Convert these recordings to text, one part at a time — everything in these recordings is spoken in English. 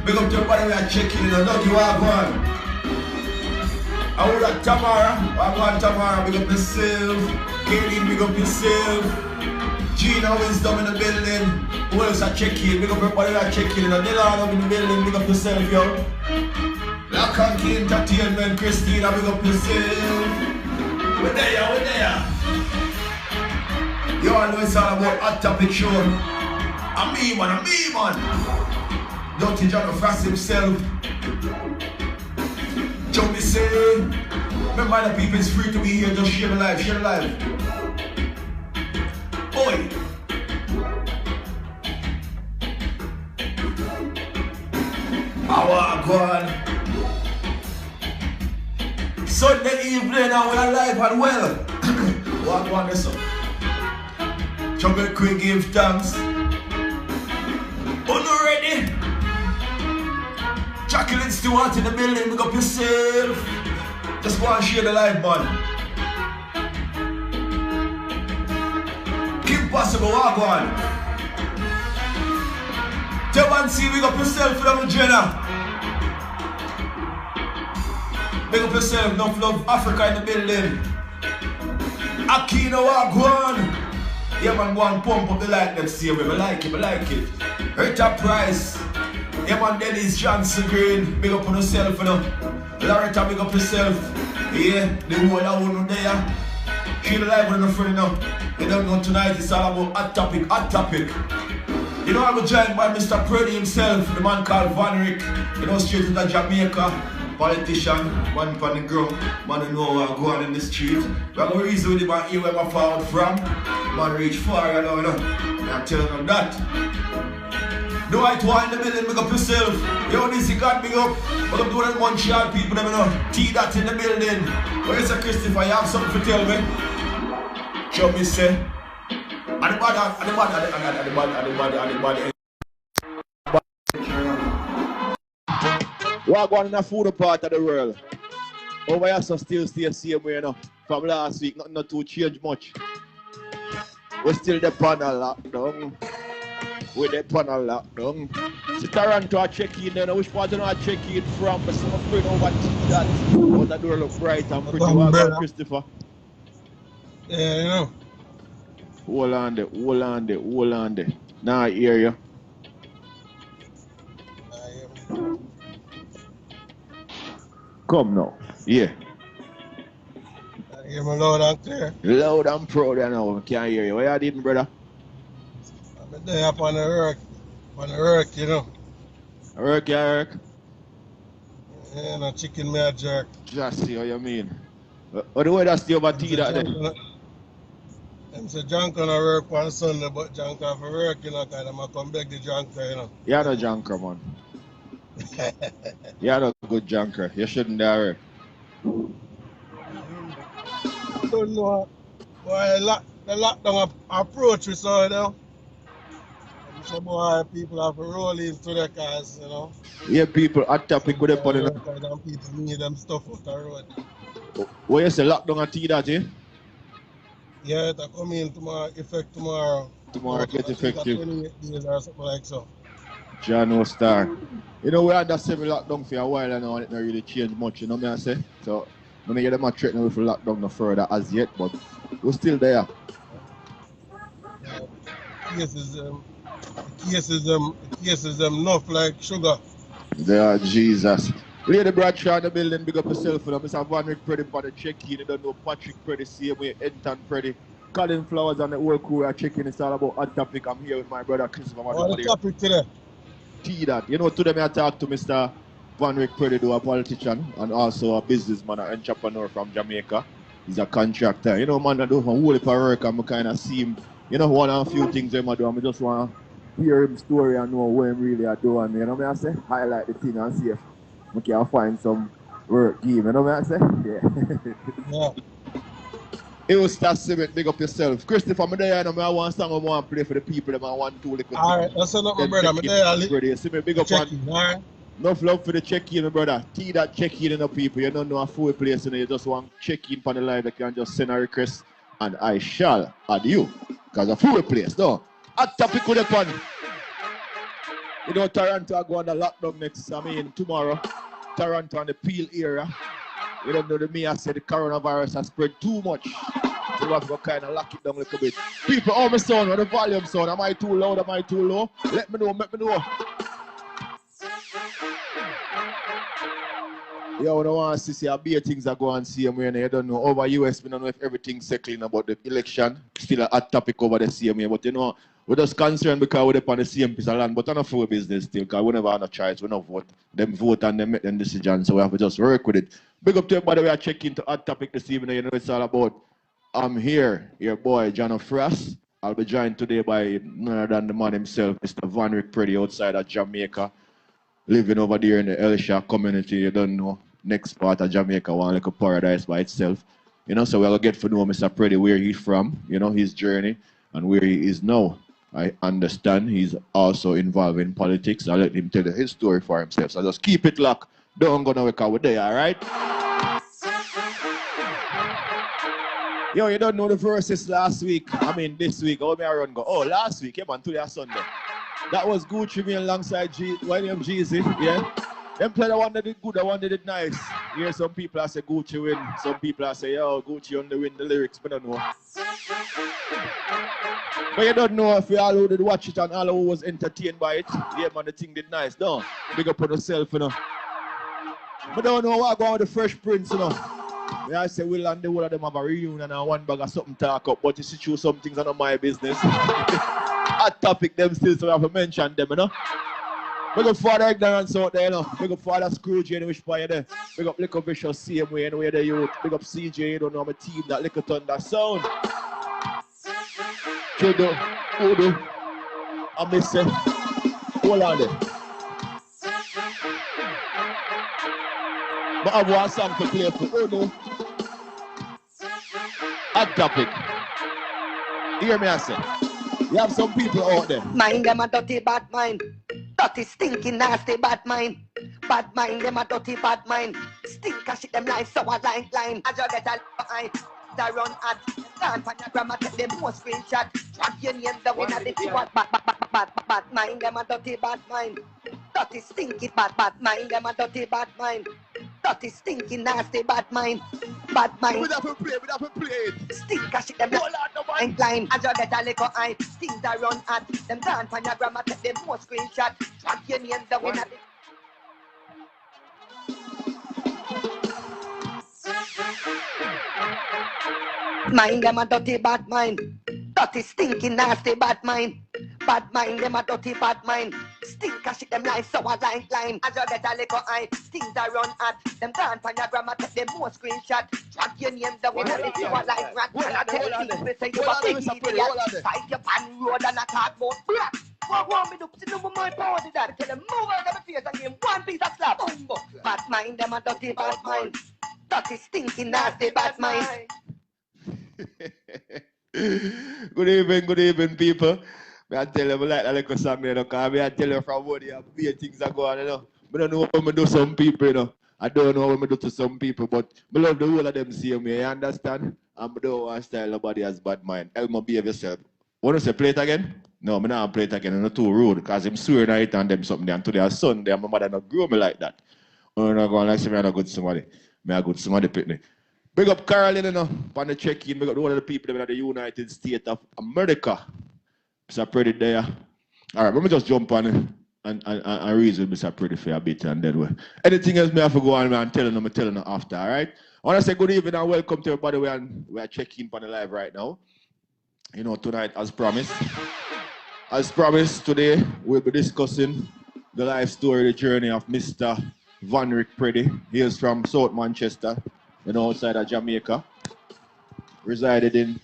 Big up to everybody we are checking in. I know you are one. I would like Tamara. I want Tamara. Big up yourself. Kaylin, big up yourself. Gina Wisdom in the building. Who else are checking? Big up everybody we are checking in. Dylan in the building. Big up yourself, yo. Lock and Key Entertainment. Christina, big up yourself. We're there, we're there. You all know it's all about Hot Topic Show. I'm me, man. Dirty John Frost himself. Joe me say, remember the people is free to be here, just share the life, share the life. Oi! Our God. Sunday evening and we are live and well. What one is up? Jungle Queen give thanks. Uno ready? Jacqueline Stewart in the building, big up yourself. Just go and share the live, man. Keep possible, walk on. Tell and see, big up yourself, from Jenna. Big up yourself, enough love Africa in the building. Akino, walk on. Yeah, man, go and pump up the light, let's see. I like it. Enterprise. Yeah, man, Dennis Johnson Green, big up on yourself, you know. Loretta, big up yourself. Yeah, the whole of one there. She the live with a friend, you know. You don't know tonight, it's all about hot topic. You know, I was joined by Mr. Preddie himself, the man called Vanrick. You know, straight to the Jamaica, politician, man from the ground, man who know what go on in the street. We have a reason with him and hear where I found from. Man reach far, you know. I'm telling them that. Do I in the building, big up yourself. Yo, this you got big up. But I'm doing Montreal people, you know. T-Dot in the building. Where is Christopher? You have something to tell me? Show me, say. And the body. What going in the food part of the world? Over here, so still stay the same way, you know. From last week, nothing not to change much. We're still the panel lockdown. With the panel lockdown. So Toronto are checking in, which part do I check in from? But some friend over that. But the door look bright and pretty well, Christopher. Yeah, you know. Hold on there. Now I hear you. Come now. Yeah. I hear me loud and clear. Loud and proud now. Can't hear you. Where you did, brother? I'm there up on the work. On the work, you know. Work. Yeah, no chicken me a jerk. Just see what you mean. What the way that's the over tea that day? Them say junk on work on Sunday, but junk off for work, you know, because I'm come beg the junker, you know. You're no junker, man. You're not a good junker. You shouldn't dare. I don't know why the lockdown approach we saw, you know. Some boy people have to roll into the cars, you know. Yeah, people hot topic with them on it. And people need them stuff out the road. What you say, lockdown and tea that, eh? Yeah, it'll come in tomorrow, effect tomorrow. Tomorrow get effective. 28 days or something like so. John Star. You know, we had that semi lockdown for a while now and it not really changed much, you know what I say? So, I don't get them not threatening with lockdown no further as yet, but we're still there. Cases enough like sugar. They are Jesus. Lady Bradshaw in the building, big up yourself. Mr. Vanrick Preddie for the check-in. You don't know Patrick Preddie, same way, Enton Preddie. Colin Flowers and the whole crew are checking. It's all about hot topic. I'm here with my brother Christopher. What the topic today? That. You know, today I talk to Mr. Vanrick Preddie, a politician and also a businessman, an entrepreneur from Jamaica. He's a contractor. You know, man, I do a whole heap of work. I'm kind of see him, you know, one of a few things I do. I just want to hear him story and know what him really are doing. You know what I say? Highlight the thing and see if I can find some work give. You know what I say? Yeah. It was that cement, big up yourself. Christopher, I'm there, I want a song I want to play for the people that I want to little Alright, that's enough, my brother. I'm there. See me, big up on. Alright. Enough love for the check-in, my brother. Tea that check-in in the people. You don't know a full place, you just want check-in for the live. You can just send a request and I shall add you. Because a full place, no. Hot topic with the fun. You know, Toronto are going to lockdown next, tomorrow. Toronto and the Peel area. You don't know the me, I said the coronavirus has spread too much. So we have to kind of lock it down a little bit. People, oh my son, what the volume sound? Am I too loud? Am I too low? Let me know, let me know. Yeah, I don't want to see how big things are going same way. You don't know over US, we don't know if everything's settling about the election. Still a hot topic over the same way. But you know, we're just concerned because we're on the same piece of land. But I'm not for business still, because we never have a choice. We don't vote. Them vote and they make them decisions. So we have to just work with it. Big up to everybody. We are checking to hot topic this evening. You know it's all about. I'm here, your boy John Frost. I'll be joined today by none other than the man himself, Mr. Vanrick Preddie, outside of Jamaica. Living over there in the Elisha community, you don't know. Next part of Jamaica, one like a paradise by itself. You know, so we'll get to know Mr. Preddie, where he's from, you know, his journey and where he is now. I understand he's also involved in politics. I'll let him tell his story for himself. So just keep it locked. Don't go nowhere, we're there, all right? Yo, you don't know the verses last week. This week. How may I run go? Oh, last week, yeah, man, today Sunday. That was Gucci me alongside William Jeezy, yeah? Them play the one that did good, the one that did nice. Yeah, some people I say Gucci win, some people I say, yo, Gucci on the win the lyrics, but I don't know. But you don't know if you all who did watch it and all who was entertained by it. Yeah, man, the thing did nice, no? Big up on yourself, you know. But don't know what going with the Fresh Prince, you know. Yeah, I say Will and the whole of them have a reunion and one bag of something talk up, but you see through some things are not my business. Hot topic them still, so I have to mention them, you know. Big up Father Ignorance out there, you know. Big up Father Scrooge, you know, which part you there. Big up Liquor Vicious, same way, anyway, the youth. Big up CJ, you don't know, my team, that Liquor Thunder sound. Chudo, Udo, I miss it. Hold on there. But I have one song to play for Udo. Hot topic. Hear me, I say. You have some people out there. Mind them a dirty bad mind. Dirty, stinky, nasty bad mind. Bad mind them a dirty bad mind. Stink a shit them like sour line. As you get a eye, that run at. Can't find your grandma take them more screenshot. Drag your name the winner the what bad mind them a dirty bad mind. Dirty, stinky, bad mind them a dirty bad mind. Dirty, stinky, nasty bad mind. Bad mind. We have to play it. Stink a shit them like line. As you get a little eye, things that run at. Them can't find your grandma take them more screenshot. Drag your name the winner the mind them a dirty bad mind. Dirty, stinky, nasty bad mind. Bad mind them a dirty bad mind. Stink a shit them like sour line. As you get a little eye, things that run at. Them can't find your grandma take them more screenshot. Drag your name the winner if you are like rat. And I tell people say you a big idiot. Fight your pan road and a cardboard black. What want me to sit over my body that? Tell them move out of my face and give one piece of slap. Bad mind them a dirty bad mind. Dirty, stinky, nasty bad mind. Good evening, people. I tell you, I like that little song, you know, because I tell you from what the things are going, you know. I don't know what I do to some people, you know. I don't know what I do to some people, but I love the whole of them same way, you understand? And I don't want to style nobody has bad mind. Elmo, behave yourself. Want to say play it again? No, I'm not play it again. I'm not too rude, because I'm swearing at and them something. And today is Sunday, and my mother not grow me like that. I'm not going to say I'm not good somebody. I'm a good somebody, Pitney. Big up Caroline, you know, on the check-in. Big up all of the people in the United States of America. Mr. Preddie there. All right, let me just jump on and reason Mr. Preddie for a bit and then we. Anything else me have to go on and telling them after, all right? I want to say good evening and welcome to everybody. We are checking on the live right now. You know, tonight, as promised, today we'll be discussing the life story, the journey of Mr. Vanrick Preddie. He is from South Manchester, you know, outside of Jamaica. Residing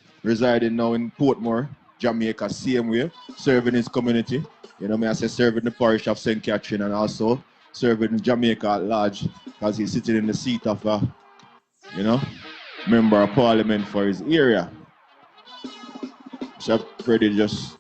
now in Portmore, Jamaica, same way, serving his community. You know, I say serving the parish of St. Catherine and also serving Jamaica at large because he's sitting in the seat of a, you know, member of parliament for his area. So Preddie just,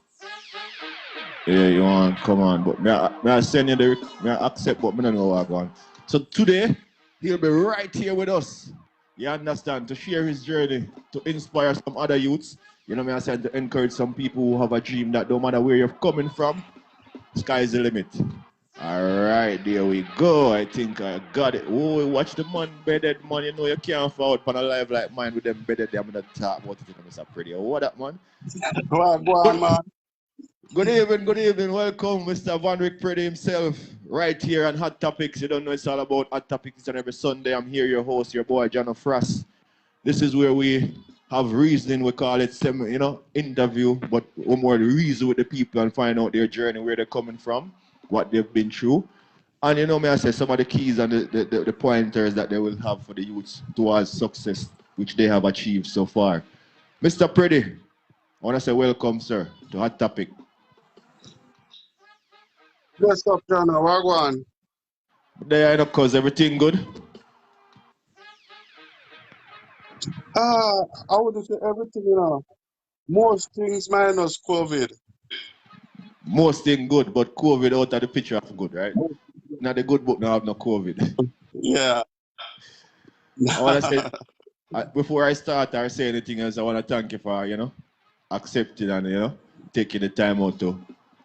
yeah, you want come on, but I send you I accept, but I don't know what I'm going. So today, he'll be right here with us. You understand? To share his journey, to inspire some other youths. You know, I said to encourage some people who have a dream that no matter where you're coming from, sky's the limit. All right, there we go. I think I got it. Oh, watch the man bedded, man. You know you can't fall out on a live like mine with them bedded. I'm gonna talk about it. Mr. Preddie. What up, man? Go on, man. Good evening. Welcome, Mr. Vanrick Preddie himself, right here on Hot Topics. You don't know it's all about Hot Topics on every Sunday. I'm here, your host, your boy, John Frost. This is where we have reasoning. We call it, interview, but we more reason with the people and find out their journey, where they're coming from, what they've been through. And you know, I say some of the keys and the pointers that they will have for the youths towards success, which they have achieved so far. Mr. Preddie, I want to say welcome, sir, to Hot Topic. What's up, John? What go on? There, you know, cause everything good. I would say everything, you know. Most things minus COVID. Most thing good, but COVID out of the picture of good, right? Now the good book now have no COVID. Yeah. I want to say, before I start or say anything else, I want to thank you for, you know, accepting and, you know, taking the time out to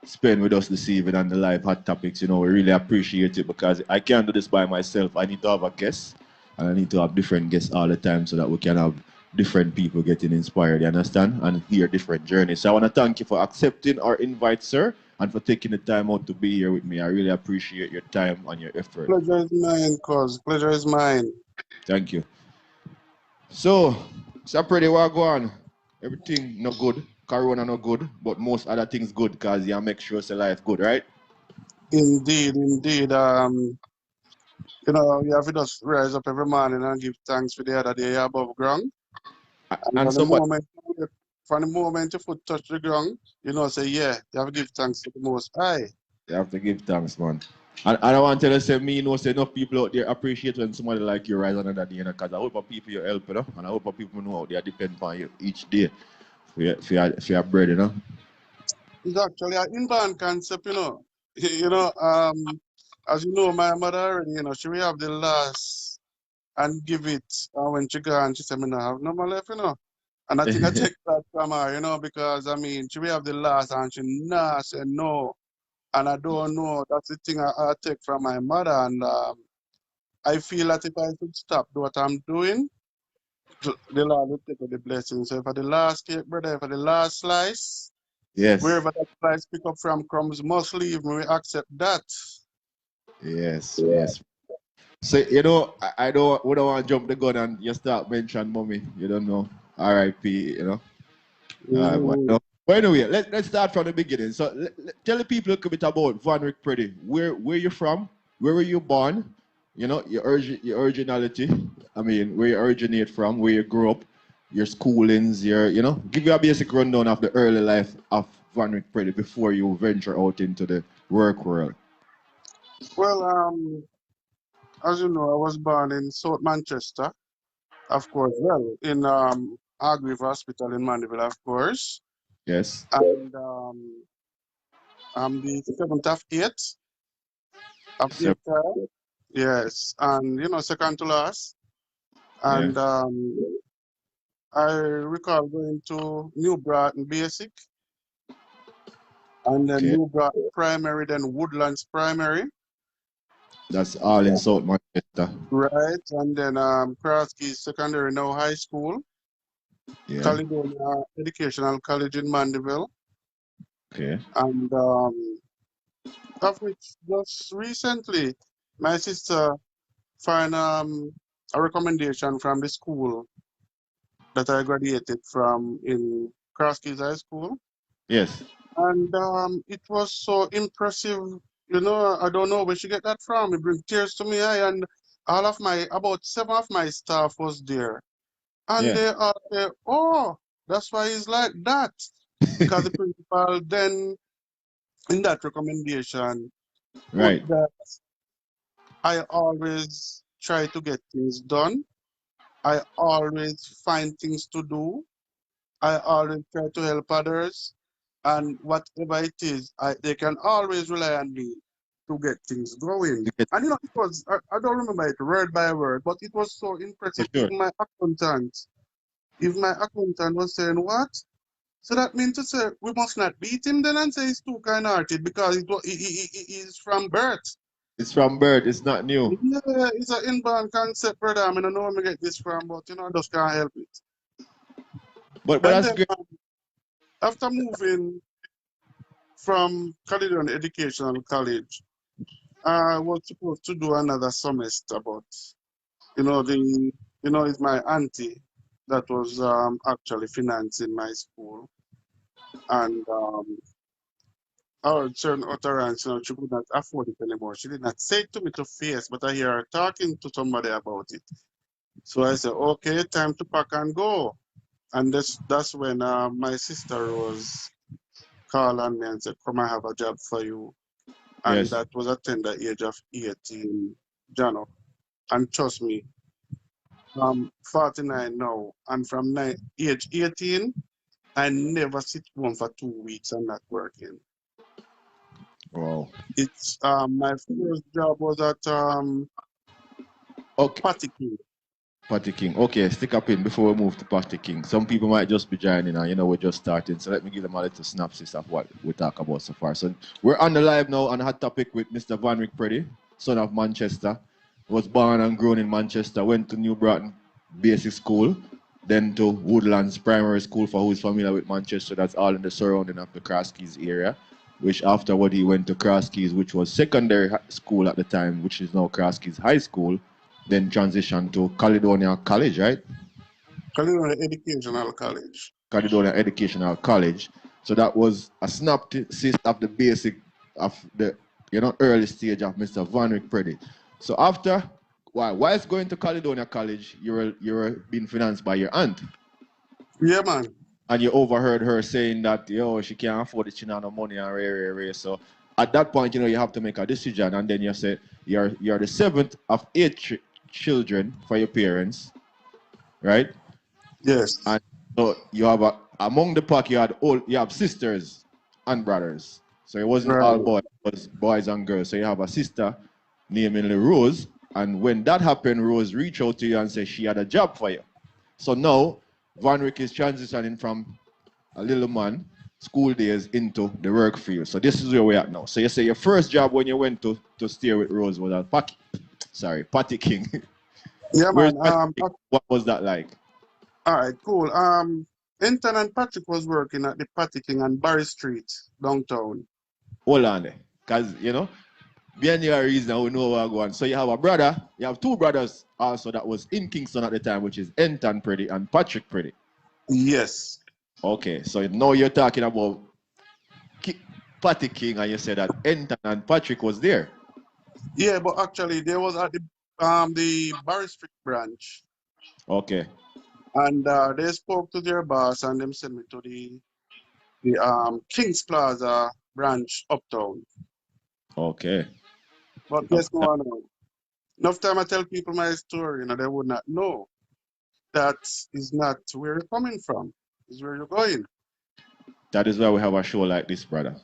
spend with us this evening on the live Hot Topics. You know, we really appreciate it because I can't do this by myself. I need to have a guest and I need to have different guests all the time so that we can have different people getting inspired, you understand, and hear different journeys. So I want to thank you for accepting our invite, sir, and for taking the time out to be here with me. I really appreciate your time and your effort. Pleasure is mine, cuz. Pleasure is mine. Thank you. So, Mr. Preddie, what go on? Everything no good. Corona no good, but most other things good because you make sure it's life good, right? Indeed. You know, you have to just rise up every morning and give thanks for the other day above ground. And And from the moment your foot touch the ground, you know, say, yeah, you have to give thanks to the Most High. you have to give thanks, man. And I want to tell you, say, me, you know, say enough people out there appreciate when somebody like you rise another day, you know, because I hope that people you help, you know, and I hope that people know out there depend on you each day for your bread, you know. It's actually an inbound concept, you know. You know, as you know, my mother already, you know, she will have the last and give it. And when she gone, she said, me no have no more left, you know. And I think I take that from her, you know, because, I mean, she will have the last and she nah say no. And I don't know. That's the thing I take from my mother. And I feel that if I should stop what I'm doing, the Lord will take the blessing. So for the last cake, brother, for the last slice, Yes. wherever that slice pick up from crumbs must leave me, we accept that. Yes. So, you know, we don't want to jump the gun and you start mentioning mommy. You don't know. R.I.P., you know. But anyway, let's start from the beginning. So tell the people a little bit about Vanrick Preddie. Where you from? Where were you born? You know, your originality. I mean, where you originate from, where you grew up, your schoolings, you know, give you a basic rundown of the early life of Vanrick Preddie before you venture out into the work world. Well, as you know, I was born in South Manchester, of course, well, in Hargrave Hospital in Mandeville, of course. Yes. And I'm the 7th of 8 of 8 child. Yes, and you know, second to last. And I recall going to New Broughton Basic, and then New Broughton Primary, then Woodlands Primary. That's all in South Manchester. Right, and then Kraski Secondary, now high school. Yeah. Caledonia Educational College in Mandeville. Okay. And of which just recently my sister found a recommendation from the school that I graduated from in Cross Keys High School. Yes. And it was so impressive. You know, I don't know where she get that from. It brings tears to my eye. And about 7 of my staff was there. And Yeah. they are there, oh, that's why it's like that. Because the principal then, in that recommendation, put Right. that I always try to get things done. I always find things to do. I always try to help others. And whatever it is, they can always rely on me to get things going. You get And you know, it was, I don't remember it word by word, but it was so for impressive. sure. If my accountant was saying, what? So that means to say, we must not beat him then and say he's too kind-hearted because he is from birth. It's from birth. It's not new. Yeah, it's an inborn concept, brother. I mean, I know where I get this from, but you know, I just can't help it. But And that's then great. after moving from Caledon Educational College, I was supposed to do another semester, but it's my auntie that was actually financing my school, and I heard certain utterance, she could not afford it anymore. She did not say it to me to face, but I hear her talking to somebody about it. So I said, okay, time to pack and go. And that's when my sister was called on me and said, come, I have a job for you. And Yes. that was at tender age of 18, Jano. And trust me, I'm 49 now. And from age 18, I never sit home for 2 weeks and not working. Wow. It's my first job was at Okay. Patty King. Patty King. Okay, stick up in before we move to Patty King. Some people might just be joining and we're just starting. So let me give them a little synopsis of what we talk about so far. So we're on the live now on a hot topic with Mr. Vanrick Preddie, son of Manchester. Was born and grown in Manchester, went to New Broughton Basic School, then to Woodlands Primary School for who's familiar with Manchester. That's all in the surrounding of the Cross Keys area. Which afterward he went to Cross Keys, which was secondary school at the time, which is now Cross Keys High School. Then transitioned to Caledonia College, right? Caledon Educational College. Caledonia Educational College. So that was a synopsis of the basic of the early stage of Mr. Vanrick Preddie. So after whilst going to Caledonia College, you were being financed by your aunt. Yeah, man. And you overheard her saying that she can't afford it, she not no money and rare. So at that point, you have to make a decision, and then you say you're the seventh of 8 children for your parents, right? Yes. And so you have among the pack you have sisters and brothers. So it wasn't all Right. boys, it was boys and girls. So you have a sister named Rose, and when that happened, Rose reached out to you and said she had a job for you. So now Vanrick is transitioning from a little man, school days, into the work field. So this is where we're at now. So you say your first job when you went to stay with Rose was at Patty King. Yeah, Where's man. Patty King? What was that like? All right, cool. Anton and Patrick was working at the Patty King on Barry Street, downtown. Hold on there. Because, behind your reason, we know where we're going. So you have a brother, you have 2 brothers also that was in Kingston at the time, which is Anton Preddie and Patrick Preddie. Yes. Okay, so now you're talking about Patty King, and you said that Anton and Patrick was there. Yeah, but actually they was at the Barry Street branch. Okay. And they spoke to their boss and them sent me to the Kings Plaza branch uptown. Okay. But guess what? Enough time I tell people my story, they would not know. That is not where you're coming from. Is where you're going. That is why we have a show like this, brother.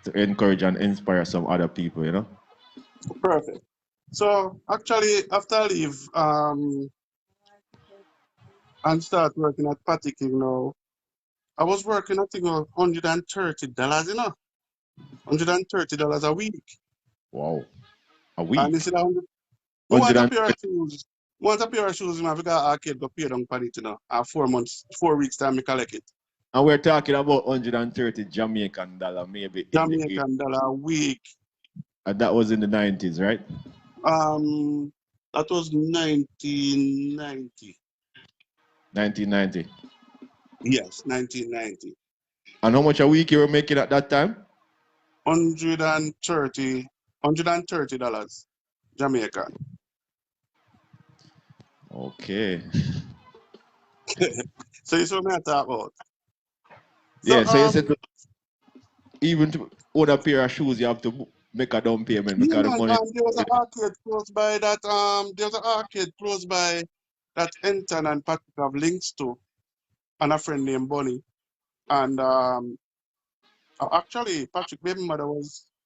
To encourage and inspire some other people. Perfect. So actually, after I leave and start working at Patty King now, I was working, I think, $130, $130 a week. Wow. A And week. you see that you want a 100 pair of shoes. You want a pair of shoes, you have to go arcade go pay down for it, 4 weeks time, I collect it. And we're talking about 130 Jamaican dollar, maybe in the game. Jamaican dollar a week. And that was in the 90s, right? That was 1990. 1990. Yes, 1990. And how much a week you were making at that time? $130 Jamaican. Okay. So you saw me talk about. Yeah, so you said even to own a pair of shoes, you have to make a down payment Yeah, because the man, money. there was an arcade close by that there's an arcade close by that Enton and Patrick have links to, and a friend named Bonnie. And actually Patrick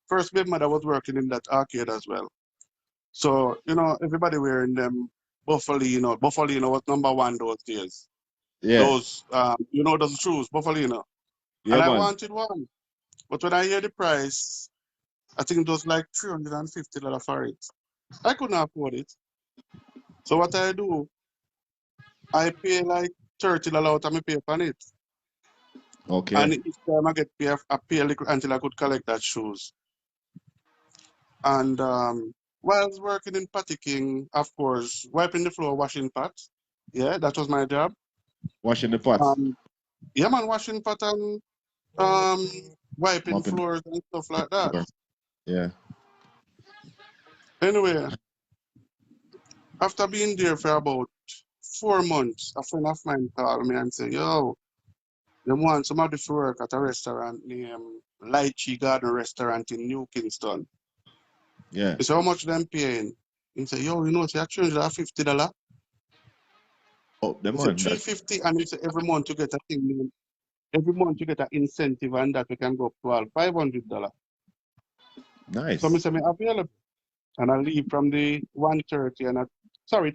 first baby mother was working in that arcade as well. So, everybody wearing them Buffalino. Buffalino was #1 those days. Yeah. Those those shoes, Buffalino. Yeah, And I man. wanted one. But when I hear the price, I think it was like $350 for it. I couldn't afford it. So what I do, I pay like $30 out of my pay on it. Okay. And each time I get pay, I pay a little until I could collect that shoes. And while I was working in King, of course, wiping the floor, washing pots. Yeah, that was my job. Washing the pots. Yeah, man, washing pot and wiping Mopping. floors and stuff like that. Yeah. Anyway, after being there for about 4 months, a friend of mine called me and said, yo, they want somebody to work at a restaurant named Lychee Garden Restaurant in New Kingston. Yeah. He said, how much them paying? He said, yo, it's $350. Oh, the He man. said $350, and he said every month you get a thing. Every month you get an incentive, and that we can go up to $500. Nice. So I said, I'm available. And I leave from the 130, and it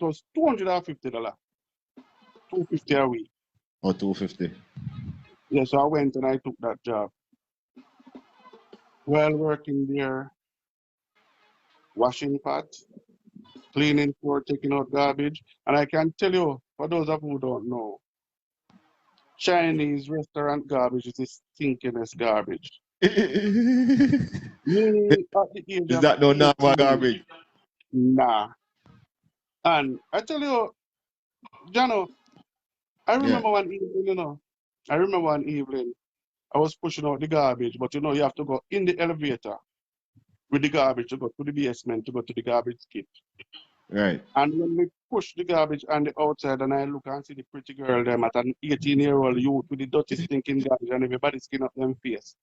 was $250. $250 a week. Or 250. Yeah, so I went and I took that job. While working there, washing pots, cleaning floor, taking out garbage. And I can tell you, for those of you who don't know, Chinese restaurant garbage is the stinkingest garbage. Is that no normal garbage? Nah. And I tell you, Jano, I remember one evening, I was pushing out the garbage, but you have to go in the elevator with the garbage to go to the basement to go to the garbage skip. Right. And when we push the garbage on the outside and I look and see the pretty girl them at an 18-year-old youth with the dirty stinking garbage and everybody skin up them face.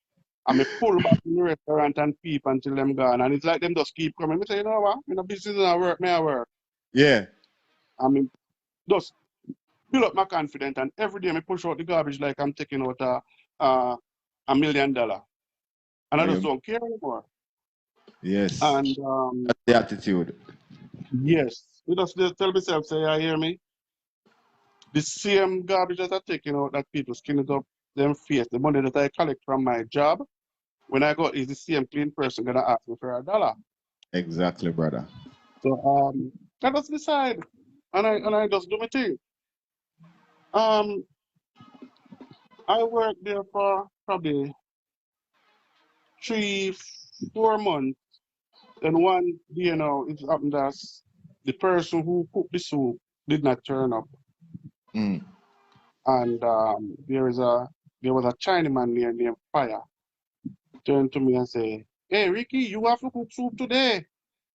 And I pull back in the restaurant and peep until them gone. And it's like them just keep coming. I say, you know what? I'm business and I work. Yeah. I mean, just build up my confidence, and every day I push out the garbage like I'm taking out $1 million. And I just don't care anymore. Yes. And that's the attitude. Yes. You just tell myself, say, you hear me? The same garbage that I taking out that people skin it up them face, the money that I collect from my job, when I go, is the same clean person gonna ask me for $1? Exactly, brother. So I just decide, and I just do my thing. I worked there for probably 3-4 months. Then one day it happened that the person who cooked the soup did not turn up. Mm. And there was a Chinaman there named Fire. Turned to me and say, hey Ricky, you have to cook soup today.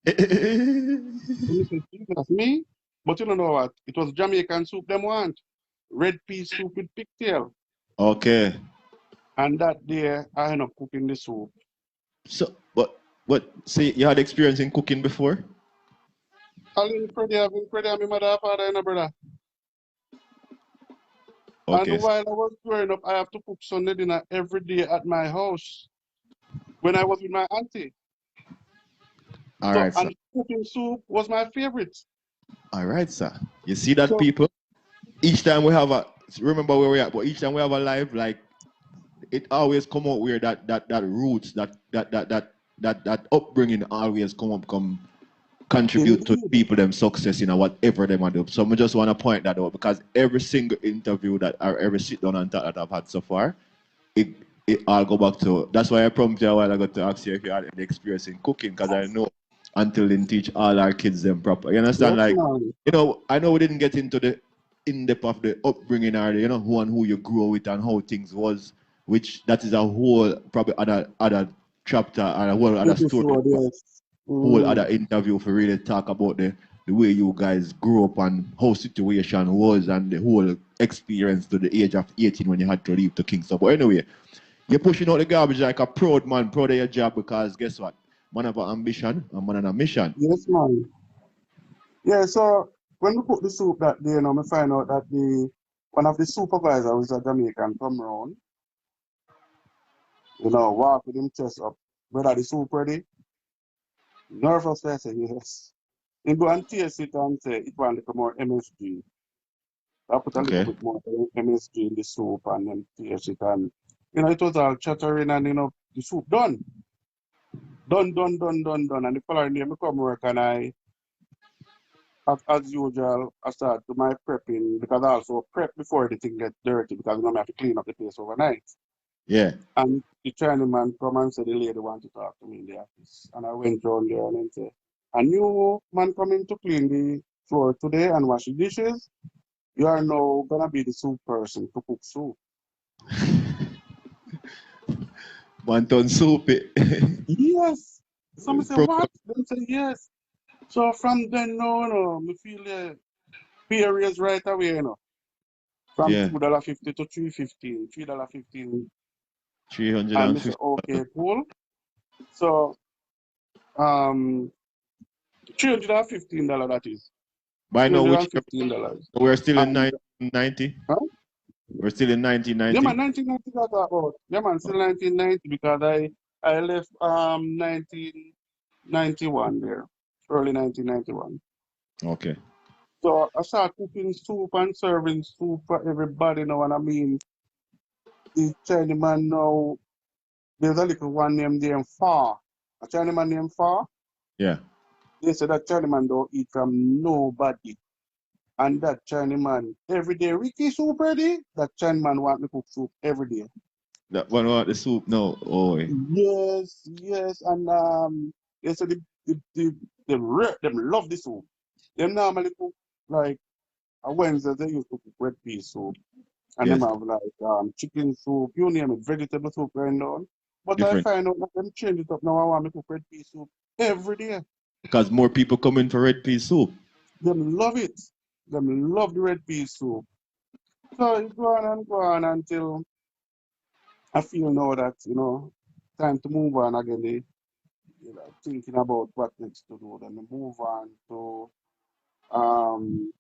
And he said, that's me? But you don't know what? It was Jamaican soup them want. Red pea soup with pigtail. Okay. And that day I ended up cooking the soup. So say you had experience in cooking before? I've been Preddie, and my mother, father, and a brother. Okay. And while I was growing up, I have to cook Sunday dinner every day at my house when I was with my auntie. All right, sir. And cooking soup was my favorite. All right, sir. You see that, people? Each time we have remember where we are, but each time we have a live, like, it always come out where that roots, that upbringing always come contribute to Indeed. people them success in whatever they want to do. So I just want to point that out because every single interview that or every sit down and talk that I've had so far, it all go back to. That's why I prompted you a while ago to ask you if you had any experience in cooking because I know until they teach all our kids them proper. You understand? Yes, Like, man. you know, I know we didn't get into the in depth of the upbringing or you know who you grew with and how things was, which that is a whole probably other chapter and a whole other story, Episode, yes. whole Mm. other interview for really talk about the way you guys grew up and how situation was and the whole experience to the age of 18 when you had to leave to Kingston. But anyway, you're pushing out the garbage like a proud man, proud of your job because guess what? Man have an ambition and man on a mission. Yes, man. Yeah, so when we cook the soup that day, you know, we find out that the one of the supervisors was a Jamaican come round, you know, walk with him chest up. Brother, the soup ready? Nervous, I say, yes. He go and taste it and say, it want a little more MSG. I put a little Okay. bit more MSG in the soup and then taste it and, you know, it was all chattering and, you know, the soup done. Done. And the following day, I come work and as usual, I start to my prepping because I also prep before the thing gets dirty because I have to clean up the place overnight. Yeah. And the Chinese man come and said the lady want to talk to me in the office. And I went down there and then said, a new man coming to clean the floor today and wash the dishes. You are now gonna be the soup person to cook soup. One ton soup. Yes. Somebody say, Pro- what? Them say yes. So from then on, me feel pay raise right away, you know. From yeah. $2.50 to $3.15, $3.15. And I say, 350. okay, cool. So $315 that is. By Three now, hundred which and fifteen dollars. we're still in And 1990. huh? We're still in Yeah man, 1990. 1990 got about. Yeah man, still 1990 because I left 1991 there. Early 1991. Okay. So I started cooking soup and serving soup for everybody now, and I mean the Chinese man now, there's a little one named Fa. A Chinese man named Fa. Yeah. They said that Chinese man don't eat from nobody. And that Chinese man, every day, Ricky soup ready? That Chinese man want me cook soup every day. That one about the soup now. Oh, Yes. And they said them love the soup. Them normally cook like a Wednesday they used to cook red pea soup. And them yes. have like chicken soup, you name it, vegetable soup going on. But I Different. find out that them change it up now. I want me cook red pea soup every day. Because more people come in for red pea soup. Them love it. Them love the red pea soup. So it go on until I feel now that, you know, time to move on again. You know, thinking about what next to do. Then we move on to um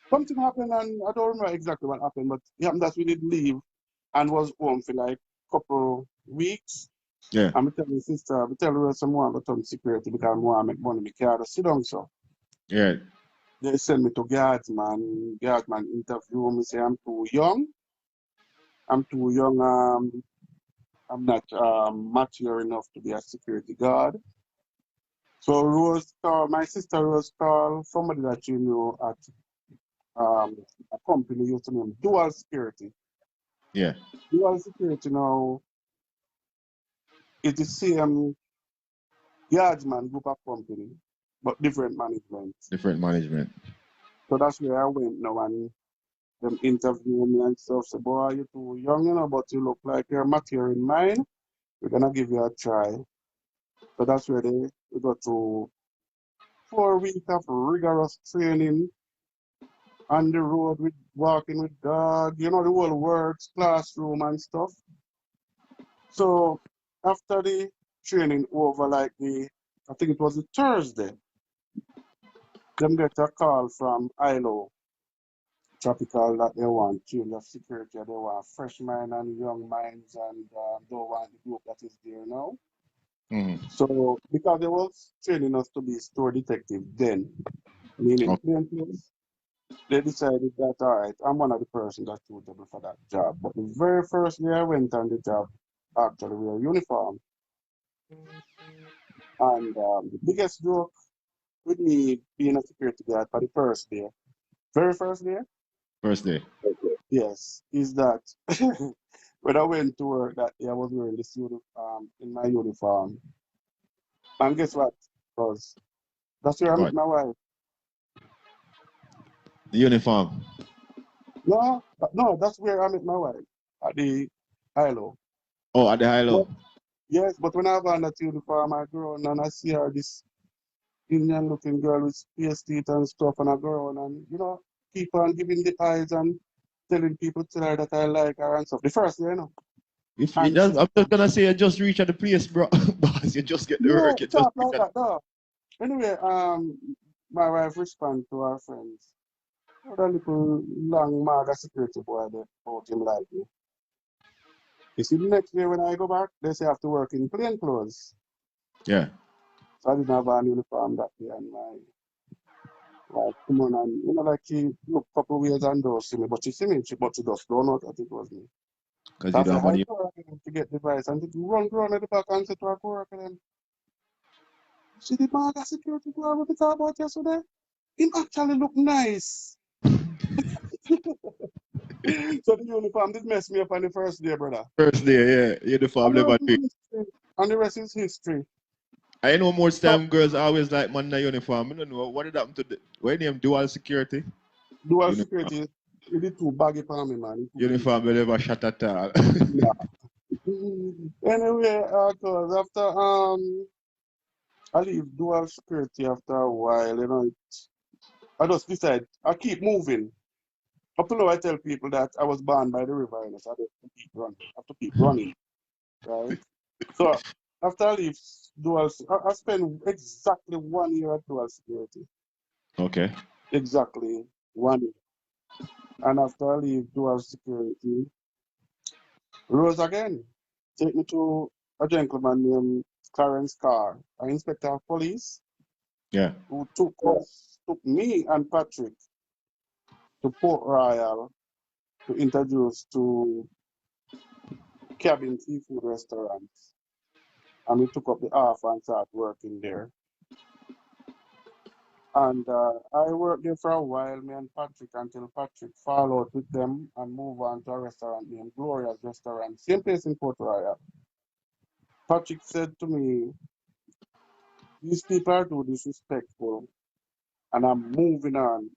something happened and I don't remember exactly what happened, but it happened that we did leave and was home for like couple weeks. Yeah. And I tell my sister, I tell her some more about security because I want to make money. I can't sit down so. Yeah. They send me to guardsman. Guardsman interview me, say I'm too young. I'm too young. I'm not mature enough to be a security guard. So Rose called, my sister Rose called somebody that you know at a company used to name Dual Security. Yeah. Dual Security now is the same guardsman group of company, but different management. Different management. So that's where I went now and them interview me and stuff. So boy, you're too young, you know, but you look like you're mature in mind. We're gonna give you a try. So that's where we got to 4 weeks of rigorous training on the road with walking with dog, you know, the whole works, classroom and stuff. So after the training over like I think it was a Thursday, them get a call from ILO Tropical that they want change of security, they want fresh mind and young minds and don't want the group that is there now. Mm-hmm. So because they was training us to be store detective then, meaning Okay. plain clothes, they decided that all right, I'm one of the persons that's suitable for that job. But the very first day I went on the job, actually wear uniform. And the biggest joke with me being a security guard for the first day, very first day, First day. yes, is that when I went to work that day, I was wearing this in my uniform. And guess what? Because that's where I met What? my wife. The uniform. No, that's where I met my wife at the ILO. Oh, at the high But low. yes, but when I have on that uniform, I go on and I see her, this Indian looking girl with space teeth and stuff, and I go on and, keep on giving the eyes and telling people to her that I like her and stuff. The first day, If you, And she I'm said, just gonna say you just reach at the place, bro. Boss, you just get the yeah, work. You just talk reach like at that, though. Anyway, my wife responded to her friends. Oh, that little long MAGA security boy there, about him like me. You see, the next day when I go back, they say I have to work in plain clothes. yeah. So I didn't have an uniform that day, and my wife come on and, like she looked a couple of ways and don't see me, but she see me, but she just don't know that it was me. Because So you I don't said, have hi, any. go to get the device, and she run at the back and say to her co-worker, then, see the MAGA security boy what we talked about yesterday? Him actually look nice. So the uniform did mess me up on the first day, brother. First day, yeah. Uniform And the never rest do. is history. And the rest is history. I know most So time girls always like man in a uniform. I don't know what did happen to the when name dual security. dual Uniform. security, it is too baggy for me, man. It's too big. Uniform will never shut at all. Yeah. Anyway, cause after I leave dual security after a while, I just decide I keep moving. Up to now, I tell people that I was born by the river, so I have to keep running. I have to keep running, right? So after I leave I spent exactly 1 year at dual security. Okay. Exactly 1 year. And after I leave dual security, rose again. Take me to a gentleman named Clarence Carr, an inspector of police, Yeah. who took me and Patrick to Port Royal to introduce to Cabin Seafood Restaurant. And we took up the offer and started working there. And I worked there for a while, me and Patrick, until Patrick fall out with them and move on to a restaurant named Gloria's Restaurant, same place in Port Royal. Patrick said to me, these people are too disrespectful, and I'm moving on.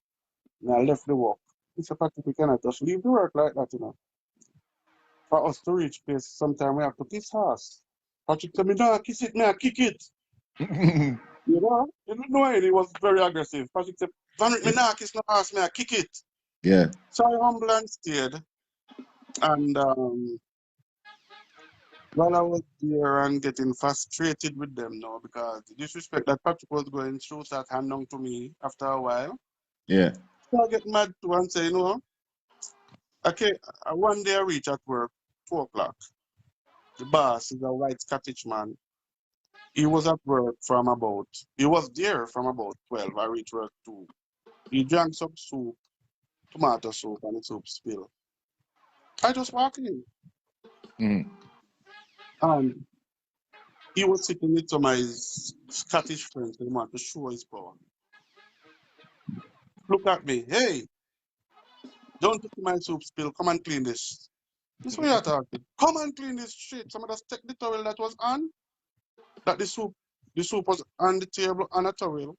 And I left the work. Mr. Patrick, we cannot just leave the work like that. For us to reach place, sometimes we have to kiss us. Patrick told me, no, kiss it, me, I kick it. You don't know it. He was very aggressive. Patrick said, Vanrick, me nah kiss no ass, me, I kick it. Yeah. So I humble and stayed. And while I was there and getting frustrated with them now, because the disrespect that Patrick was going through started hand down to me after a while. Yeah. So I get mad too and say, okay, one day I reach at work, 2 o'clock. The boss is a white Scottish man. He was at work he was there from about 12. I reached work 2. He drank some soup, tomato soup, and the soup spill. I just walked in. Mm. And he was sitting with some of his Scottish friends and he wanted to show his power. Look at me. Hey, don't take my soup spill. Come and clean this. This is what you're talking. Come and clean this shit. Somebody just take the towel that was on, that the soup was on the table on a towel.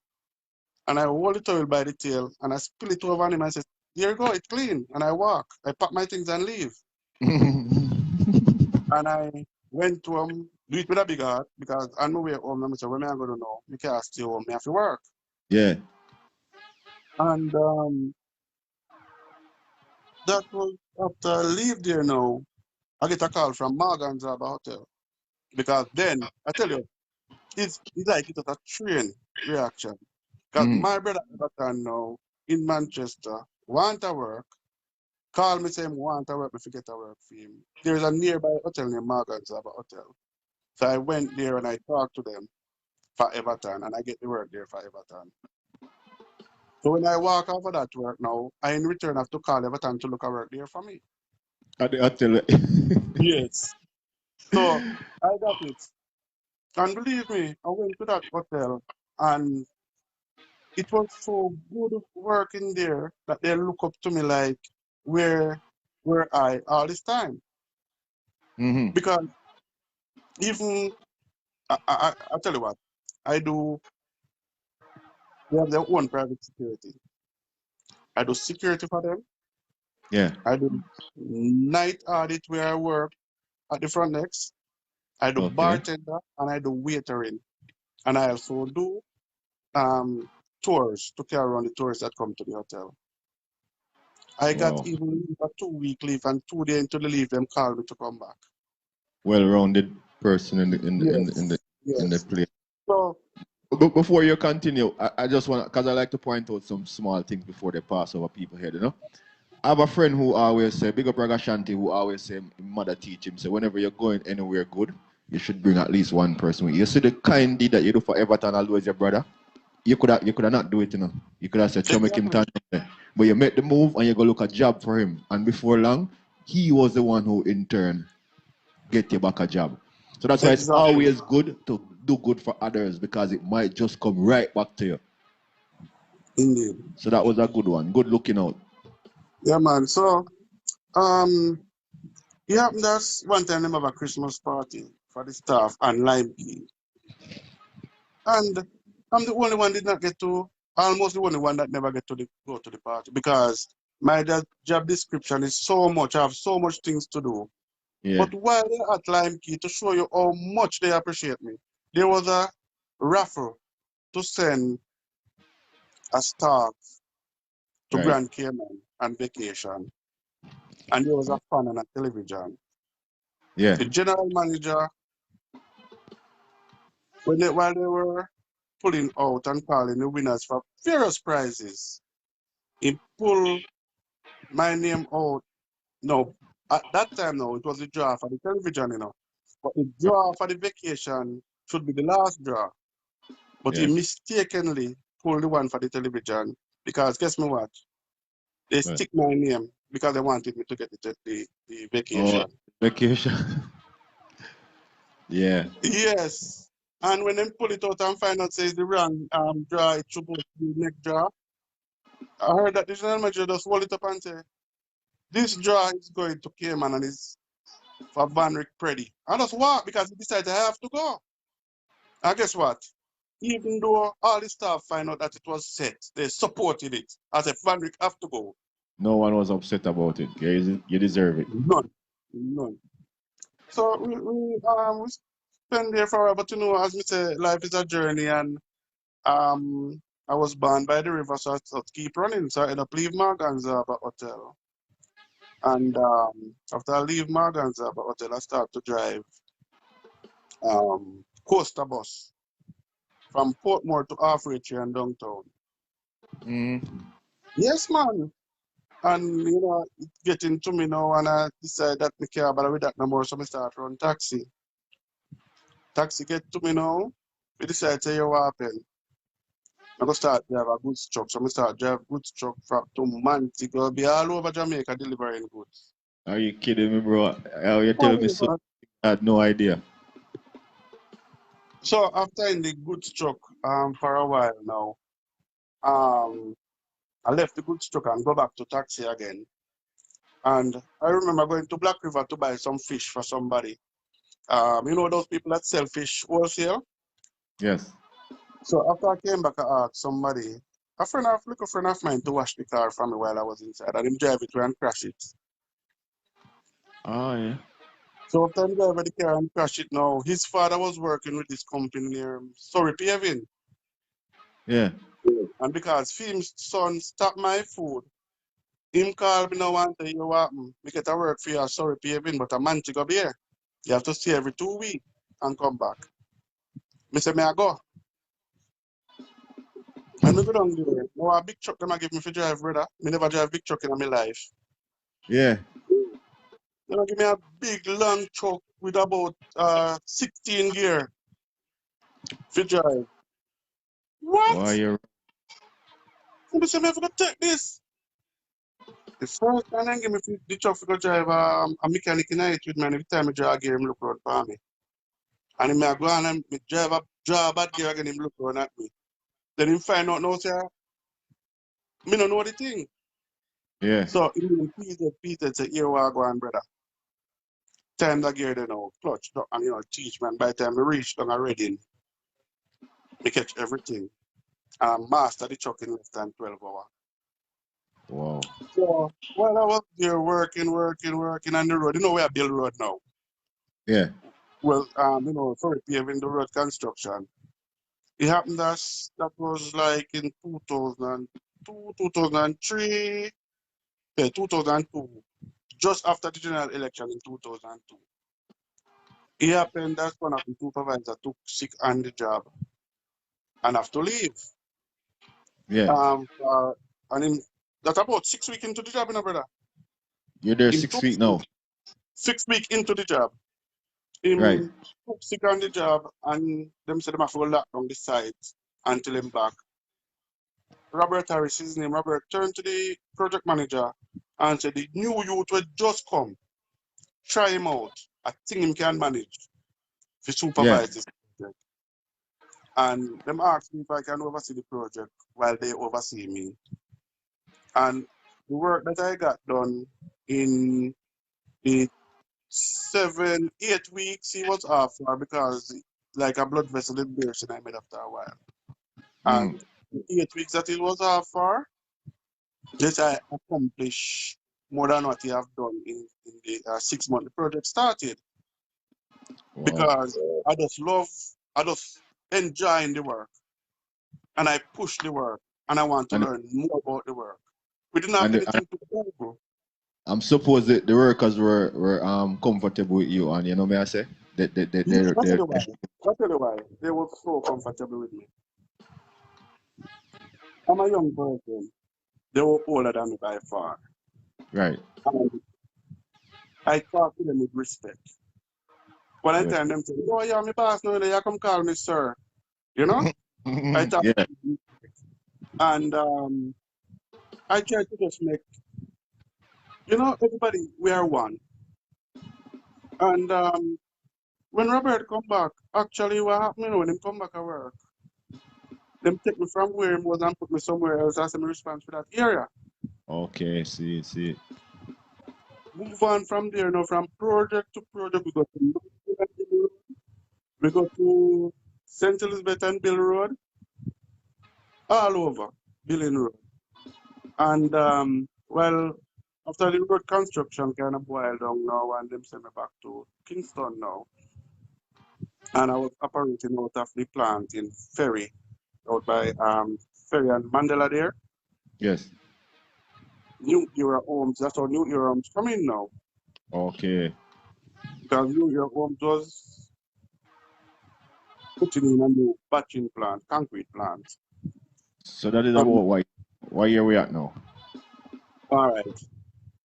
And I hold the towel by the tail and I spill it over on him and I say, here you go, it's clean. And I walk. I pack my things and leave. And I went to him, do it with a big heart, because on my way home, I said, where am I going to know? You can't stay home, I have to work. Yeah. And that was after I leave there now, I get a call from Morgan's Harbour Hotel. Because then, I tell you, it's like it was a train reaction. Because Mm. my brother Everton now in Manchester want to work, call me saying want to work, me forget to work for him. There's a nearby hotel named Morgan's Harbour Hotel. So I went there and I talked to them for Everton and I get the work there for Everton. So when I walk over that work now, I in return have to call Everton to look at work there for me. At the hotel. Yes. So I got it. And believe me, I went to that hotel and it was so good working there that they look up to me like, where were I all this time? Mm-hmm. Because even, I tell you what, I do, they have their own private security. I do security for them. Yeah. I do night audit where I work at the front desk. I do Okay. bartender and I do waitering. And I also do um, tours to carry on the tourists that come to the hotel. I got Wow. even a 2 week leave, and 2 days into the leave, them called me to come back. Well-rounded person Yes, in the yes. place. So, But before you continue, I just want, because I like to point out some small things before they pass over people's head, you know. I have a friend who always say, big up Ragashanti, who always say, him mother teach him, say, whenever you're going anywhere good, you should bring at least one person with you. You see the kind deed that you do for Everton, always your brother. You could have not do it, you know. You could have said, show me Kim exactly, Tan. But you make the move and you go look a job for him. And before long, he was the one who in turn get you back a job. So that's why it's exactly. always good to do good for others because it might just come right back to you. Indeed. So that was a good one. Good looking out. Yeah, man. So, um, yeah, that's one time they have a Christmas party for the staff and Lime Key. And I'm the only one did not get to, almost the only one that never get to go to the party because my job description is so much. I have so much things to do. Yeah. But while they're at Lime Key, to show you how much they appreciate me, there was a raffle to send a staff to Right. Grand Cayman on vacation. And there was a fan on a television. Yeah. The general manager, while they were pulling out and calling the winners for various prizes, he pulled my name out. No, at that time, no, it was the draw for the television, you know. But the draw for the vacation should be the last draw. But he Yes. mistakenly pulled the one for the television because guess me what? They Right. stick my name because they wanted me to get the Oh, vacation. vacation. Yeah. Yes. And when they pull it out and find out says the wrong draw, it's supposed to be next draw. I heard that the general manager just hold it up and say, this draw is going to Cayman and is for Vanrick Preddie. I just walk because he decided I have to go. And guess what? Even though all the staff find out that it was set, they supported it. As if Vanrick have to go. No one was upset about it. You deserve it. None. None. So we spend there for a while, but you know, as we say, life is a journey and I was born by the river, so I thought keep running. So I ended up leave Marganza Hotel. And after I leave Marganza Hotel, I start to drive coaster bus from Portmore to halfway here in downtown. Mm. Yes, man. And you know, it getting to me now, and I decide that me care about with that no more, so I start run taxi. Taxi get to me now. We decide to you what happen. I go start drive a goods truck, so I start drive goods truck from to Montego, be all over Jamaica delivering goods. Are you kidding me, bro? How you Oh, tell me yeah, so? man. I had no idea. So after in the goods truck for a while now, um I left the goods truck and go back to taxi again. And I remember going to Black River to buy some fish for somebody. You know those people that sell fish wholesale? Yes. So after I came back, I asked somebody, a friend of mine, to wash the car for me while I was inside, and him drive it and crash it. Oh, yeah. So after him drive the car and crash it now, his father was working with this company near Surrey Paving. Yeah. And because Film's son stopped my food, him called me now and say, you what, we get a work for you at Surrey Paving, but a man to go here. You have to stay every 2 weeks and come back. Me say, may I go? And me go down there. Now a big truck them I give me for drive, brother. Me never drive big truck in my life. Yeah. They give me a big long truck with about 16 gear for drive. What? Why you? Somebody say me have to take this. The first time they give me the truck for go drive a mechanic in it with me, and every time I drive gear, him look around for me. And him I go on and me drive a bad gear again, him look around at me. Then him find out now, say, me don't know the thing. Yeah. So him Peter say, here we go on, brother. Time that gear then now, clutch, and teach man. By the time we reach down already, we catch everything. And master the truck in less than 12 hours. Wow. So while I was there working on the road, we have build road now. Yeah. Well, for paving the road construction. It happened that was like in 2002, 2003, 2002, just after the general election in 2002. It happened that one of the supervisors took sick on the job and have to leave. Yeah. That's about 6 weeks into the job, brother. You're there In 6 feet now. 6 weeks into the job. Right. Took sick on the job and them said them have to go lock down the site until him back. Robert Harris, his name, Robert, turned to the project manager and said, the new youth will just come. Try him out. I think him can manage to Yeah. supervise this project. And them asked me if I can oversee the project while they oversee me. And the work that I got done in the 7, 8 weeks, he was off for because like a blood vessel in burst and I made after a while. And the 8 weeks that he was off for, this I accomplished more than what he have done in the 6 month the project started. Wow. Because I just enjoying the work. And I push the work. And I want to learn more about the work. We didn't have anything to Google. I'm supposed that the workers were comfortable with you, and you know me I say I'll tell you why. They were so comfortable with me. I'm a young person. They were older than me by far. Right. And I talk to them with respect. When I tell them, oh yeah, my boss, no, you come call me sir. You know? I talk to them. And I try to just make, everybody, we are one. And when Robert come back, actually what happened when him come back at work, them take me from where he was and put me somewhere else as I'm responsible for that area. Okay, see. Move on from there, from project to project. We go to St. Elizabeth and Bill Road, all over Billing Road. And after the road construction kind of boiled down now, and them send me back to Kingston now. And I was operating out of the plant in Ferry, out by Ferry and Mandela there. Yes. New Era Homes, that's how New Era Homes come in now. Okay. Because New Era Homes was putting in a new batching plant, concrete plant. So that is about why here we at now. All right.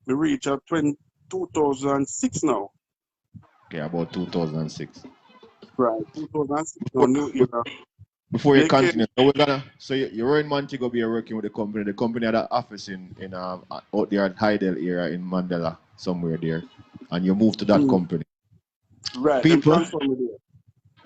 We reach at 2006 now. Okay, about 2006. Right, 2006, no, New Era. Before you continue, so you were in Montego Bay working with the company. The company had an office in out there at Hydel area in Mandela, somewhere there. And you moved to that company. Right, People,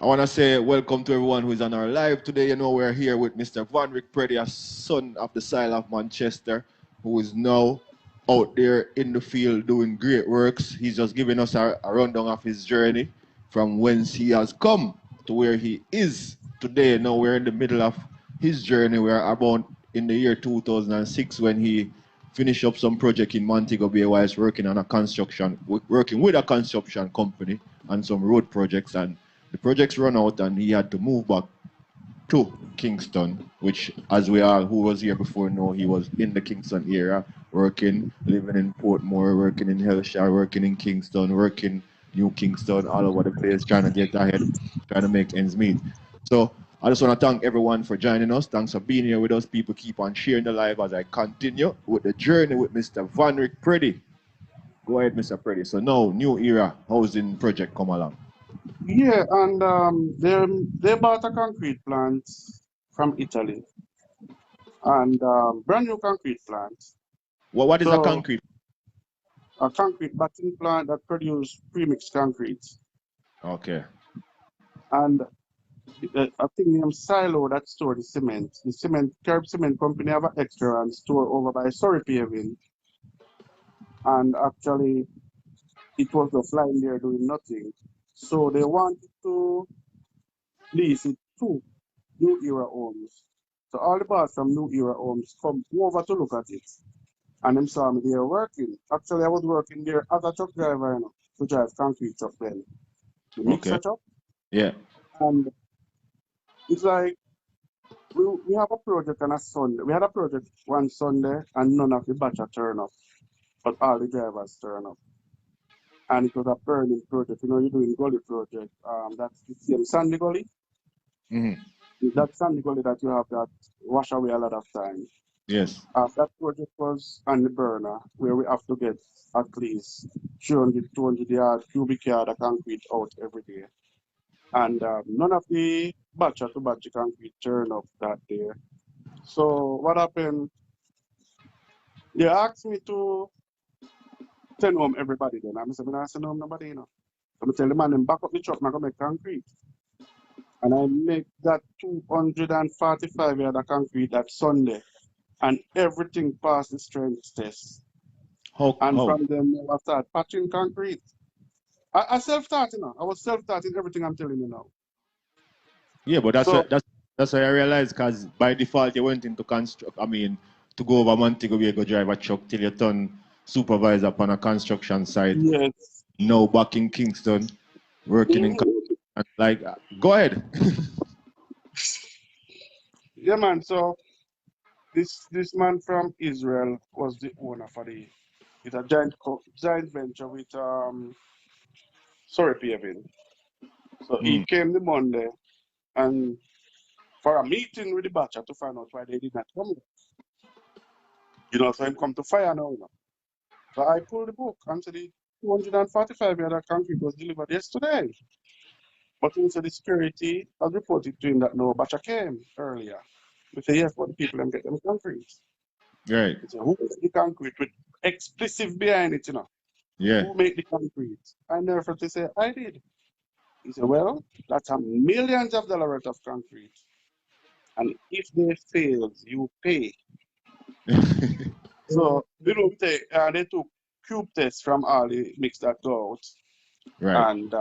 I want to say welcome to everyone who is on our live today. We're here with Mr. Vanrick Preddie, a son of the Sile of Manchester, who is now out there in the field doing great works. He's just giving us a rundown of his journey from whence he has come to where he is today. Now we're in the middle of his journey. We're about in the year 2006 when he finished up some project in Montego Bay while he's working with a construction company and some road projects, and the projects run out and he had to move back to Kingston, which, as we all who was here before know, he was in the Kingston area, working, living in Portmore, working in Hellshire, working in Kingston, working New Kingston, all over the place, trying to get ahead, trying to make ends meet. So I just want to thank everyone for joining us. Thanks for being here with us. People keep on sharing the live as I continue with the journey with Mr. Vanrick Preddie. Go ahead, Mr. Preddie. So now, New Era housing project come along. Yeah, and they bought a concrete plant from Italy, and brand new concrete plant. What is a concrete? A concrete batching plant that produces premixed concrete. Okay. And a thing named Silo that store the cement. The Curb Cement Company have an extra and store over by Surrey Paving. And actually, it was just lying there doing nothing. So they wanted to lease it to New Era Homes. So all the boss from New Era Homes come over to look at it. And them saw me there working. Actually, I was working there as a truck driver, to drive concrete truck then. The mixer truck. Yeah. And it's like, we have a project on a Sunday. We had a project one Sunday and none of the batcher turn up, but all the drivers turn up. And it was a burning project. You're doing gully project. That's the same sandy gully. Mm-hmm. That sandy gully that you have that wash away a lot of time. Yes. That project was on the burner where we have to get at least 300, 200 cubic yard of concrete out every day. And none of the batcher to batcher concrete turned up that day. So what happened? They asked me to send home everybody then. I said, I send home nobody, So I tell the man, then back up the truck, I'm going to make concrete. And I make that 245 yard of concrete that Sunday. And everything passed the strength test. And from them, I started patching concrete. I self-taught, I was self-taught in everything I'm telling you now. Yeah, but that's what I realized, because by default you went into to go over Montego Bay, go drive a truck till you turn supervisor upon a construction site. Yes. Now back in Kingston, working in go ahead. Yeah, man. So this man from Israel was the owner for it's a giant venture with Surrey Paving. So he came the Monday and for a meeting with the batcher to find out why they did not come. So he come to fire now. So I pulled the book and said the 245 yard of concrete was delivered yesterday. But also the security has reported to him that no batcher came earlier. We say yes, but the people them get them concrete. Right. He said, who make the concrete with explicit behind it, Yeah. Who make the concrete? I never forgot to say, I did. He said, well, that's a millions of dollars worth of concrete. And if they fail, you pay. So, they took cube tests from all the mix that go out. Right. And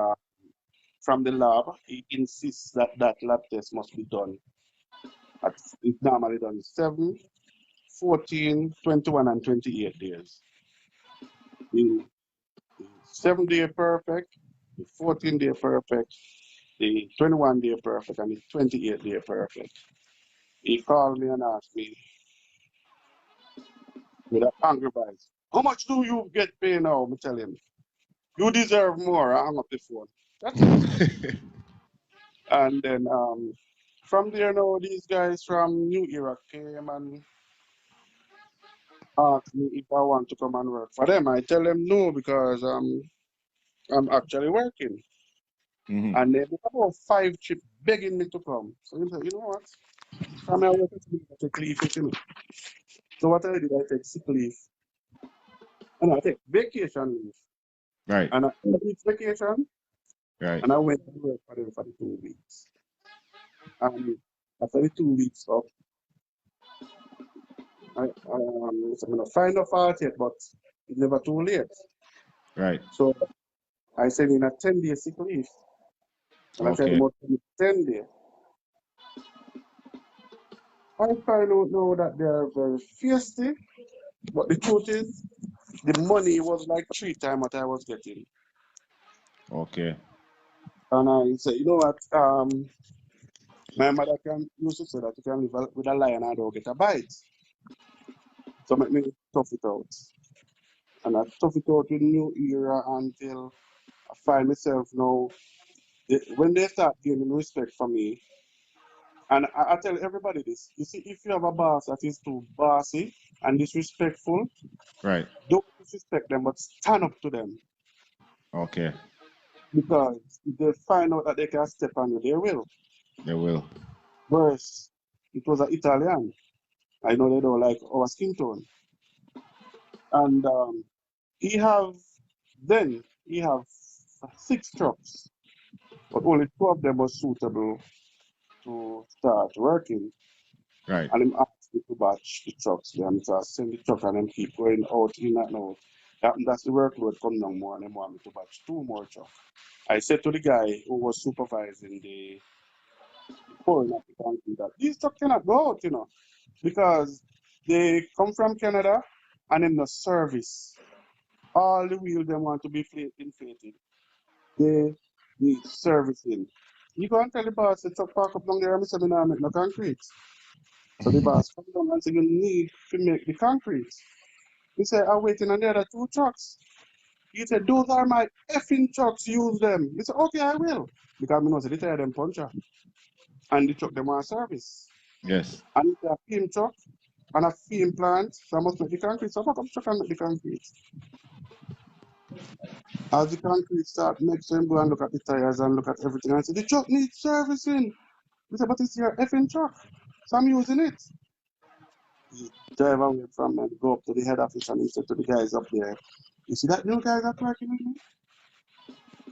from the lab, he insists that lab test must be done. It's normally done 7, 14, 21, and 28 days. The 7-day perfect, the 14-day perfect, the 21-day perfect, and the 28-day perfect. He called me and asked me with an angry voice, how much do you get paid now? I tell him, you deserve more. I hung up the phone. That's it. And then from there now, these guys from New Era came and asked me if I want to come and work for them. I tell them no because I'm actually working. Mm-hmm. And they have about 5 trips begging me to come. So he said, you know what? From my work, I take leave, So what I did, I take sick leave. And I take vacation leave. Right. And I took vacation. Right. And I went to work for them for the 2 weeks. And after the 2 weeks up, I'm going to find a fault yet, but it's never too late. Right. So I sent in a 10-day sick leave. And I said about 10 days. I find out now that they're very feisty, but the truth is, the money was like 3 times what I was getting. Okay. And I said, you know what? My mother used to say that you can live with a lion and don't get a bite. So make me tough it out. And I tough it out in New Era until I find myself now. When they start gaining respect for me, and I tell everybody this, you see, if you have a boss that is too bossy and disrespectful, right, don't disrespect them, but stand up to them. Okay. Because if they find out that they can step on you, they will. They will. Whereas it was an Italian. I know they don't like our skin tone. And he have 6 trucks. but only two of them were suitable to start working. Right. And him asked me to batch the trucks them. So I send the truck and them keep going out, in and out. That's the workload come down more and them want me to batch two more trucks. I said to the guy who was supervising the pouring of the concrete that these trucks cannot go out, because they come from Canada and in the service. All the wheels they want to be inflated. They need servicing. You go and tell the boss the truck park up down there and I say, "Me nah make no concrete." So the boss come down and say, "You need to make the concrete." He said, "I'm waiting on the other two trucks." He said, "Those are my effing trucks, use them." He said, "Okay, I will." Because I know the tire them puncher. And the truck them want service. Yes. And it's a film truck and a film plant, so I must make the concrete. So I fuck up truck and make the concrete. As the concrete start, next time go and look at the tires and look at everything and say, "The truck needs servicing." He said, "But it's your effing truck, so I'm using it." He drive away from me and go up to the head office and he said to the guys up there, "You see that new guy that's working with me?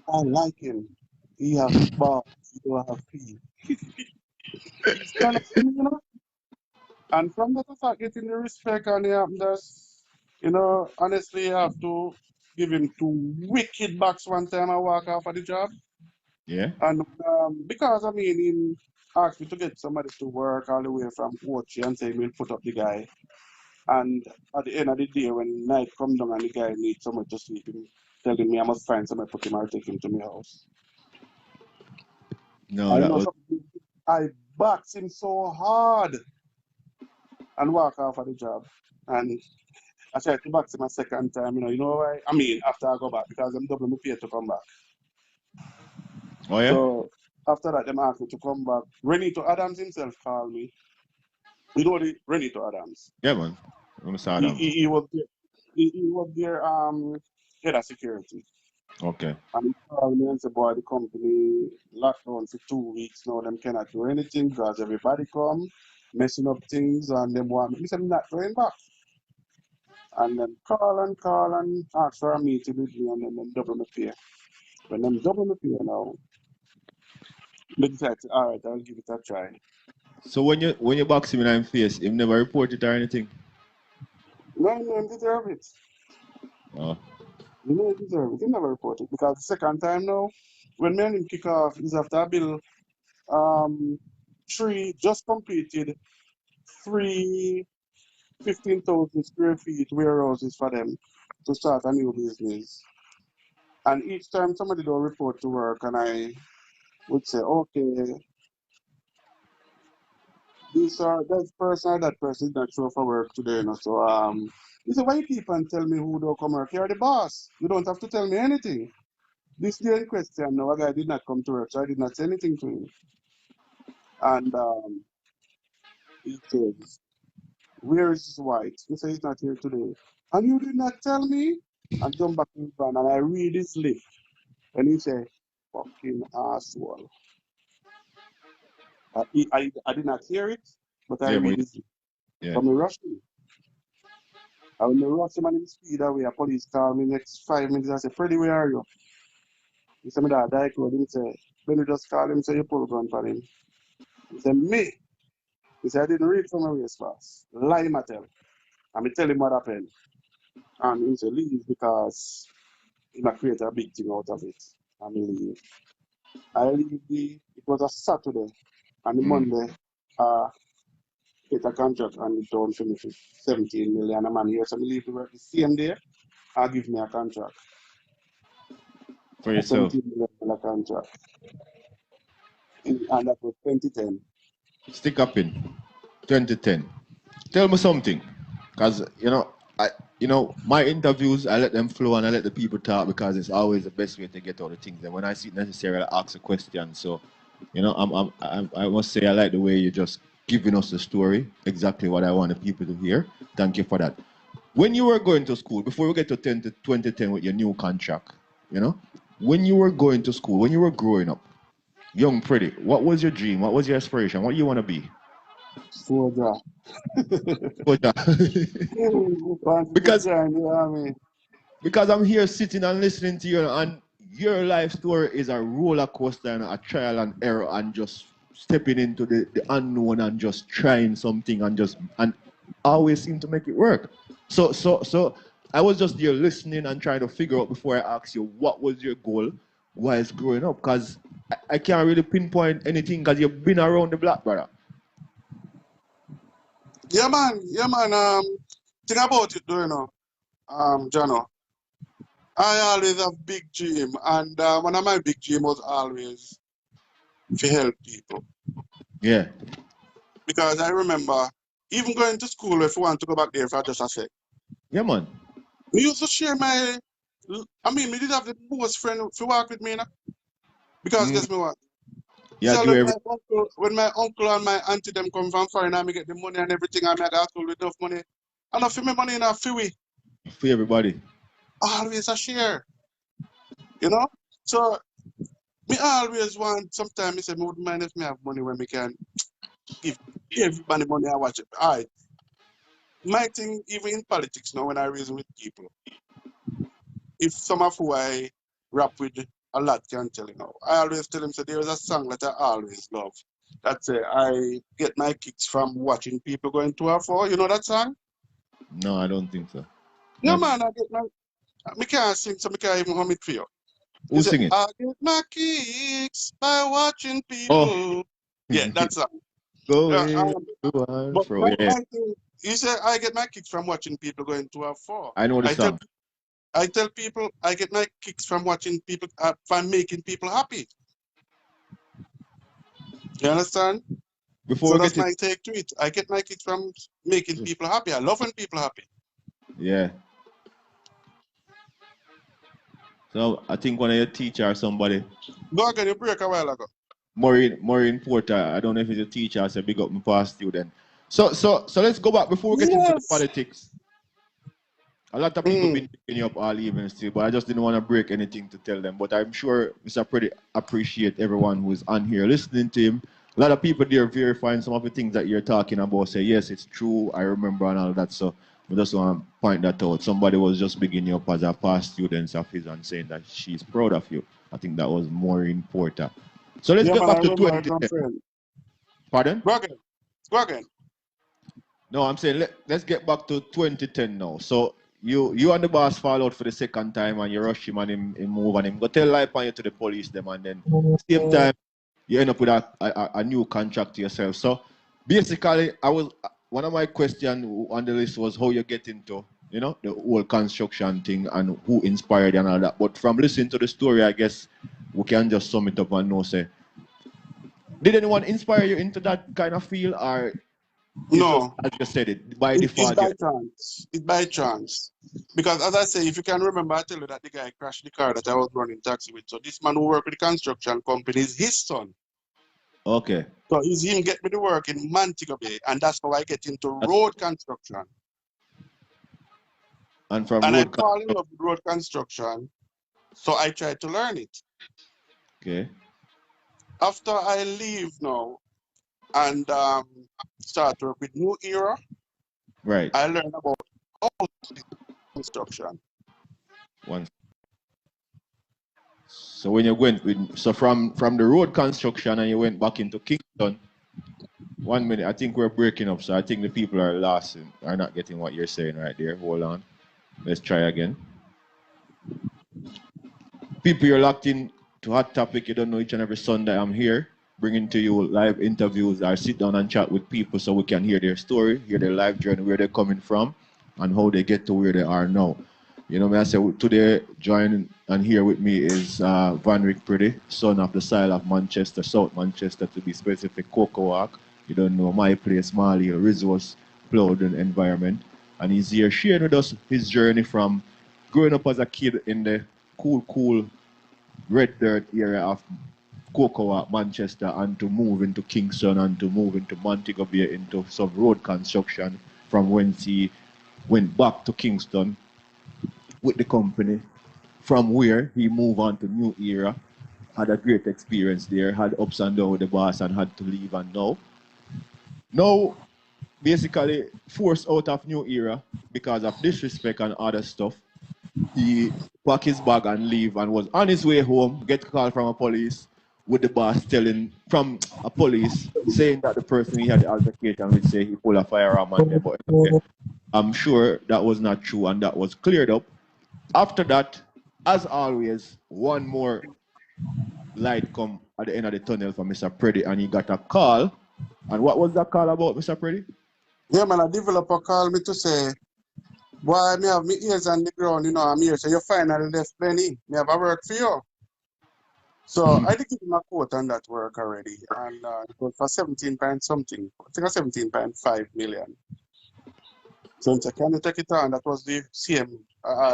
I like him. He have balls, he don't have feet." He's kind of similar. And from that I start getting the respect and that's, honestly, I have to give him two wicked bucks one time I walk off of the job. Yeah. And because, he asked me to get somebody to work all the way from Ochi and say we'll put up the guy. And at the end of the day, when night come down and the guy needs somewhere to sleep, him telling me I must find somewhere to put him or take him to my house. No, I that know was something. I boxed him so hard and walk off of the job. And I tried to box him a second time, why? After I go back, because I'm double my pay to come back. oh yeah? So after that, them asked me to come back. Renito Adams himself called me. You know the Renito Adams? Yeah, man. I'm sorry. He was there. He was there, head of security. Okay. And he called me and said, "Boy, the company locked down for 2 weeks now. Them cannot do anything because everybody come messing up things and them want me." He said, "I'm not going back." And then call and ask for a meeting with me and then them double my pay. When them double my pay now, they decided, all right, I'll give it a try. So when you box him in the face, him never report it or anything? No, he deserve it. Oh. He deserve it. He never report it. Because the second time now, when me and him kick off, is after I build just completed three 15,000 square feet warehouses for them to start a new business. And each time somebody don't report to work and I would say, "Okay, that person or that person is not show for work today, So he said, "Why you keep on tell me who don't come work? You're the boss. You don't have to tell me anything." This day in question, no, a guy did not come to work, so I did not say anything to him. And he says, "Where is his wife?" He said, "He's not here today." "And you did not tell me?" And jump back in his van and I read his lip. And he said, "Fucking asshole." I did not hear it, but I Yeah, read but his lip. yeah. So I rushed him. And when I rush him and him speed away, a police call me next 5 minutes. I said, "Preddie, where are you?" He said, "Me that die code." He said, "When you just call him, say you pull gun for him." He said, "Me?" He said, "I didn't read from my waist pass." Lie him, I tell. And me tell him what happened. And he said, "Leave because he might create a big thing out of it." And he leave. It was a Saturday. And the Monday, get a contract and it don't finish with 17 million a man here. So I leave the work the same day. I give me a contract. For A yourself. 17 million contract. And that was 2010. Stick up in 2010. Tell me something. Because, my interviews, I let them flow and I let the people talk because it's always the best way to get all the things. And when I see it necessary, I ask a question. So, I must say I like the way you just giving us the story, exactly what I want the people to hear. Thank you for that. When you were going to school, before we get to 2010 with your new contract, when you were going to school, when you were growing up, young Preddie, what was your dream? What was your aspiration? What you want to be? Soldier. Soldier. Want to because join the army. because I'm here sitting and listening to you, and your life story is a roller coaster and a trial and error and just stepping into the unknown and just trying something and always seem to make it work. So I was just there listening and trying to figure out before I asked you what was your goal whilst growing up, because I can't really pinpoint anything because you've been around the block, brother. Yeah, man. Yeah, man. Think about it, though, you know, Jano. I always have big dream, and one of my big dream was always to help people. Yeah. Because I remember even going to school, if you want to go back there for just a sec. Yeah, man. We used to share my, we did have the most friend to walk with me, you know? Because guess me what? Yeah, So do every when my uncle and my auntie them come from foreign and me get the money and everything, and I got school with enough money. And I feel my money in a few weeks. for everybody. Always a share. You know? So me always want, sometimes I say, me wouldn't mind if me have money when me can give everybody money I watch it. All right. My thing, even in politics now, when I reason with people, if some of who I rap with a lot can tell you know, I always tell them, so there is a song that I always love. That say, I get my kicks from watching people going to or for. You know that song? No, I don't think so. Yeah, Not, man, I get my, me can't sing, so me can't even hum it for you. who's Say, singing? I get my kicks by watching people. Oh, Yeah, that's song. Yeah, going to and but fro. Yeah, my thing, you say, I get my kicks from watching people going to or for. I know the song. I tell people I get my kicks from watching people, from making people happy. You understand? Before So we that's get it, my take to it. I get my kicks from making people happy. I love when people are happy. yeah. So I think one of your teacher or somebody, Go again, you break a while ago. Maureen Porter, I don't know if he's a teacher, I said big up my past student. So let's go back before we get into the Yes. politics. A lot of people been picking you up all evening still, but I just didn't want to break anything to tell them. But I'm sure Mr. Preddie appreciate everyone who's on here listening to him. A lot of people there verifying some of the things that you're talking about. Say, yes, it's true, I remember and all that. So we just want to point that out. Somebody was just bigging you up as a past student of his and saying that she's proud of you. I think that was Maureen Porter. So let's Yeah, get man, back I to remember our 2010. friend. Pardon? Go again. Go again. No, I'm saying let's get back to 2010 now. So you and the boss fall out for the second time and you rush him and him move and him go tell lie on you to the police them and then same time you end up with a new contract to yourself. So basically one of my questions on the list was how you get into, you know, the whole construction thing and who inspired you and all that. But from listening to the story, I guess we can just sum it up and know say, did anyone inspire you into that kind of feel or it's just, No, as you said it, by it's default. by chance. It's by chance. Because as I say, if you can remember, I tell you that the guy crashed the car that I was running taxi with. So this man who worked with the construction company is his son. Okay. So he's him get me to work in Montego Bay, and that's how I get into road construction. And from And I road fall in love with road construction, so I try to learn it. okay. After I leave now and start to work with New Era, Right. I learn about house construction. One. So when you went with from the road construction and you went back into Kingston, 1 minute, I think we're breaking up, so I think the people are lost and are not getting what you're saying right there. Hold on. Let's try again. People, you're locked in to Hot Topic. You don't know each and every Sunday I'm here, bringing to you live interviews. I sit down and chat with people so we can hear their story, hear their life journey, where they're coming from, and how they get to where they are now. You know, I say today, joining and here with me is Vanrick Preddie, son of the Sile of Manchester, South Manchester to be specific, Cocoa Walk. You don't know my place, Marley, resource, plowed environment. And he's here sharing with us his journey from growing up as a kid in the cool red dirt area of Cocoa, Manchester, and to move into Kingston and to move into Montego Bay into some road construction from whence he went back to Kingston with the company, from where he moved on to New Era, had a great experience there, had ups and downs with the boss and had to leave and now basically forced out of New Era because of disrespect and other stuff. he pack his bag and leave and was on his way home, get a call from a police with the boss telling from a police saying that the person he had the altercation with say he pulled a firearm on them. But anyway, I'm sure that was not true and that was cleared up. After that, as always, one more light come at the end of the tunnel for Mr. Preddie and he got a call. And what was that call about, Mr. Preddie? Yeah, man, a developer called me to say, why me have my ears on the ground, you know, I'm here. So you finally left plenty. Me have a work for you. So I did give him a quote on that work already. And it was for 17 point something. I think 17.5 million. So I can take it on. That was the same.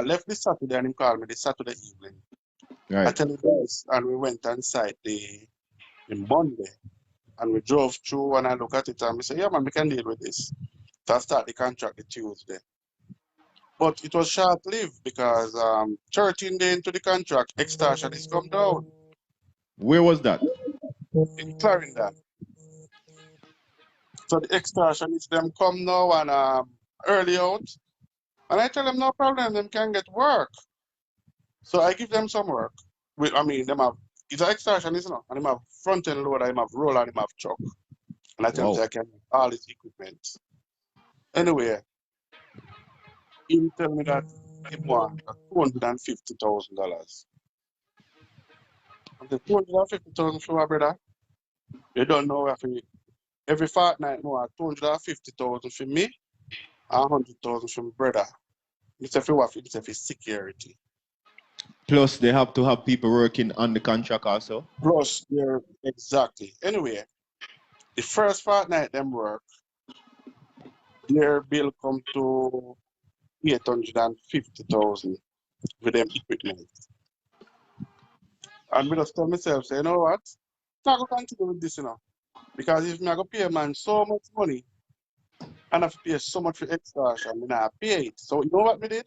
Left this Saturday and he called me this Saturday evening. I Right. tell you guys, and we went on site the Monday. And we drove through and I look at it and we say, yeah, man, we can deal with this. So I start the contract the Tuesday. But it was short-lived because 13 days into the contract, extortion is come down Where was that? in Clarendon. So the extortion is them come now and early out. And I tell them no problem, them can get work. So I give them some work. I mean, them have, it's an extortion, isn't it? And them have front-end loader, them have roller, them have truck. And I tell them Wow. I can have all this equipment. Anyway, he tell me that he want $250,000. And the 250,000 for my brother, you don't know if every fortnight more 250,000 for me, 100,000 for my brother. It's a few of it's a security. Plus, they have to have people working on the contract also. Plus, they're exactly. Anyway, the first fortnight them work, their bill come to 850,000 with them equipment. And we just tell myself, say, you know what? I'm not going to continue with this, you know. Because if I'm going to pay a man so much money, and I have to pay so much for extortion, I have to pay it. So you know what we did?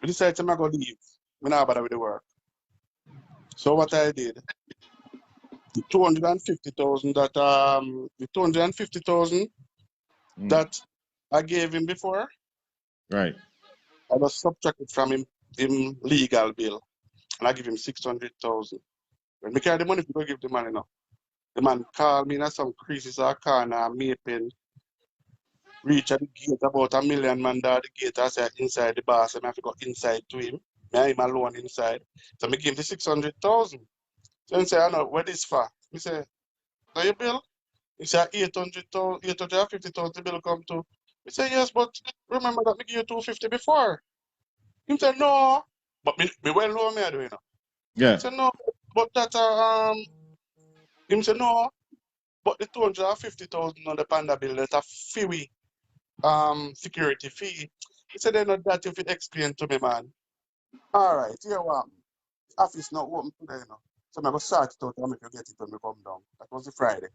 We decided I'm going to leave. I'm not bother with the work. So what I did, the 250,000 that the 250,000 that I gave him before, Right. I just subtracted from him legal bill, and I give him 600,000. When I carry the money, if you don't give the man enough, the man called me in some creases or corner, Maple, reach at the gate about $1 million man there at the gate. I said inside the boss, I have to go inside to him. Me him alone inside. So I give him the 600,000. So he say, I know what this for. I say, now your bill? He said 850,000 bill come to. I say, yes, but remember that I give you 250 before. He said, no. But me well know me I do, you know. Yeah. He said, no, but that he said, no, but the 250,000 on the panda bill that a fee security fee. He said, they not that if it explain to me, man. All right, here what? Office not open today, you know. So I'm going to start it out and make you get it when we come down. That was the Friday.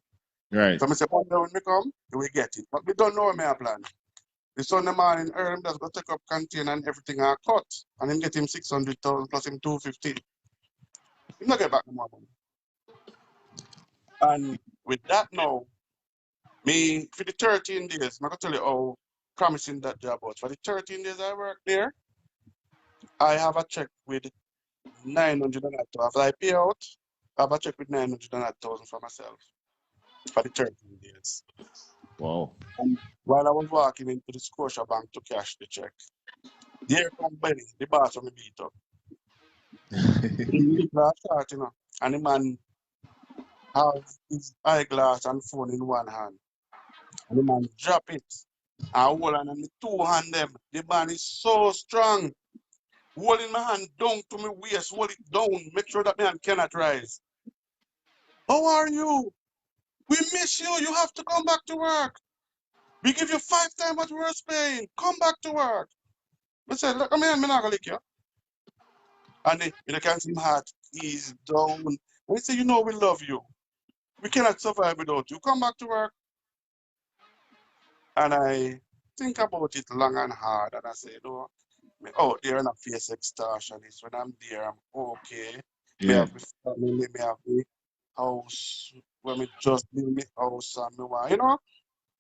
Right. So I say, Monday when we come, you will get it. But we don't know what my plan. The Sunday morning, early, just go take up container and everything I cut. And him get him 600,000 plus him 250. He not get back the money. And with that now, me, for the 13 days, I'm going to tell you how promising that job was. For the 13 days I worked there, I have a check with 900 and that. After I pay out, I have a check with 900 and that thousand for myself for the 13 days. Wow. And while I was walking into the Scotia Bank to cash the check, there come Benny, the boss of me beat up. He glass shot, you know, and the man have his eyeglass and phone in one hand. And the man drop it and hold on and the two hand them. The man is so strong. Holding my hand down to my waist, hold it down, make sure that my hand cannot rise. How are you? We miss you. You have to come back to work. We give you 5 times what we were paying. Come back to work. I said, look, I'm not going to lick you. And you can see my heart is down. And he said, you know, we love you. We cannot survive without you. Come back to work. And I think about it long and hard. And I say, no, me out there and I face extortionist. When I'm there, I'm okay. Me Yeah. have my family, me have my house. When me just build my house and me want, you know?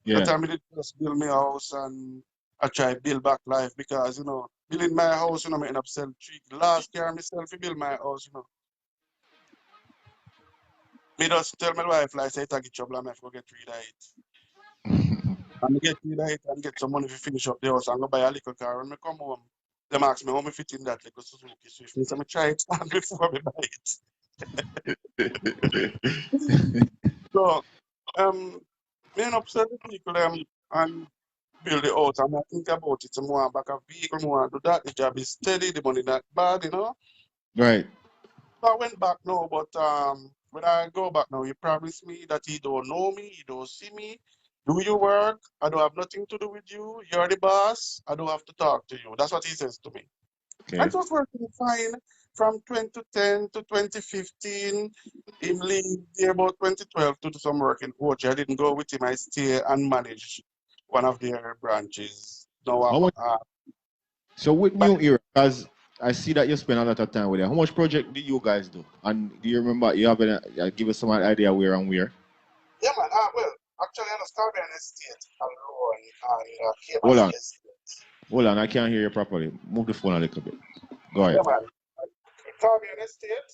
Yeah. That time I did just build my house and I try build back life because, you know, building my house, you know, I end up sell 3. Last year, myself, build my house, you know. Me just tell my wife, like, say, take it trouble, I'm going to get rid of it. And get rid of it and get some money to finish up the house and go buy a little car. When I come home, them ask me how me fit in that little Suzuki Swift. Me say, I try it and before I buy it. So, me end up selling people and build the house and I think about it. More and back a vehicle, more and do that. The job is steady, the money not bad, you know. Right. So I went back now, but when I go back now, he promised me that he don't know me, he don't see me. Do your work. I don't have nothing to do with you. You're the boss. I don't have to talk to you. That's what he says to me. Okay. And it was working fine from 2010 to 2015. Him leave there about 2012 to do some work in Ochi. I didn't go with him. I stay and manage one of their branches. Now So with but New Era, because I see that you spend a lot of time with them, how much project do you guys do? And do you remember, you have give us some idea where and where? yeah, man. Well, actually, on the Caribbean Estate alone, Hold Cayman on. Estate. Hold on, I can't hear you properly. Move the phone a little bit. Go Yeah, ahead. man. Caribbean Estate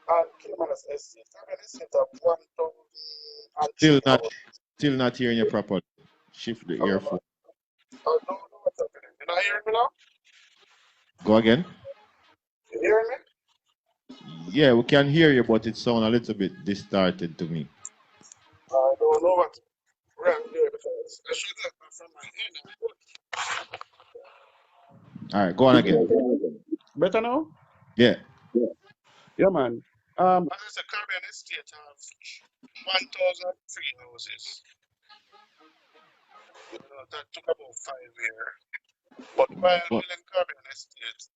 and Cayman Estate. Caribbean Estate have 1,003 houses. Still not hearing you properly. Shift the earphone. I don't know what's happening. You not hearing me now? Go again. You hearing me? Yeah, we can hear you, but it sounds a little bit distorted to me. I don't know what's wrong there because I should have from my head. All right, go on again. Better now? Yeah. Yeah, man. As I said, Caribbean Estate have 1,003 houses. You know, that took about 5 years. But while Well, building Caribbean Estate,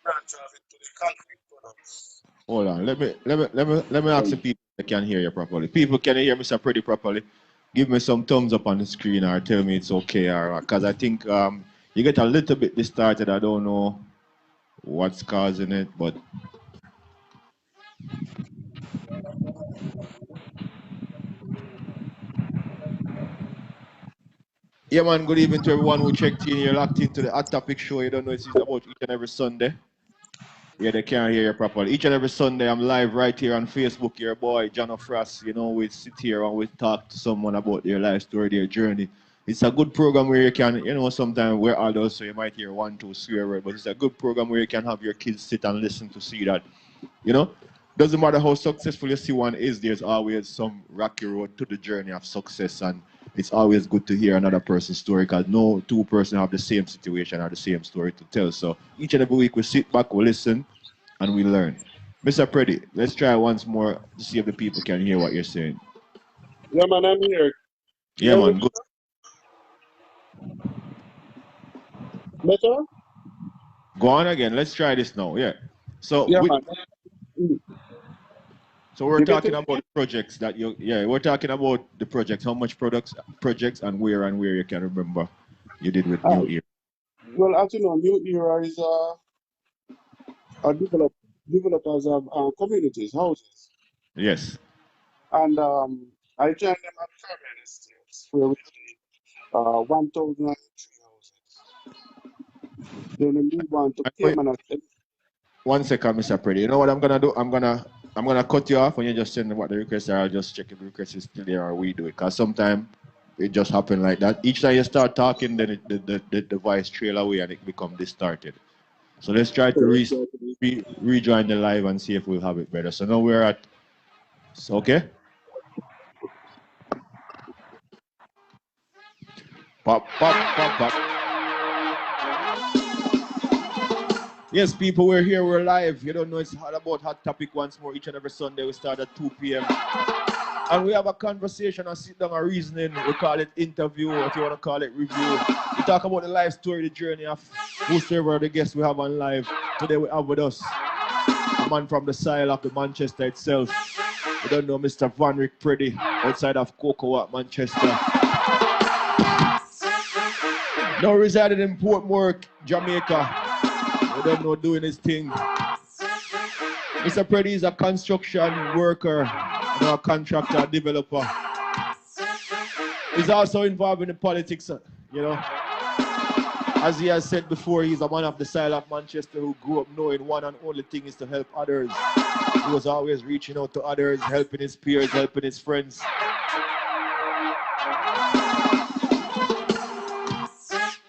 branch off into the concrete products. hold on. Let me ask the people that can hear you properly. People, can you hear Mr. Preddie properly? Give me some thumbs up on the screen or tell me it's okay, or because I think you get a little bit distorted. I don't know what's causing it, but yeah, man. Good evening to everyone who checked in. You're locked into the Hot Topic Show. You don't know it's about each and every Sunday. Yeah, they can't hear you properly. Each and every Sunday, I'm live right here on Facebook. Your boy, John Frost. You know, we sit here and we talk to someone about their life story, their journey. It's a good program where you can, you know, sometimes we're adults, so you might hear 1, 2 swear word, but it's a good program where you can have your kids sit and listen to see that, you know, doesn't matter how successful you see one is, there's always some rocky road to the journey of success, and it's always good to hear another person's story because no two persons have the same situation or the same story to tell. So each and every week we sit back, we listen, and we learn. Mr. Preddie, let's try once more to see if the people can hear what you're saying. Yeah, man, I'm here. Yeah, man, good. Better? Go on again. Let's try this now. Yeah. So Yeah, man. So we're You talking getting about me? the projects that we're talking about the projects, how much projects and where you can remember you did with New Era. Well, as you know, New Era is a developers of communities, houses. Yes. And I joined them at Caribbean Estates, where we did 1,003 houses. Then we move on to Cayman Estate. 1 second, Mr. Preddie. You know what I'm gonna do? I'm gonna cut you off when you just send what the request are. I'll just check if the request is still there or we do it. Because sometimes it just happen like that. Each time you start talking, then the voice trail away and it become distorted. So let's try to rejoin the live and see if we'll have it better. So now we're at, so okay? Pop, pop, pop, pop. Yes, people, we're here, we're live. You don't know, it's all about Hot Topic once more. Each and every Sunday, we start at 2 p.m. And we have a conversation and sit down and reasoning. We call it interview, or if you want to call it review. We talk about the life story, the journey of whosoever the guests we have on live. Today we have with us the man from the side of the Manchester itself. We don't know Mr. Vanrick Preddie, outside of Cocoa, Manchester. Now residing in Portmore, Jamaica. We don't know doing his thing. Mr. Preddie is a construction worker, a contractor, a developer. He's also involved in the politics, you know. As he has said before, he's a man of the style of Manchester who grew up knowing one and only thing is to help others. He was always reaching out to others, helping his peers, helping his friends.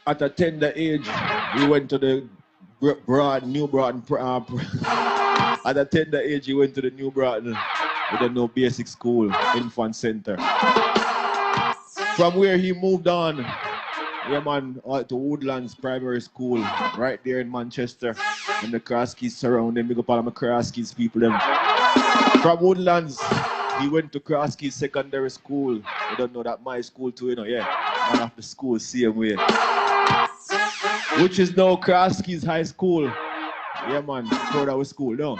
At a tender age, he went to the New Broughton. At a tender age, he went to the New Broughton with a no basic school, infant center. From where he moved on, yeah man, to Woodlands Primary School, right there in Manchester, and the Croskeys surround them. Big up all my Croskeys people them. From Woodlands, he went to Croskeys Secondary School. You don't know that my school too, you know, yeah. One of the schools same way. Which is now Croskeys High School. Yeah man, proud of our school, no?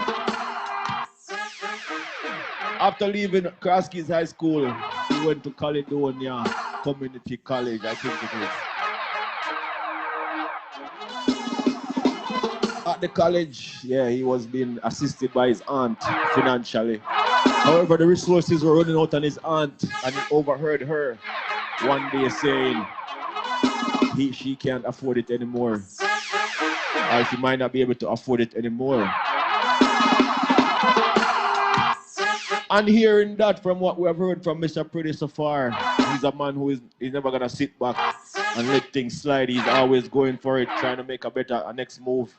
After leaving Croskeys High School, he went to Caledonia Community College, I think it is. At the college, yeah, he was being assisted by his aunt financially. However, the resources were running out on his aunt, and he overheard her one day saying she can't afford it anymore, or she might not be able to afford it anymore. And hearing that from what we have heard from Mr. Preddie so far, he's a man who is never going to sit back and let things slide. He's always going for it, trying to make a next move.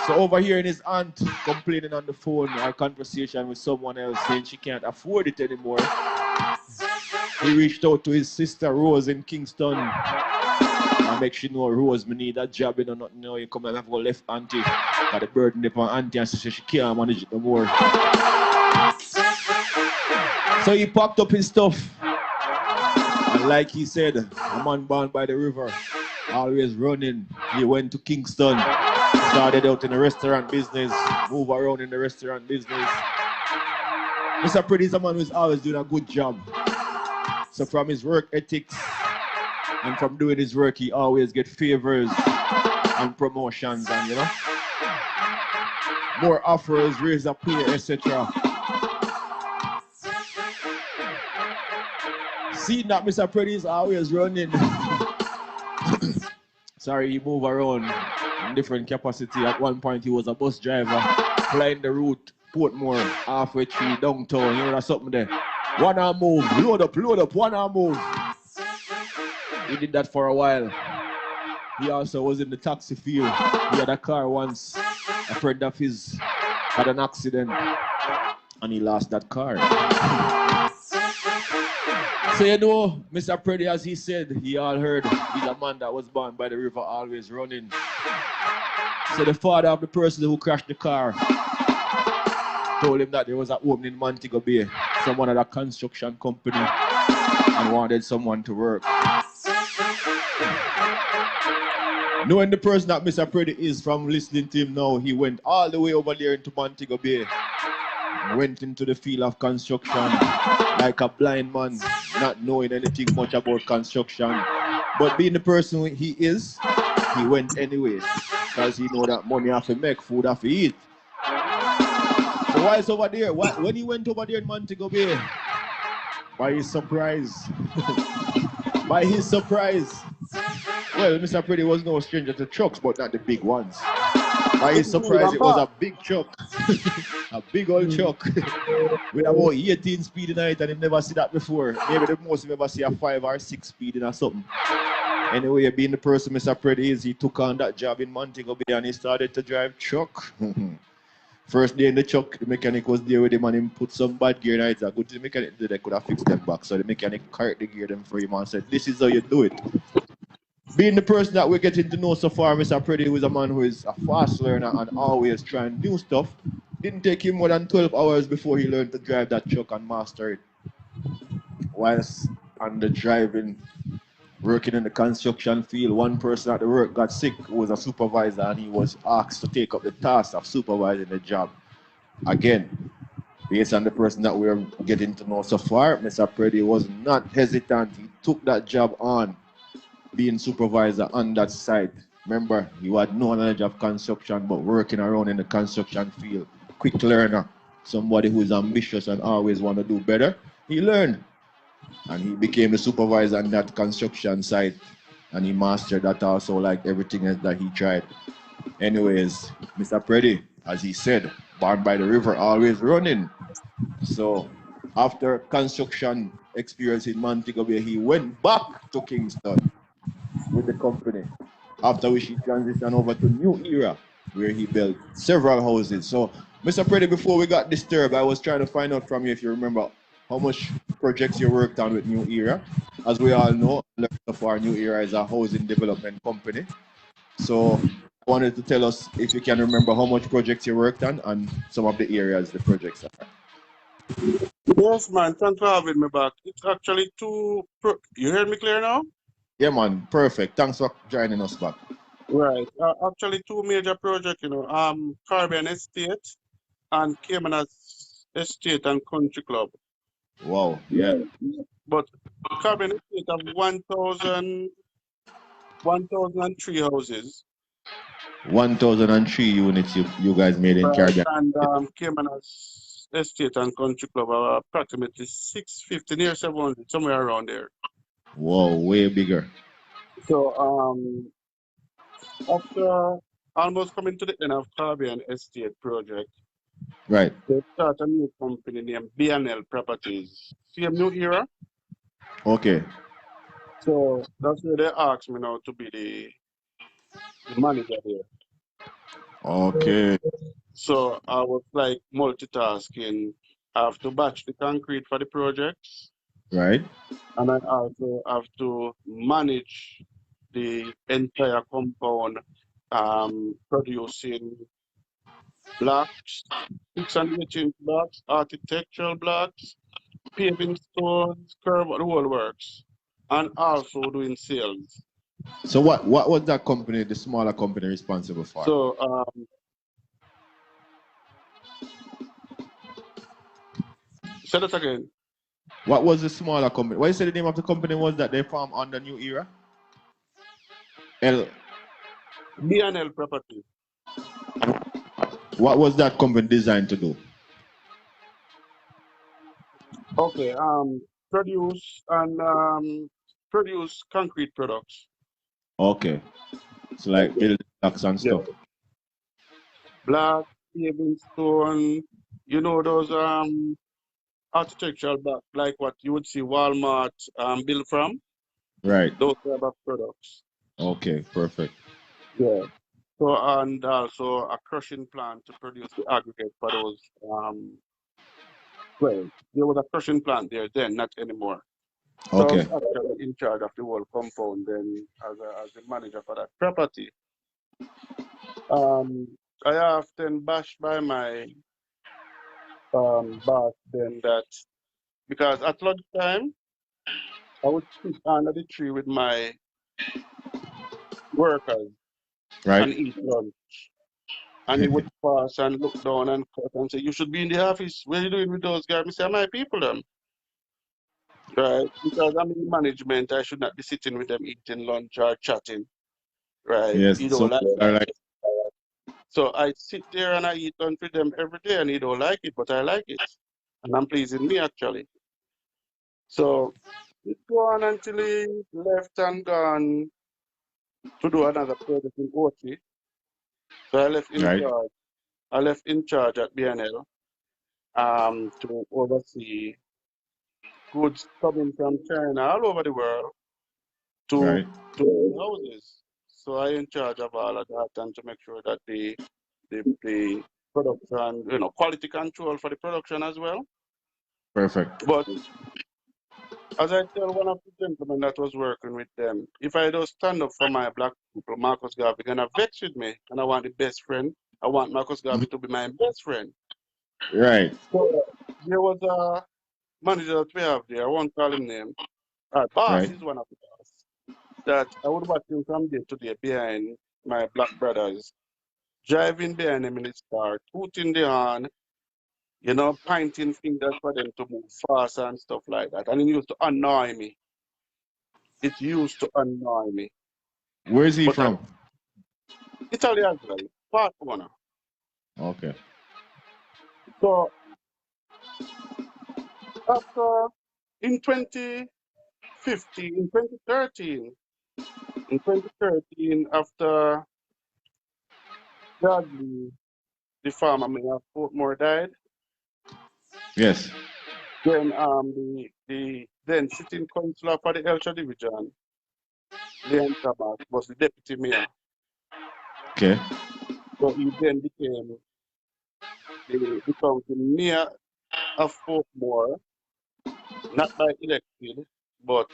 So overhearing his aunt complaining on the phone or conversation with someone else saying she can't afford it anymore, he reached out to his sister Rose in Kingston and make sure know, Rose, me need a job, you know, nothing, you know, you come and have to go left auntie, got the burden upon auntie and she said she can't manage it no more. So he packed up his stuff, and like he said, a man born by the river, always running. He went to Kingston, started out in the restaurant business, moved around in the restaurant business. Mr. Preddie is a man who's always doing a good job. So from his work ethics and from doing his work, he always get favors and promotions and, you know, more offers, raise up pay, etc. Seeing that Mr. Preddie is always running. Sorry, he moved around in different capacity. At one point, he was a bus driver, flying the route, Portmore, halfway through downtown. You know, that's something there. One arm move, load up, one arm move. He did that for a while. He also was in the taxi field. He had a car once. A friend of his had an accident and he lost that car. So you know, Mr. Preddie, as he said, he all heard, he's a man that was born by the river, always running. So the father of the person who crashed the car told him that there was an opening in Montego Bay, someone at a construction company, and wanted someone to work. Knowing the person that Mr. Preddie is from listening to him now, he went all the way over there into Montego Bay, went into the field of construction like a blind man, not knowing anything much about construction. But being the person he is, he went anyway, because he know that money have to make, food have to eat. So why is over there? When he went over there in Montego Bay, by his surprise, by his surprise, well, Mr. Preddie was no stranger to trucks, but not the big ones. By his surprise, it was a big truck, a big old truck with about 18 speed in it, and he never see that before. Maybe the most he ever see a 5 or 6 speed in or something. Anyway, being the person Mr. Preddie is, he took on that job in Montego Bay and he started to drive truck. First day in the truck, the mechanic was there with him and him put some bad gear in it. A good thing the mechanic did, they could have fixed them back. So the mechanic carried the gear them for him and said, this is how you do it. Being the person that we're getting to know so far, Mr. Preddie, who is a man who is a fast learner and always trying new stuff, didn't take him more than 12 hours before he learned to drive that truck and master it. Whilst on the driving, working in the construction field, one person at the work got sick who was a supervisor and he was asked to take up the task of supervising the job. Again, based on the person that we're getting to know so far, Mr. Preddie was not hesitant. He took that job on, being supervisor on that site. Remember, he had no knowledge of construction, but working around in the construction field. Quick learner, somebody who is ambitious and always want to do better. He learned, and he became the supervisor on that construction site. and he mastered that also, like everything else that he tried. Anyways, Mr. Preddie, as he said, born by the river, always running. So after construction experience in Montego Bay, he went back to Kingston with the company. After which he transitioned over to New Era, where he built several houses. So, Mr. Preddie, before we got disturbed, I was trying to find out from you if you remember how much projects you worked on with New Era. As we all know, the rest of our New Era is a housing development company. So I wanted to tell us if you can remember how much projects you worked on and some of the areas the projects are. Yes, man. Thanks for having me back. It's actually you hear me clear now? Yeah, man, perfect. Thanks for joining us back. Right. Actually, two major projects, Caribbean Estate and Caymanas Estate and Country Club. Wow, yeah. But Caribbean Estate have 1,003 houses. 1,003 units you guys made in Right. Caribbean. And Caymanas Estate and Country Club are approximately 650 near 700, somewhere around there. Whoa, way bigger. So after almost coming to the end of Caribbean Estate project, Right. they start a new company named B&L Properties. Same New Era. Okay. So that's where they asked me now to be the manager there. Okay. So I was like multitasking. I have to batch the concrete for the projects, Right. and I also have to manage the entire compound, producing blocks, 6 and 8 inch blocks, architectural blocks, paving stones, curb, the whole works, and also doing sales. So what was that company, the smaller company, responsible for? So say that again. What was the smaller company? What you said the name of the company was that they formed under New Era? L. B&L Property. What was that company designed to do? Okay. Produce concrete products. Okay. So like building blocks and Yeah. stuff. Black, paving stone. You know those architectural blocks, like what you would see Walmart build from. Right. Those type of products. Okay, perfect. Yeah. So and also a crushing plant to produce the aggregate for those. Well, there was a crushing plant there then, not anymore. So I was Okay. actually in charge of the whole compound then as the manager for that property. I often bashed by my boss then that because at lunchtime I would sit under the tree with my workers Right. and eat lunch. And he would pass and look down and cut and say, "You should be in the office. What are you doing with those guys?" I say, "My people them." Right? Because I'm in management, I should not be sitting with them eating lunch or chatting. Right? Yes. You So don't like are that. like So I sit there and I eat lunch with them every day, and he don't like it, but I like it. And I'm pleasing me actually. So it go on until he left and gone to do another project in OT. So I left in right. charge. I left in charge at BNL to oversee goods coming from China all over the world to Right. the houses. So I in charge of all of that and to make sure that the production, quality control for the production as well. Perfect. But as I tell one of the gentlemen that was working with them, if I don't stand up for my black people, Marcus Garvey gonna vex with me, and I want the best friend. I want Marcus Garvey to be my best friend. Right. So there was a manager that we have there. I won't call him name. Boss Right. is one of the boss. That I would watch him from day to day behind my black brothers, driving behind him in his car, tooting the horn, pointing fingers for them to move fast and stuff like that. And it used to annoy me. It used to annoy me. Where is he But from? Italy as well, part owner. Okay. So after in 2013, In 2013, after Bradley, the former mayor of Portmore, died, Yes. then the then sitting councillor for the Elsha division, Leon Thomas, was the deputy mayor. Okay. So he then became the mayor of Portmore, not by elected, but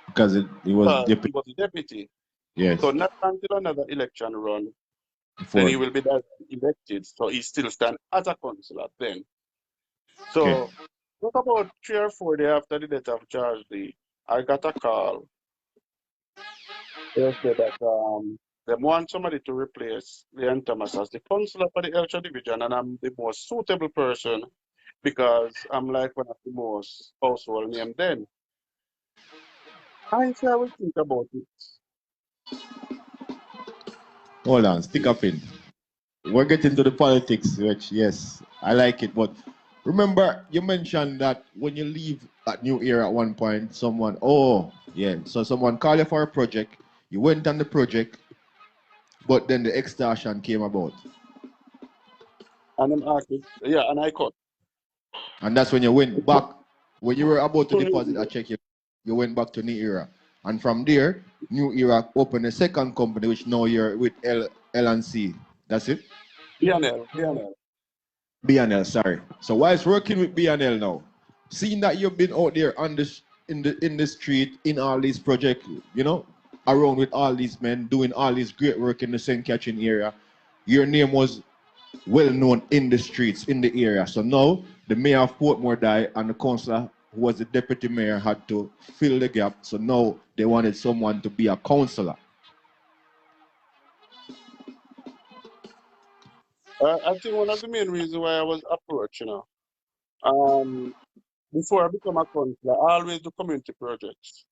Because it was he deputy. was the deputy. Yes. So not until another election run, Before. then he will be elected. So he still stand as a councillor then. So what about 3 or 4 days after the death of Charles Lee, I got a call. They said that they want somebody to replace Leon Thomas as the councillor for the Elcha division, and I'm the most suitable person because I'm like one of the most household name then. I say I will think about it. Hold on, stick up in. We're getting to the politics, which, yes, I like it. But remember, you mentioned that when you leave at New Era at one point, someone called you for a project, you went on the project, but then the extortion came about. And I'm asking, yeah, and I cut. And that's when you went back, when you were about to deposit a check, you went back to New Era. And from there, New Era opened a second company, which now you're with L&C. That's it? B&L. B&L, sorry. So whilst working with B&L now, seeing that you've been out there on this in the street, in all these projects, you know, around with all these men, doing all this great work in the St. Catherine area, your name was well known in the streets, in the area. So now the mayor of Portmore died and the councillor who was the deputy mayor had to fill the gap. So now they wanted someone to be a councillor. I think one of the main reasons why I was approached, before I become a councillor, I always do community projects.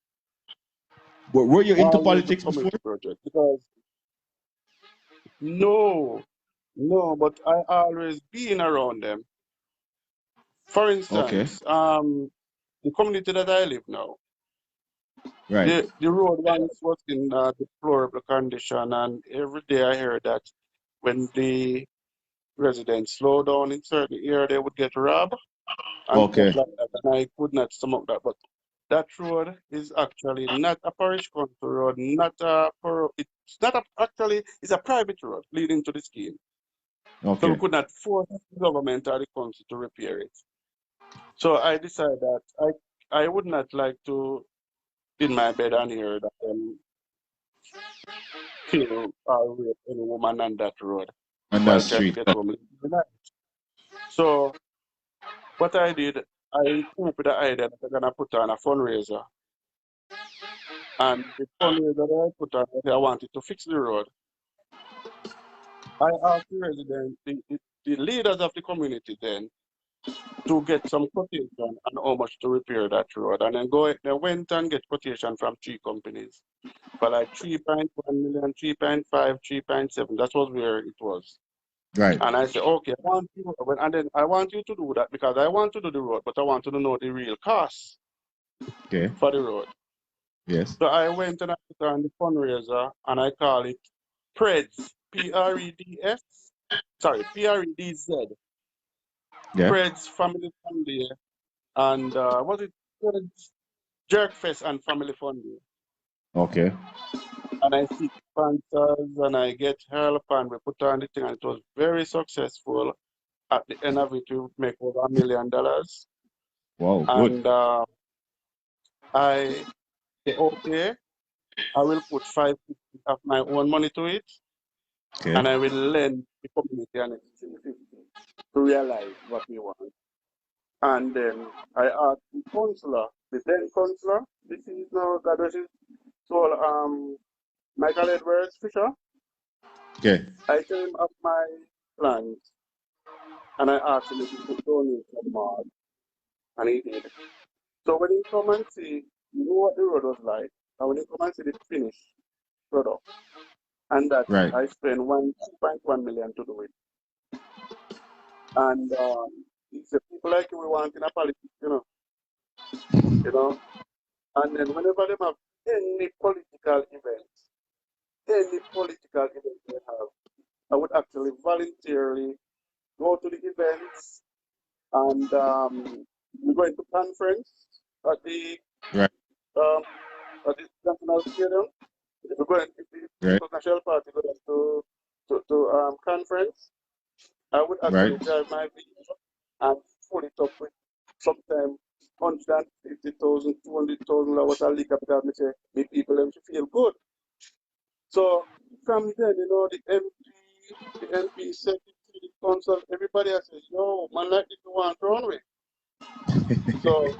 But were you into Always do politics before? community projects because no, but I always been around them. For Okay. instance, the community that I live now, Right. the road once was in deplorable condition, and every day I hear that when the residents slow down in certain area, they would get robbed and stuff Okay. like that. And I could not stomach that. But that road is actually not a parish council road, it's not actually, it's a private road leading to the scheme. So we Okay. could not force the government or the council to repair it. So I decided that I would not like to in my bed and hear that kill or rape any woman on that road On that while trying to street. get home in the night. So what I did, I came up with the idea that I'm gonna put on a fundraiser. And the fundraiser that I put on, I wanted to fix the road. I asked the residents, the leaders of the community then, to get some quotation on how much to repair that road. And then they went and get quotation from 3 companies for like 3.1 million, 3.5, 3.7. That was where it was. Right. And I said, okay, I want you to do that because I want to do the road, but I want to know the real cost Okay. for the road. Yes. So I went and I put on the fundraiser and I call it Preds, Preds, Predz, Yeah. Preds Family Fund Day, and was it Preds Jerkfest and Family Fund Day. Okay. And I seek sponsors and I get help and we put on the thing and it was very successful. At the end of it, we make over $1 million. Wow. Good. And I say, okay, I will put 550 of my own money to it Okay. and I will lend the community an extra 50 to realize what we want. And then I asked the councillor, the then councillor, this is now that is so Michael Edwards Fisher. Okay. I tell him of my plans and I asked him if he could donate some more. And he did. So when he come and see, you know what the road was like, and when he come and see the finished product, and that Right. I spent 1.1 million to do it. And it's the people like you we want in a politics, you know. And then whenever them have any political event, they have, I would actually voluntarily go to the events and we're going to conference at the Right. um, at the national stadium. If we're going, if the Right. national party goes to conference, I would Right. actually drive my vehicle and fill it up with sometimes 150,000, 200,000 hours of liquor because I say make people them to feel good. So from then, the MP, secretary, the council, everybody has said, yo, man, like this one run with. So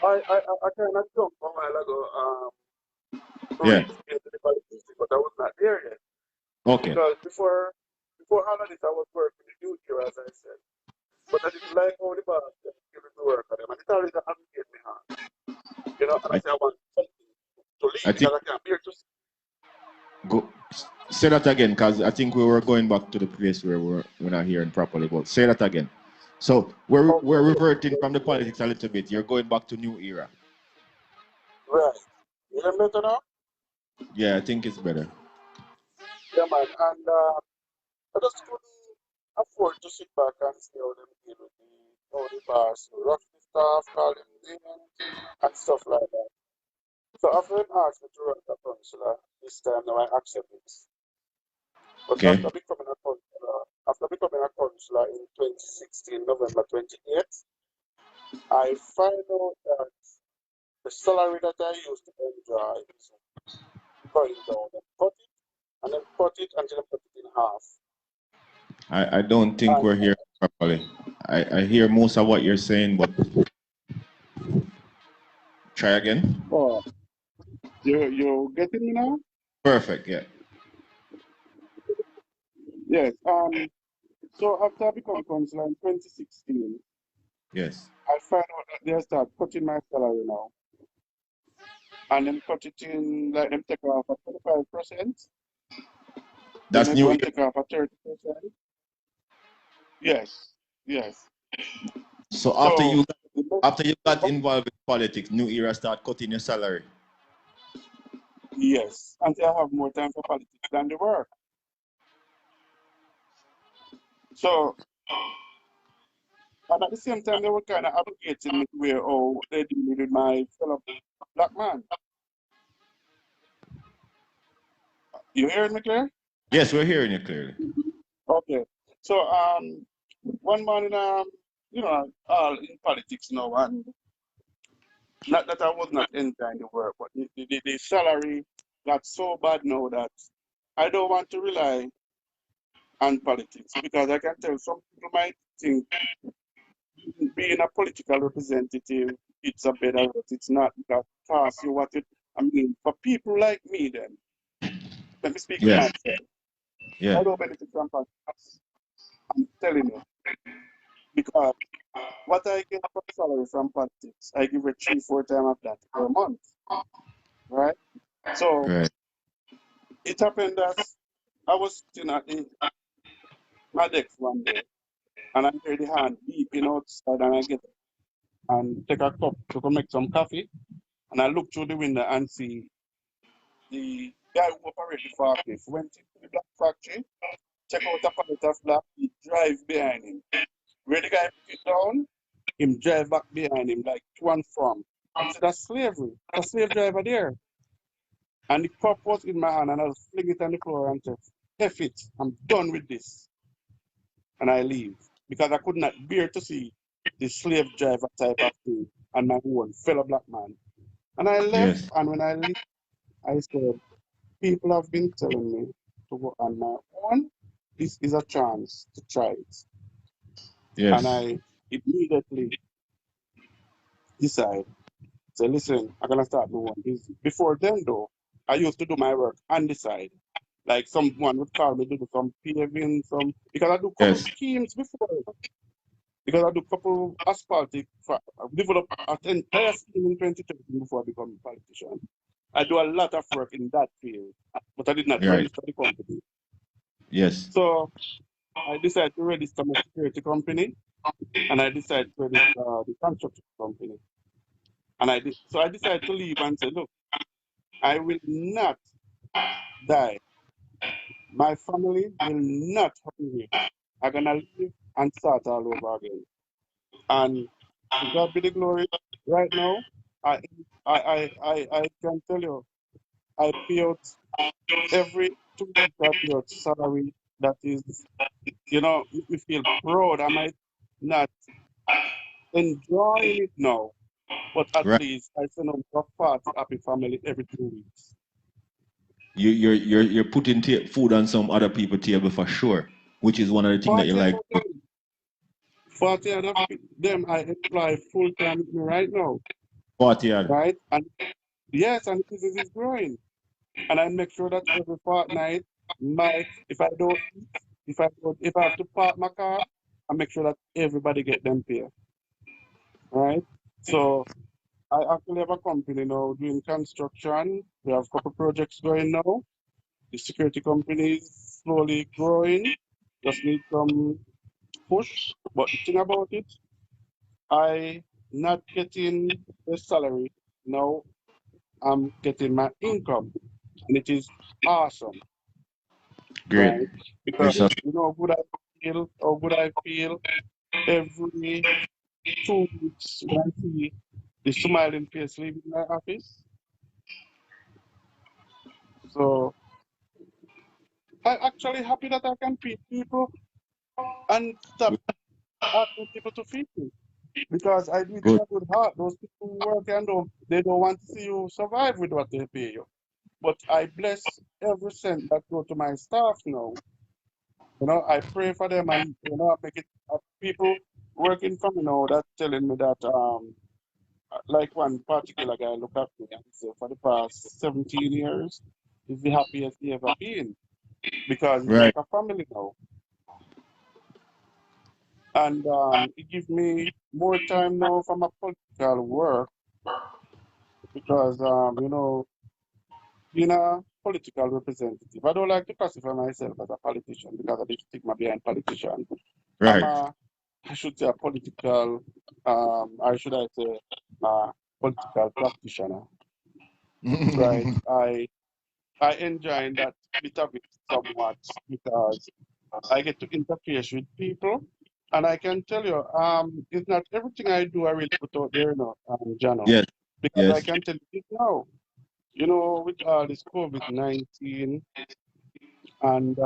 I kind of jumped a while ago to Yeah. reach into the politics, but I was not there yet. Okay. Because before all of this, I was working in the youth here, as I said. But I didn't like how the boss give me to work for them. And it always aggravated me hard. And I say I want something to I leave think because I can't bear to see. go say that again, because I think we were going back to the place where we're not hearing properly. But say that again. So we're Okay. reverting from the politics a little bit. You're going back to new era. Right. You hear me better now? Yeah, I think it's better. Yeah, man. And I just couldn't afford to sit back and see how them deal with the boss, rush the staff, call them names, and stuff like that. So after them asked me to run the councillor, this time now I accept it. But Okay. after becoming a councillor in 2016, November 28th, I find out that the salary that I used to enjoy is going down. They cut it, and then cut it until they put it in half. I don't think And we're hearing properly. I hear most of what you're saying, but try again. oh, you getting me now? Perfect. Yeah. Yes. So after I become councillor in 2016, Yes. I find out that they start cutting my salary now. And then cut it in, like them take off at 25%. Then That's they go new and era. take off at 30%. Yes. Yes. So So after you got involved with politics, new era start cutting your salary. yes. Until I have more time for politics than the work. So and at the same time they were kind of obligating me where they deal with my fellow black man. You hearing me clear? Yes, we're hearing you clearly. Okay. So one morning all in politics now, and not that I was not enjoying the work, but the salary got so bad now that I don't want to rely on politics because I can tell some people might think being a political representative it's a better route. It's not because it costs you what it. I mean, for people like me, then let me speak for Yes. myself. Yeah. I don't benefit from politics. I'm telling you because what I get for salary from politics, I give it 3-4 times of that per month, right? So Right. it happened that I was sitting at my desk one day and I hear the hand beeping outside and I get and take a cup to go make some coffee and I look through the window and see the guy who operated the forklift went into the black factory, check out a pallet of black, he drive behind him. Where the guy put it down, him drive back behind him like to and from. I said, that's slavery. That's a slave driver there. And the cup was in my hand and I was fling it on the floor and said, F it, I'm done with this. And I leave because I could not bear to see the slave driver type of thing and my own fellow black man. And I left, Yes. and when I left, I said, people have been telling me to go on my own. This is a chance to try it. And Yes. I immediately decide, say, listen, I'm gonna start doing this. Before then though, I used to do my work on the side. Like someone would call me to do some paving, because I do a couple Yes. schemes before. Because I do a couple asphaltic, I developed an entire scheme in 2013 before I become a politician. I do a lot of work in that field, but I did not Right. register the company. Yes. So I decided to register my security company, and I decided to register the construction company. And so I decided to leave and say, look, I will not die. My family will not hungry. I'm gonna live and start all over again. And to God be the glory. Right now, I can tell you, I pay out every 2 weeks I pay out salary that is, make me feel proud. I might not enjoying it now, but at Right. least I send out a party happy family every 2 weeks. You're putting food on some other people's table for sure, which is one of the things that you 40 like. of them, 40 of them I employ full time with me right now, 40 odd. right? And yes, and the business is growing. And I make sure that every fortnight, if I don't eat, if I have to park my car, I make sure that everybody get them pay, right? So I actually have a company now doing construction. We have a couple projects going now. The security company is slowly growing. Just need some push. But the thing about it, I not getting the salary. Now I'm getting my income. And it is awesome, Great. right? Because Yes, sir. how good I feel every 2 weeks when I see the smiling face leaving my office. So I'm actually happy that I can feed people and stop asking people to feed me. Because I do it in Good. a good heart. Those people who work and they don't want to see you survive with what they pay you. But I bless every cent that go to my staff now. I pray for them and I make it people working for me now that telling me that like one particular guy look at me and say for the past 17 years he's the happiest he ever been because it's Right. like a family now. And it gives me more time now for my political work because being a political representative, I don't like to classify myself as a politician because of the stigma behind politician. I'm Right. I should say a political, or should I say, political practitioner, right? I enjoy that bit of it somewhat because I get to interface with people, and I can tell you, it's not everything I do I really put out there, Jano, Yes. because I Yes. can tell you this now, with this COVID-19 and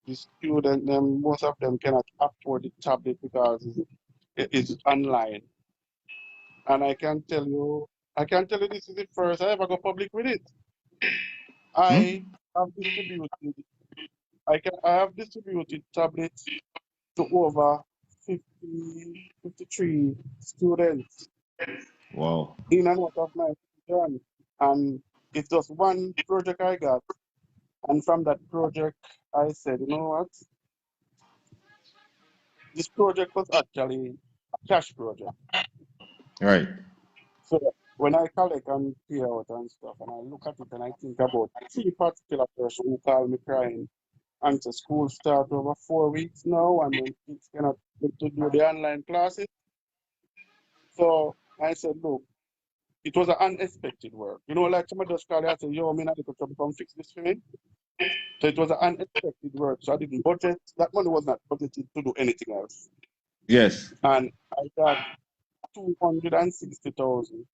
the student, them most of them cannot afford the tablet because it's online. And I can tell you this is the first I ever go public with it. Hmm? I have distributed I have distributed tablets to over 53 students Wow. in and out of my journey. And it's just one project I got. And from that project, I said, you know what? This project was actually a cash project. Right. So when I collect and pay out and stuff, and I look at it and I think about three particular person who call me crying, and the school start over 4 weeks now, and then kids cannot get to do the online classes. So I said, look, it was an unexpected work. Like somebody just called me and said, yo, me not going to come fix this for me. So it was an unexpected work. So I didn't budget. That money was not budgeted to do anything else. Yes. And I got 260,000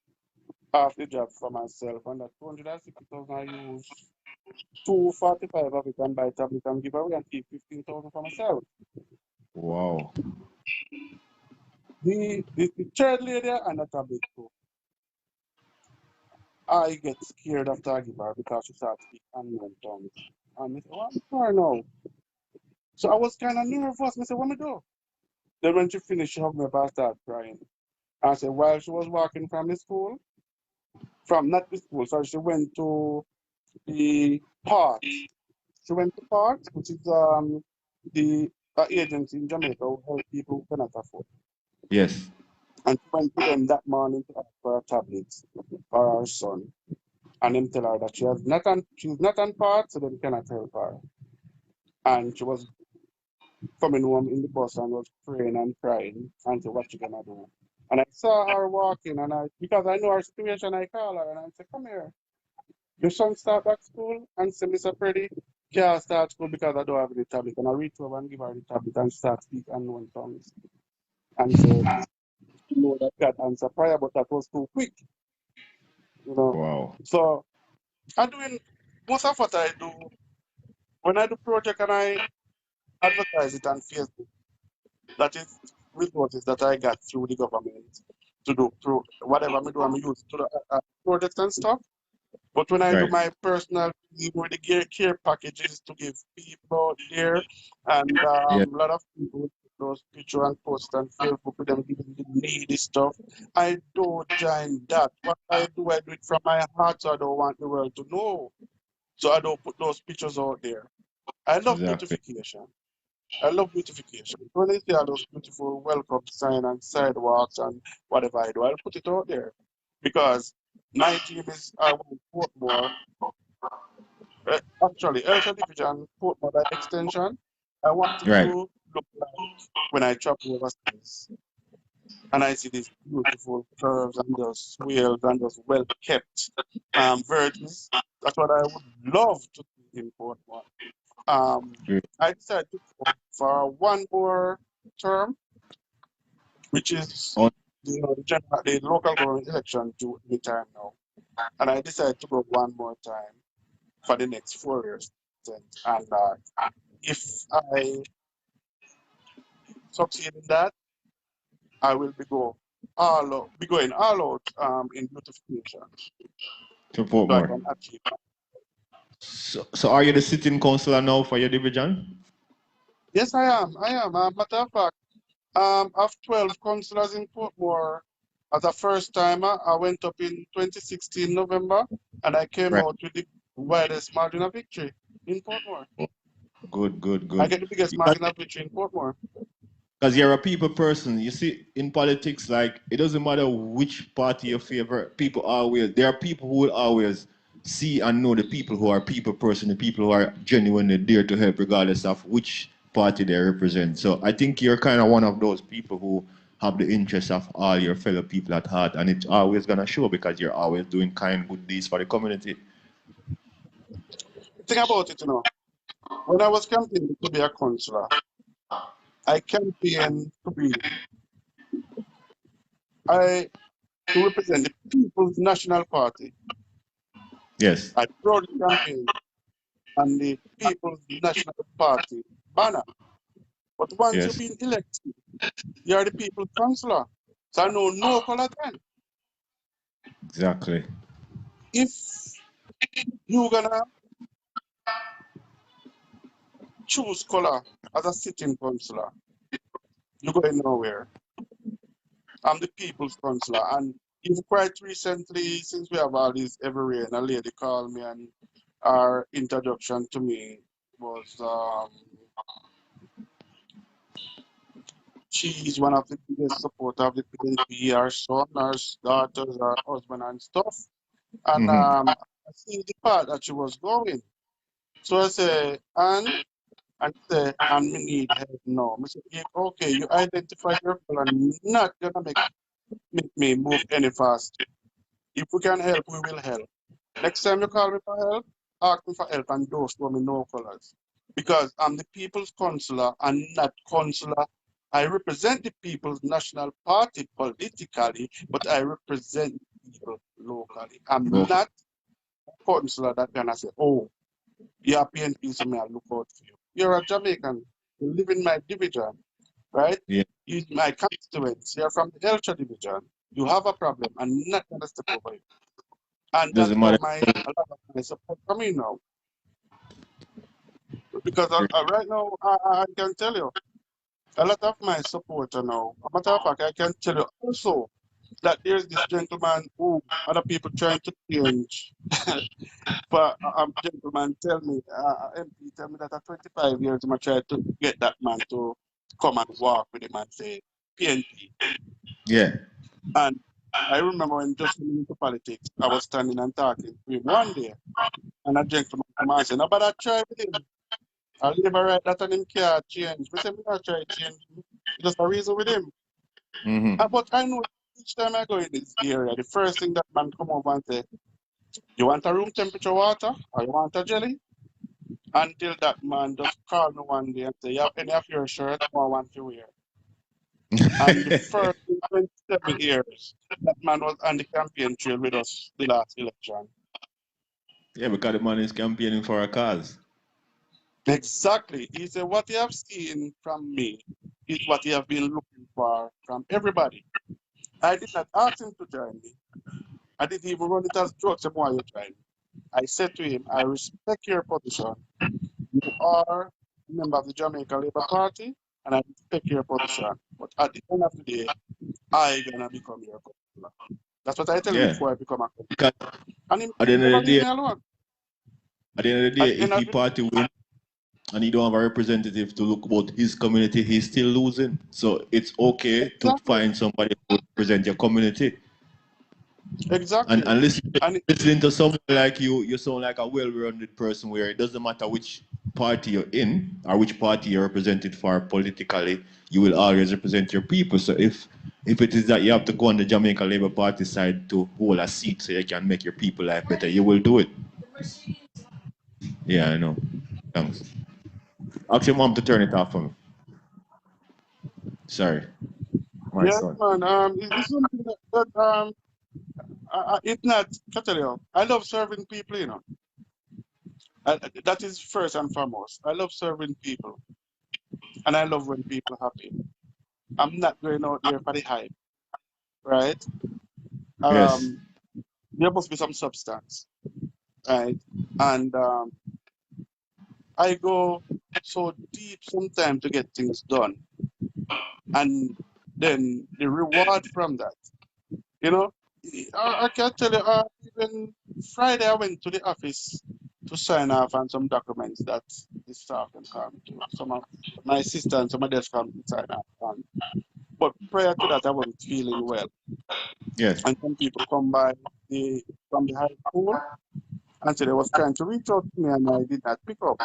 off the job for myself. And that 260,000 I used 245 of it and buy tablet and give away and keep 15,000 for myself. Wow. The third lady and a tablet too. I get scared after I give her because she starts speaking unknown tongues. And I said, what for now? So I was kind of nervous. I said, what me do? Then when she finished, she hugged me up and started crying. I said, while she was walking from the school, not the school, so she went to the park. She went to park, which is the agency in Jamaica who help people who cannot afford. Yes. And she went to them that morning to ask for a tablet for her son. And them tell her that she's not on part, so they cannot help her. And she was coming home in the bus and was praying and crying and said, what you gonna do? And I saw her walking, and because I know her situation, I call her and I say, "Come here. Your son start back school?" And say, "Mr. Preddie, can't start school because I don't have any tablet." And I reach over and give her the tablet and start speak unknown tongues. And so, you know that God answer prayer, but that was too quick, you know. Wow. So I'm doing most of what I do when I do project and I advertise it on Facebook. That is resources that I got through the government to do through whatever I do. I'm used to the projects and stuff. But when I do Right. my personal with the care packages to give people out there, and Yeah. a lot of people with those pictures and posts on Facebook with them giving the needy stuff, I don't join that. What I do it from my heart, so I don't want the world to know. So I don't put those pictures out there. I love Exactly. beautification. I love beautification. When I see all those beautiful welcome sign and sidewalks and whatever I do, I'll put it out there. Because my dream is I want Portmore, actually, Elsa Division, Portmore by extension. I want it Right. to look like when I travel overseas and I see these beautiful curves and those swales and those well kept verges. That's what I would love to see in Portmore. Great. I decided to go for one more term, which is On, the local government election due any time now. And I decided to go one more time for the next 4 years. And if I succeed in that, I will be going all out in beautification to so I Portmore. can achieve that. So are you the sitting councillor now for your division? Yes, I am. Matter of fact, of 12 councillors in Portmore, as a first timer, I went up in 2016 November, and I came Right. out with the widest margin of victory in Portmore. Good, good, I good. get the biggest margin of victory in Portmore. Because you're a people person. You see, in politics, like, it doesn't matter which party you favor, there are people who will always see and know the people who are people person, the people who are genuinely there to help, regardless of which party they represent. So I think you're kind of one of those people who have the interests of all your fellow people at heart, and it's always going to show because you're always doing kind, good deeds for the community. Think about it, when I was campaigning to be a councillor, I campaigned to represent the People's National Party. Yes, I proudly campaigned on the People's National Party banner. But once you've yes, been elected, you're the people's councillor. So I know no color then. exactly. If you're gonna choose color as a sitting councillor, you're going nowhere. I'm the people's councillor. And even quite recently, since we have all this every rain, a lady called me and our introduction to me was she's one of the biggest supporters of the PNP, our son, our daughters, our husband and stuff. And Mm-hmm. I see the path that she was going. So I say, and say, and me need help now. I say, "Yeah, okay, you identify your goal and not gonna make me move any fast. If we can help, we will help. Next time you call me for help, ask me for help and don't show me no colors. Because I'm the people's councillor and not councillor. I represent the People's National Party politically, but I represent people locally. I'm not a councillor that can say, "Oh, you're PNP, so me I look out for you." You're a Jamaican. You live in my division, right? Yeah, You're my constituents. You're from the Elcha division. You have a problem. I'm not going to step over you. And that's doesn't how matter. a lot of my support coming now. Because right now, I can tell you, a lot of my supporter now, a matter of fact, I can tell you also that there's this gentleman who other people trying to change. But gentleman tell me, MP tell me that at 25 years, I try to get that man to come and walk with him and say, PNP. Yeah, And I remember when just coming into politics, I was standing and talking to him one day, and a gentleman come and say, "No, but I try with him. I never write that on him can't change." I said, "Me not try to change him. Just a reason with him." mm-hmm. But I know each time I go in this area, the first thing that man come over and say, you want a room temperature water or you want a jelly? Until that man just call me one day and say, you have any of your shirt or want to wear? And the first 27 years, that man was on the campaign trail with us the last election. Yeah, because the man is campaigning for a cause. Exactly. He said, what you have seen from me is what you have been looking for from everybody. I did not ask him to join me. I didn't even run it as jokes why you join me. I said to him, I respect your position. You are a member of the Jamaica Labour Party, and I respect your position. But at the end of the day, I'm gonna become your councillor. That's what I tell him Yeah. before I become a councillor. Because And he at the end of never the leave day, me alone. at the end of the day, if he party win and he don't have a representative to look about his community, he's still losing. So it's okay to find somebody to represent your community. Exactly. And listening to someone like you sound like a well-rounded person where it doesn't matter which party you're in or which party you're represented for politically, you will always represent your people. So if it is that you have to go on the Jamaica Labour Party side to hold a seat so you can make your people life better, you will do it. Yeah, I know. Thanks. Ask your mom to turn it off for me. Sorry. My son. Man. It's something that it's not. I tell you, I love serving people. You know, that is first and foremost. I love serving people, and I love when people are happy. I'm not going out there for the hype, right? Yes. There must be some substance, right? And I go so deep sometimes to get things done, and then the reward from that, you know, I can tell you, even Friday I went to the office to sign off on some documents that the staff can come to. Some of my sister and some others come to sign off on. But prior to that, I wasn't feeling well. Yes. And some people come by from the high school and said they was trying to reach out to me and I did not pick up.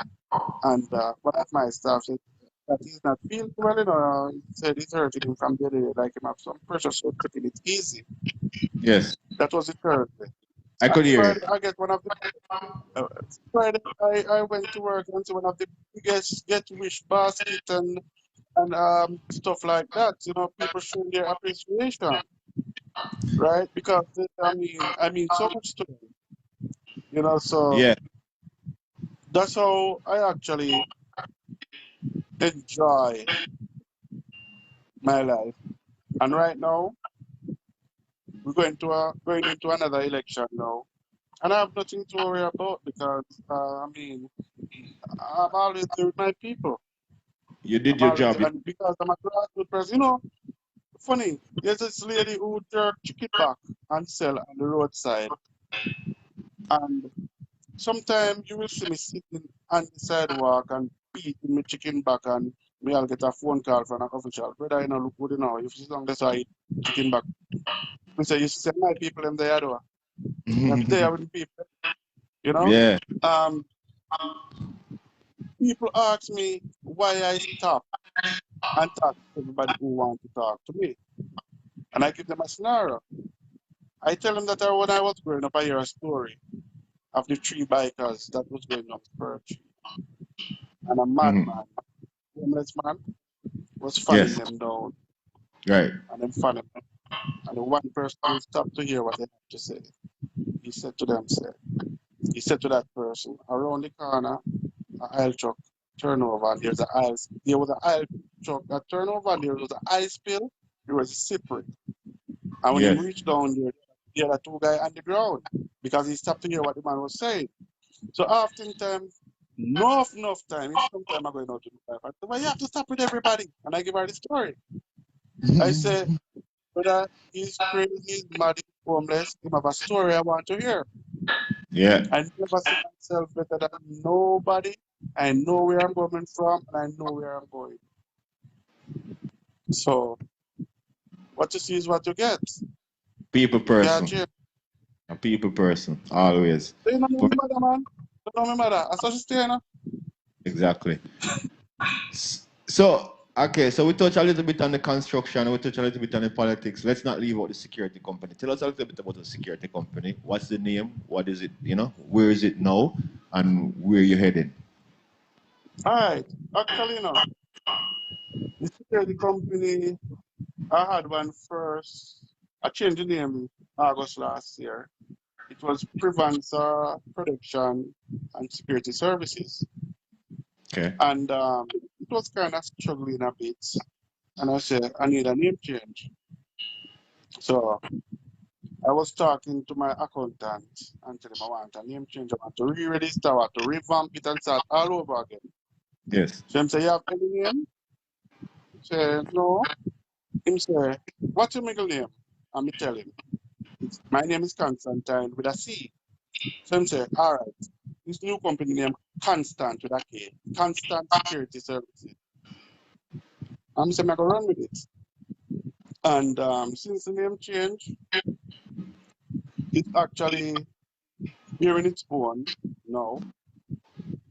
And one of my staff said that he's not feeling well, you know, he said it's hurting him from the other day, like him have some pressure, so taking it easy. Yes. That was the Thursday. I could hear Friday, you. I get one of the Friday. I went to work and see one of the biggest get wish basket and stuff like that. You know, people showing their appreciation, right? Because I mean so much to them. You know, so Yeah. that's how I actually enjoy my life. And right now, we're going into another election now, and I have nothing to worry about because I'm always there with my people. You did I'm your always job. there, and because I'm a grassroots person, you know, funny. There's this lady who jerk chicken back and sell on the roadside, and sometimes you will see me sitting on the sidewalk and beating my chicken back, and me I'll get a phone call from an official. Brother, you know, look good, you know, if you long as I chicken back. We say, you send my people in there, though. That's there with the people, you know? Yeah. People ask me why I stop and talk to everybody who wants to talk to me. And I give them a scenario. I tell them that when I was growing up, I hear a story of the three bikers that was going up Perch. And a madman, homeless man, was fanning Yes. them down Right. and then fanning them. And the one person who stopped to hear what they had to say, he said to them, he said to that person, around the corner, an aisle truck turnover, and there was an aisle truck that turnover, and there was an ice spill, there was a separate. And when he Yes. reached down there were two guys on the ground because he stopped to hear what the man was saying. So oftentimes, enough time, it's sometime I'm going out to the life. I said, well, you have to stop with everybody. And I give her the story. I said, brother, he's crazy, he's mad, he's homeless. He have a story I want to hear. Yeah. I never see myself better than nobody. I know where I'm coming from and I know where I'm going. So what you see is what you get. People person. Yeah, A people person. Always. you know my mother, man. You know my mother. I saw she stay, you know. Exactly. So Okay, so we touch a little bit on the construction, we touch a little bit on the politics. Let's not leave out the security company. Tell us a little bit about the security company. What's the name? What is it? You know, where is it now, and where you heading? All right. Actually, the security company, I had one first. I changed the name August last year. It was Prevanza Production and Security Services. Okay. And it was kind of struggling a bit. And I said, I need a name change. So I was talking to my accountant and telling him I want a name change. I want to re-register, I want to revamp it and start all over again. Yes. So him say, you have any name? Say, no. Him say, what's your middle name? And me tell him, my name is Constantine with a C. So him say, all right, this new company name Constant with a K, Constant Security Services. I'm saying I go run with it. And since the name change, it's actually bearing its own now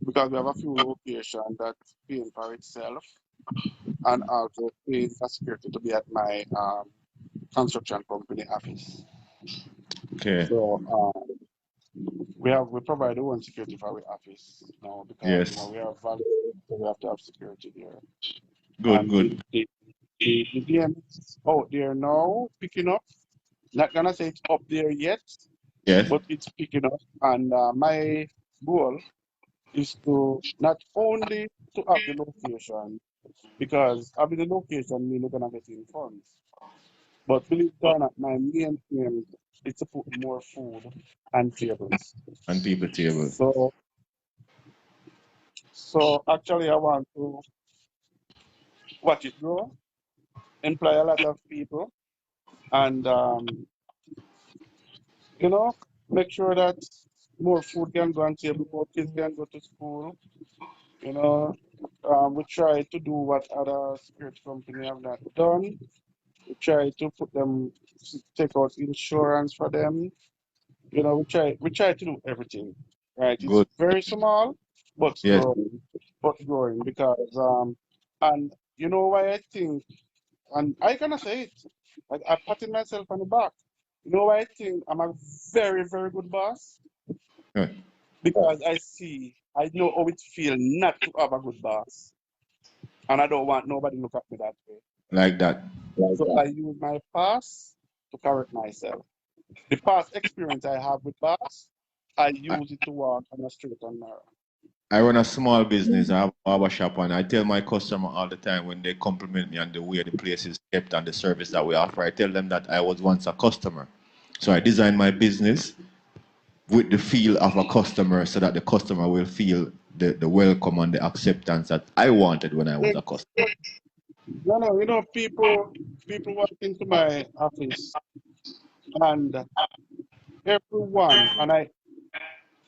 because we have a few locations that's paying for itself and also paying for security to be at my construction company office. Okay. So we provide our own security for our office now because Yes. we have value, so we have to have security there. Good. And Good. the DM is out there now, picking up. Not gonna say it's up there yet, Yes. but it's picking up. And my goal is to not only to have the location, because having the location means we're gonna get in funds. But believe it or not, my main aim is to put more food and tables. And people table. So actually I want to watch it grow, employ a lot of people, and make sure that more food can go on table, more kids can go to school. You know, we try to do what other security company have not done. We try to put them, take out insurance for them. We try to do everything. Right? It's Good. very small, but Yes. growing because and you know why I think, and I gonna say it, I patting myself on the back. You know why I think I'm a very very good boss Good. because I know how it feels not to have a good boss. And I don't want nobody to look at me that way. Like that. So I use my past to correct myself. The past experience I have with boss, I I, use it to walk on a straight and narrow. I run a small business. I have a barber shop, and I tell my customer all the time when they compliment me on the way the place is kept and the service that we offer. I tell them that I was once a customer. So I design my business with the feel of a customer so that the customer will feel the welcome and the acceptance that I wanted when I was a customer. People walk into my office and everyone, and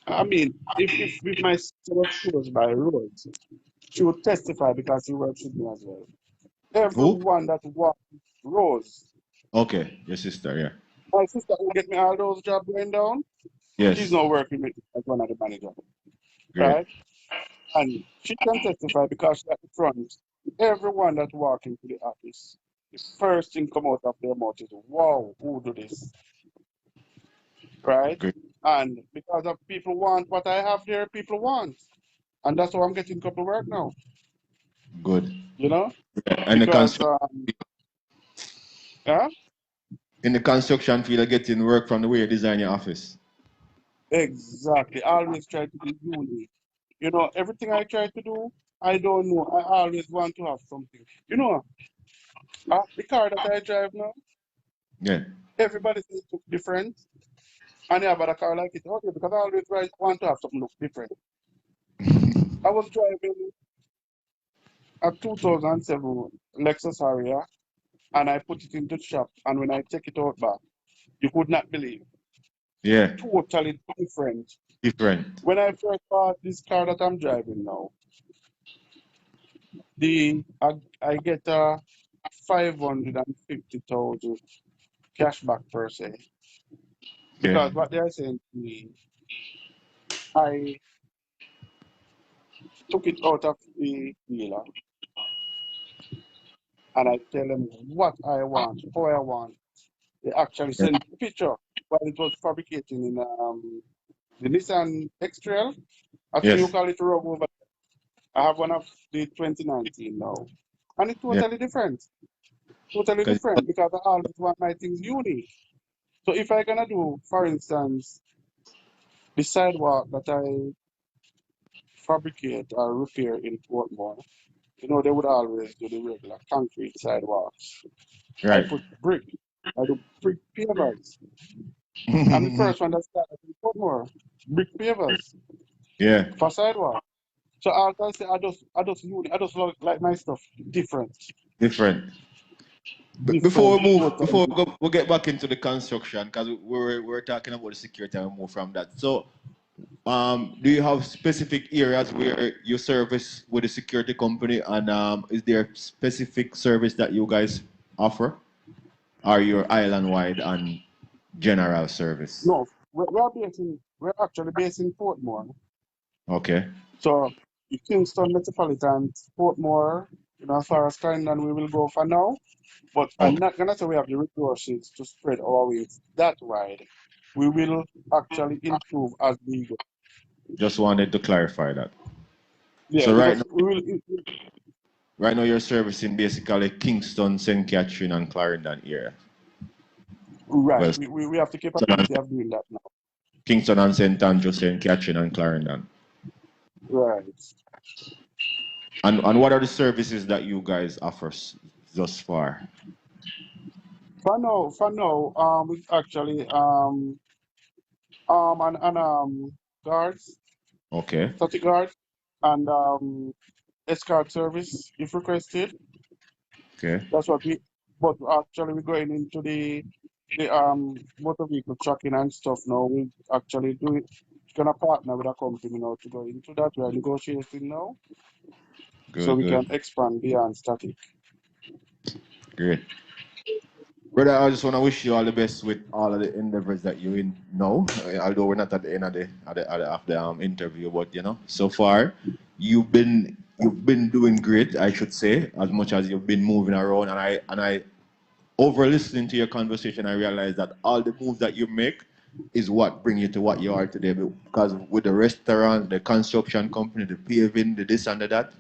I mean, if my sister was close by roads, she would testify because she works with me as well. Who? Everyone that walks Rose, Okay, your sister, yeah. my sister who get me all those jobs going down, she's Yes, now working with me as one of the manager, great. right? And she can testify because she's at the front. Everyone that walk into the office, the first thing come out of their mouth is, wow, who do this? Right? Great. And because of people want what I have there, people want. And that's why I'm getting couple work now. Good. You know? And Because yeah, in the construction field, you're getting work from the way you design your office. exactly. I always try to be unique. Everything I try to do, I don't know. I always want to have something. The car that I drive now, Yeah. everybody says it look different. And I have a car like it. Okay, because I always want to have something look different. I was driving a 2007 Lexus Harrier and I put it into the shop. And when I take it out back, you could not believe. Yeah. Totally different. Different. When I first bought this car that I'm driving now, I get a 550,000 cashback per se. Okay. Because what they're saying to me, I took it out of the dealer and I tell them what I want, how I want. They actually send picture while it was fabricating in the Nissan X-Trail. I think you Yes. call it Rogue over. I have one of the 2019 now. And it's Yeah. totally different. Totally 'Cause- different because I always want my things unique. So if I gonna do, for instance, the sidewalk that I fabricate or repair in Portmore, they would always do the regular concrete sidewalks. I Right. put brick. I do brick pavers. I'm the first one that started in Portmore. Brick pavers Yeah. for sidewalk. So I say I just look like my stuff different. Different. Before Different, we move, totally before different. we'll get back into the construction, because we're talking about the security and move from that. So, do you have specific areas where you service with the security company, and is there specific service that you guys offer, or you're island wide and general service? No, we're actually based in Portmore. Okay. So the Kingston Metropolitan, Portmore, as far as Clarendon we will go for now. But I'm Okay. not gonna say we have the resources to spread our wings that wide. We will actually improve as we go. Just wanted to clarify that. Yeah, So because we will right now you're servicing basically Kingston, St. Catherine, and Clarendon area. right. Well, We have the capability of doing that now. Kingston and St. Andrew, St. Catherine, and Clarendon. Right. And what are the services that you guys offer thus far? For now, we actually and guards, Okay. static guards, and escort service if requested. Okay. That's what we. But actually, we're going into the motor vehicle tracking and stuff now. We actually do it. Gonna partner with a company now to go into that. We are negotiating now, so Good, we can good. expand beyond static. Great. Brother, I just want to wish you all the best with all of the endeavors that you're in now. Although we're not at the end of the interview, but so far you've been doing great, I should say, as much as you've been moving around. And I over listening to your conversation, I realized that all the moves that you make is what bring you to what you are today. Because with the restaurant, the construction company, the paving, the this and the that,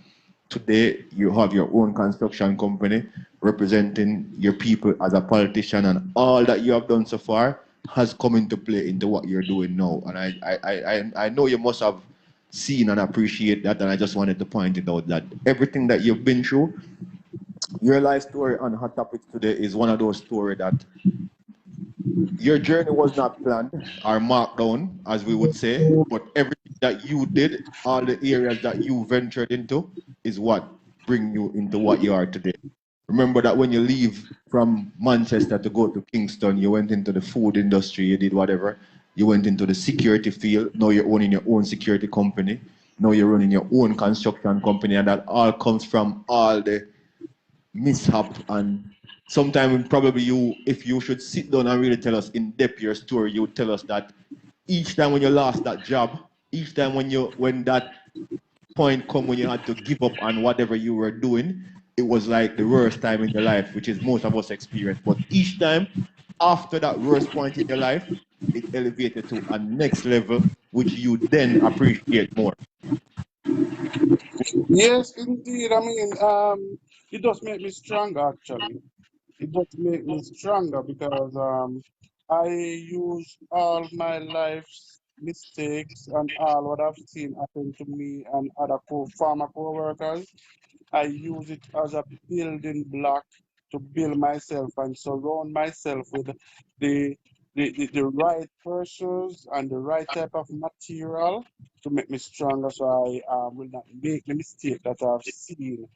today you have your own construction company representing your people as a politician, and all that you have done so far has come into play into what you're doing now. And I know you must have seen and appreciate that, and I just wanted to point it out that everything that you've been through, your life story on Hot Topics today is one of those stories that your journey was not planned or marked down, as we would say, but everything that you did, all the areas that you ventured into, is what bring you into what you are today. Remember that when you leave from Manchester to go to Kingston, you went into the food industry, you did whatever. You went into the security field. Now you're owning your own security company. Now you're running your own construction company, and that all comes from all the mishap. And sometimes probably if you should sit down and really tell us in depth your story, you would tell us that each time when you lost that job, each time when that point come when you had to give up on whatever you were doing, it was like the worst time in your life, which is most of us experience. But each time after that worst point in your life, it elevated to a next level, which you then appreciate more. Yes, indeed. I mean, it does make me stronger actually. It does make me stronger because I use all my life's mistakes and all what I've seen happen to me and other farmer co-workers. I use it as a building block to build myself and surround myself with the the right persons and the right type of material to make me stronger so I will not make the mistake that I've seen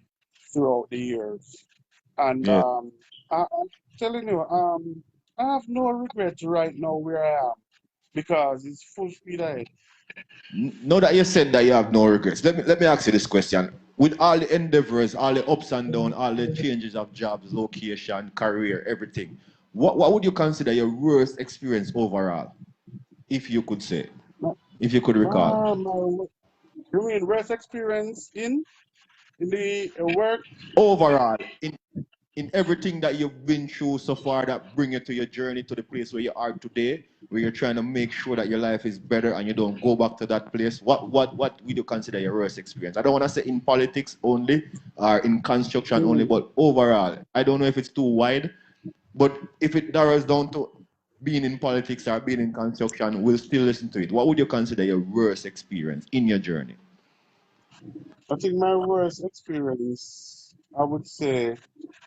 throughout the years. And Yeah. I'm telling you, I have no regrets right now where I am because it's full speed ahead. Now that you said that you have no regrets, let me ask you this question. With all the endeavors, all the ups and downs, all the changes of jobs, location, career, everything, what would you consider your worst experience overall, if you could say, if you could recall? My, you mean worst experience in the work? Overall, in everything that you've been through so far that bring you to your journey to the place where you are today, where you're trying to make sure that your life is better and you don't go back to that place, what would you consider your worst experience? I don't want to say in politics only or in construction only, but overall. I don't know if it's too wide, but if it narrows down to being in politics or being in construction, we'll still listen to it. What would you consider your worst experience in your journey? I think my worst experience, I would say,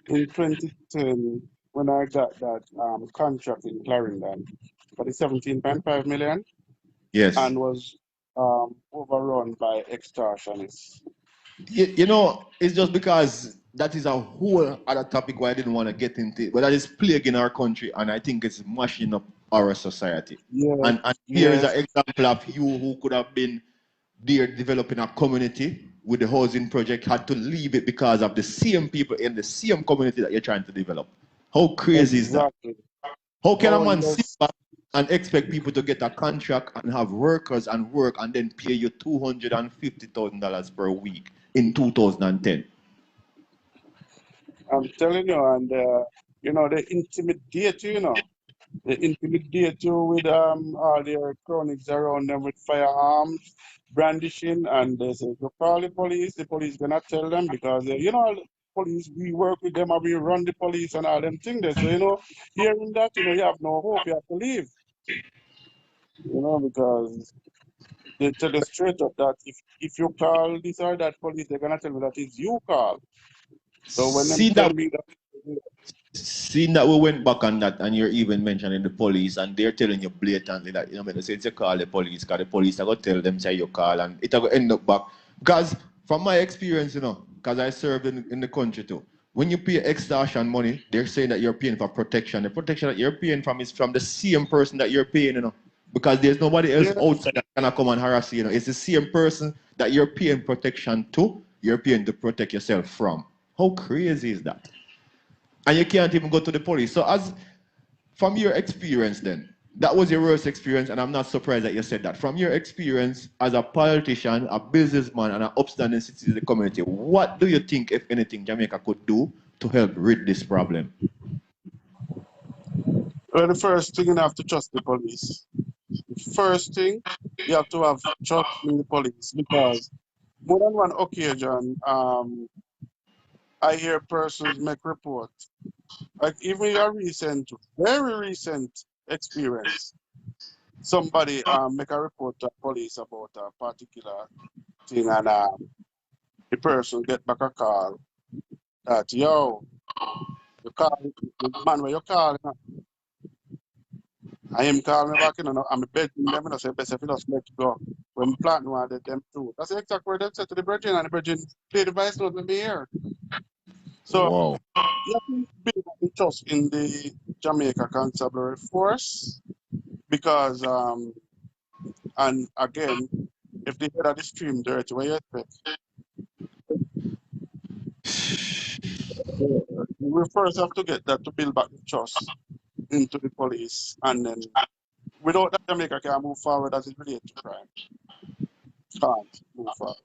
in 2010 when I got that contract in Clarendon for the 17.5 million Yes. and was overrun by extortionists. You know, it's just because that is a whole other topic where I didn't want to get into it, but that is plaguing our country, and I think it's mashing up our society. Yes, And here is an yes, example of you who could have been there developing a community with the housing project, had to leave it because of the same people in the same community that you're trying to develop. How crazy is that? exactly. How can a Oh, man sit yes. back and expect people to get a contract and have workers and work and then pay you $250,000 per week in 2010? I'm telling you, and they intimidate you, They intimidate you with all their cronies around them with firearms, brandishing, and they say, you call the police gonna tell them because, police, we work with them and we run the police and all them things there. So, hearing that, you have no hope, you have to leave, because they tell you straight up that if you call this or that police, they're gonna tell me that it's you call. So when them See tell that me that, Seeing that we went back on that and you're even mentioning the police and they're telling you blatantly that, they say you call the police because the police are going to tell them, say you call and it's going to end up back. Because from my experience, because I served in the country too, when you pay extortion money, they're saying that you're paying for protection. The protection that you're paying from is from the same person that you're paying, because there's nobody else yeah, outside that can come and harass you. It's the same person that you're paying protection to, you're paying to protect yourself from. How crazy is that? And you can't even go to the police. So from your experience then, that was your worst experience, and I'm not surprised that you said that. From your experience as a politician, a businessman, and an upstanding citizen of the community, what do you think, if anything, Jamaica could do to help rid this problem? well, the first thing you have to trust the police. First thing, you have to have trust in the police because more than one occasion, I hear persons make report. Like even a very recent experience, somebody make a report to police about a particular thing, and the person get back a call that you call the man where you call. I am calling me back, I'm begging them, say, best if you just let go. When plant wanted them too. That's exactly what they said to the Virgin, and the Virgin play the vice note with me here. So, Wow. you have to build up the trust in the Jamaica Constabulary Force because, and again, if they head of the stream dirty, what you expect? We first have to get that to build back the trust into the police, and then without that, Jamaica can move forward as it relates to crime. Can't move forward.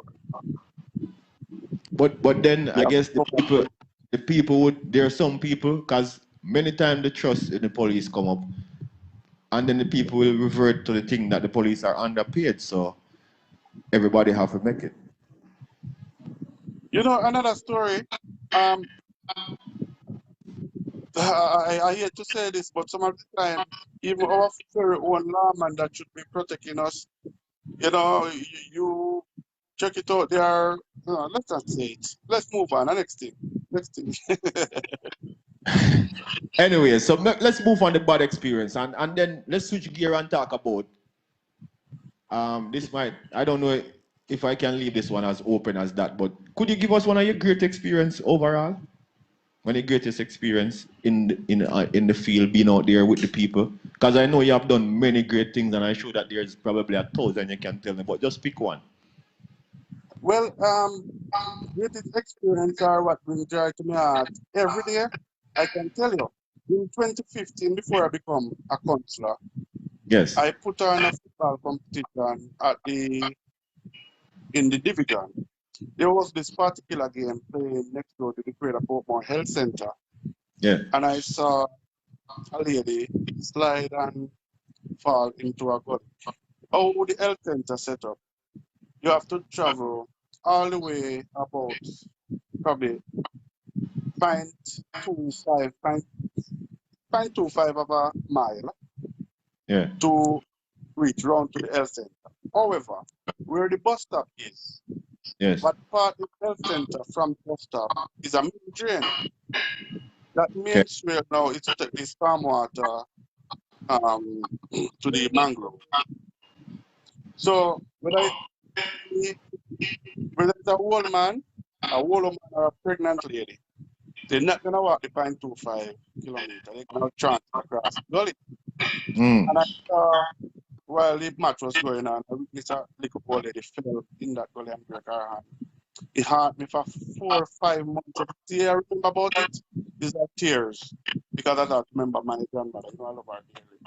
But then I Yeah. guess the people there are some people, because many times the trust in the police come up, and then the people will revert to the thing that the police are underpaid, so everybody have to make it. Another story. Um, I hate to say this, but some of the time, even our very own lawman that should be protecting us, you check it out. They are. Let's not say it. Let's move on. The next thing. Next thing. Anyway, so let's move on the bad experience and then let's switch gear and talk about this might, I don't know if I can leave this one as open as that, but could you give us one of your great experience overall? One of your greatest experience in the field, being out there with the people? Because I know you have done many great things and I'm sure that there's probably 1,000 you can tell me, but just pick one. Well, greatest experience are what brings joy to my heart every day. I can tell you. In 2015, before I become a counselor, Yes. I put on a football competition in the division. There was this particular game playing next door to the Greater Portmore Health Center. Yeah. And I saw a lady slide and fall into a gully. How the health center set up? You have to travel all the way about probably 0.25, 0.25 of a mile Yeah. to reach round to the health center. However, where the bus stop is, Yes. what part of the health center from the bus stop is a main drain. That Okay. main swale now is to take the stormwater to the mangrove. So whether it's a old man, a old woman, or a pregnant lady, they're not gonna walk the 0.25 kilometer. They're gonna try across the gully. Mm. And I saw while the match was going on, I witnessed a little old lady fell in that gully and break her hand. It hurt me for 4 or 5 months. Every day I remember about it is like tears because I don't remember my grandmother. You know, I love her dearly.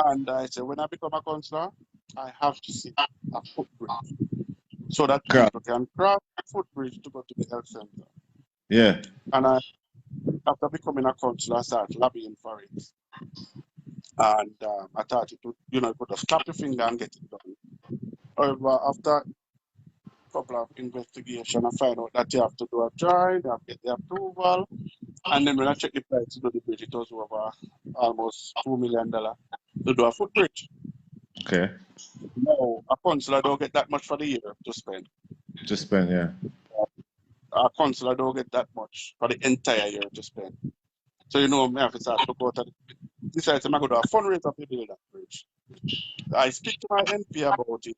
And I said, when I become a counselor, I have to see a footbridge so that Crap. people can cross the footbridge to go to the health center. Yeah. And after becoming a counselor, I started lobbying for it. And I thought it would, you could just clap your finger and get it done. However, after a couple of investigation, I find out that you have to do a drawing, you have to get the approval. And then when I check the price to do the bridge, it was over almost $2 million to do a footbridge. Okay. No, a counselor don't get that much for the year to spend. To spend, yeah. A counselor don't get that much for the entire year to spend. So me have to start to go to decide to go to a fundraiser to build that bridge. I speak to my MP about it.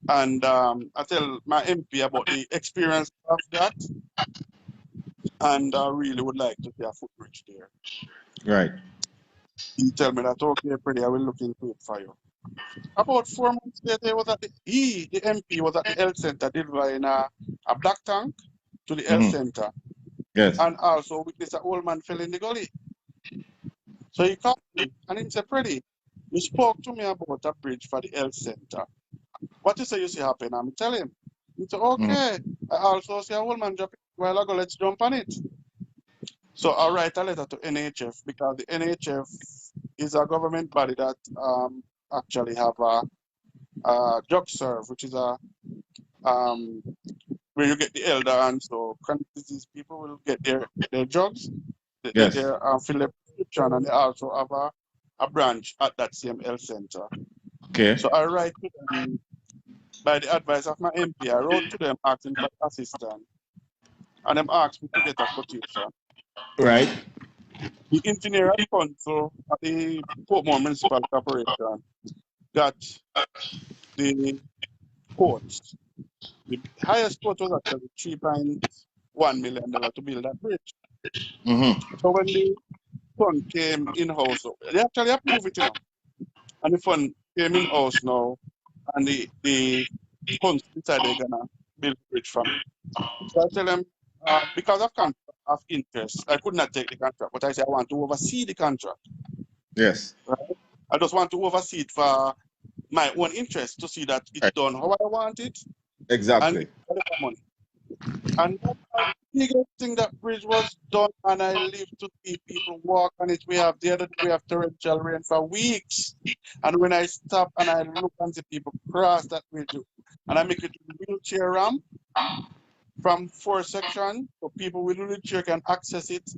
And I tell my MP about the experience of that. And I really would like to see a footbridge there. Right. He tell me that, okay, Preddie, I will look into it for you. About 4 months later, the MP was at the health center delivering a black tank to the health center. Yes. And also witnessed an old man fell in the gully. So he called me and he said, Preddie, you spoke to me about a bridge for the health center. What you say you see happen? I'm telling him. He said, okay. I also see a old man jumping a while ago, let's jump on it. So I'll write a letter to NHF because the NHF is a government body that actually have a drug serve, which is a where you get the elder and so chronic disease people will get their drugs, Yes. their fill their prescription, and they also have a branch at that same health center. Okay. So I write to them by the advice of my MP. I wrote to them asking for assistance, and them asked me to get a quotation. Right. The engineer at council at the Portmore Municipal Corporation got the quotes. The highest quote was actually $3.1 million to build that bridge. So when the fund came in house, they actually approved it, and the fund came in house now, and the funds decided they're gonna build the bridge for me. So I tell them because of contract of interest, I could not take the contract, but I say I want to oversee the contract. Yes. Right? I just want to oversee it for my own interest to see that it's done how I want it. Exactly. And get the money. And that's the biggest thing, that bridge was done, and I live to see people walk on it. We have torrential rain for weeks. And when I stop and I look and see people cross that bridge, and I make it a wheelchair ramp from 4 sections, so people with wheelchair can access it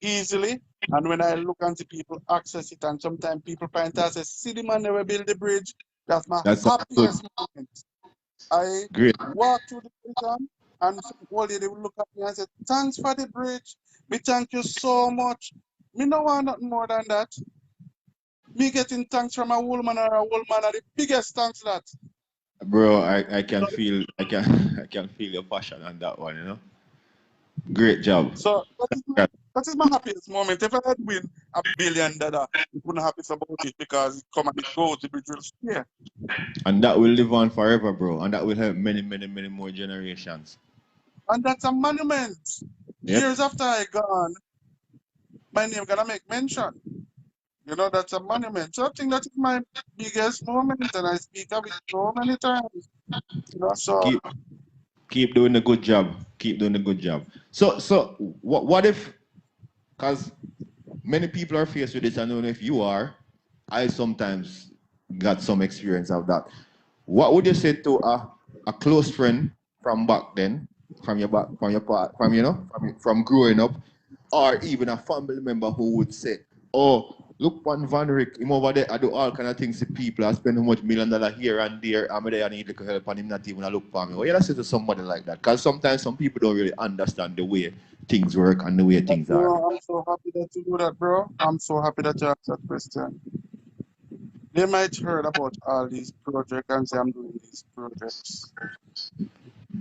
easily. And when I look and see people access it, and sometimes people point out say, see the man never build the bridge. That's my happiest moment. I walk through the prison and some old lady will look at me and say, thanks for the bridge. Me thank you so much. Me no want nothing more than that. Me getting thanks from a woman or a woman are the biggest thanks that. Bro, I can feel I can feel your passion on that one, Great job. So that is my happiest moment. If I had win $1 billion, I wouldn't happy about it because it come and it goes, the bridge will stay. And that will live on forever, bro. And that will help many, many, many more generations. And that's a monument. Yep. Years after I gone, my name gonna make mention. That's a monument. So I think that is my biggest moment, and I speak of it so many times. So keep doing a good job. Keep doing a good job. So what if Because many people are faced with this. I don't know if you are. I sometimes got some experience of that. What would you say to a close friend from back then, from your back, from your part, from you know, from growing up, or even a family member who would say, "Oh, look, one Vanrick, him over there, I do all kind of things to people. I spend how much $1 million here and there. I'm there, I need little help, and him not even a look for me." What you say to somebody like that? Because sometimes some people don't really understand the way things work and the way things You are. know, I'm so happy that you do that, bro. I'm so happy that you asked that question. They might heard about all these projects and say I'm doing these projects.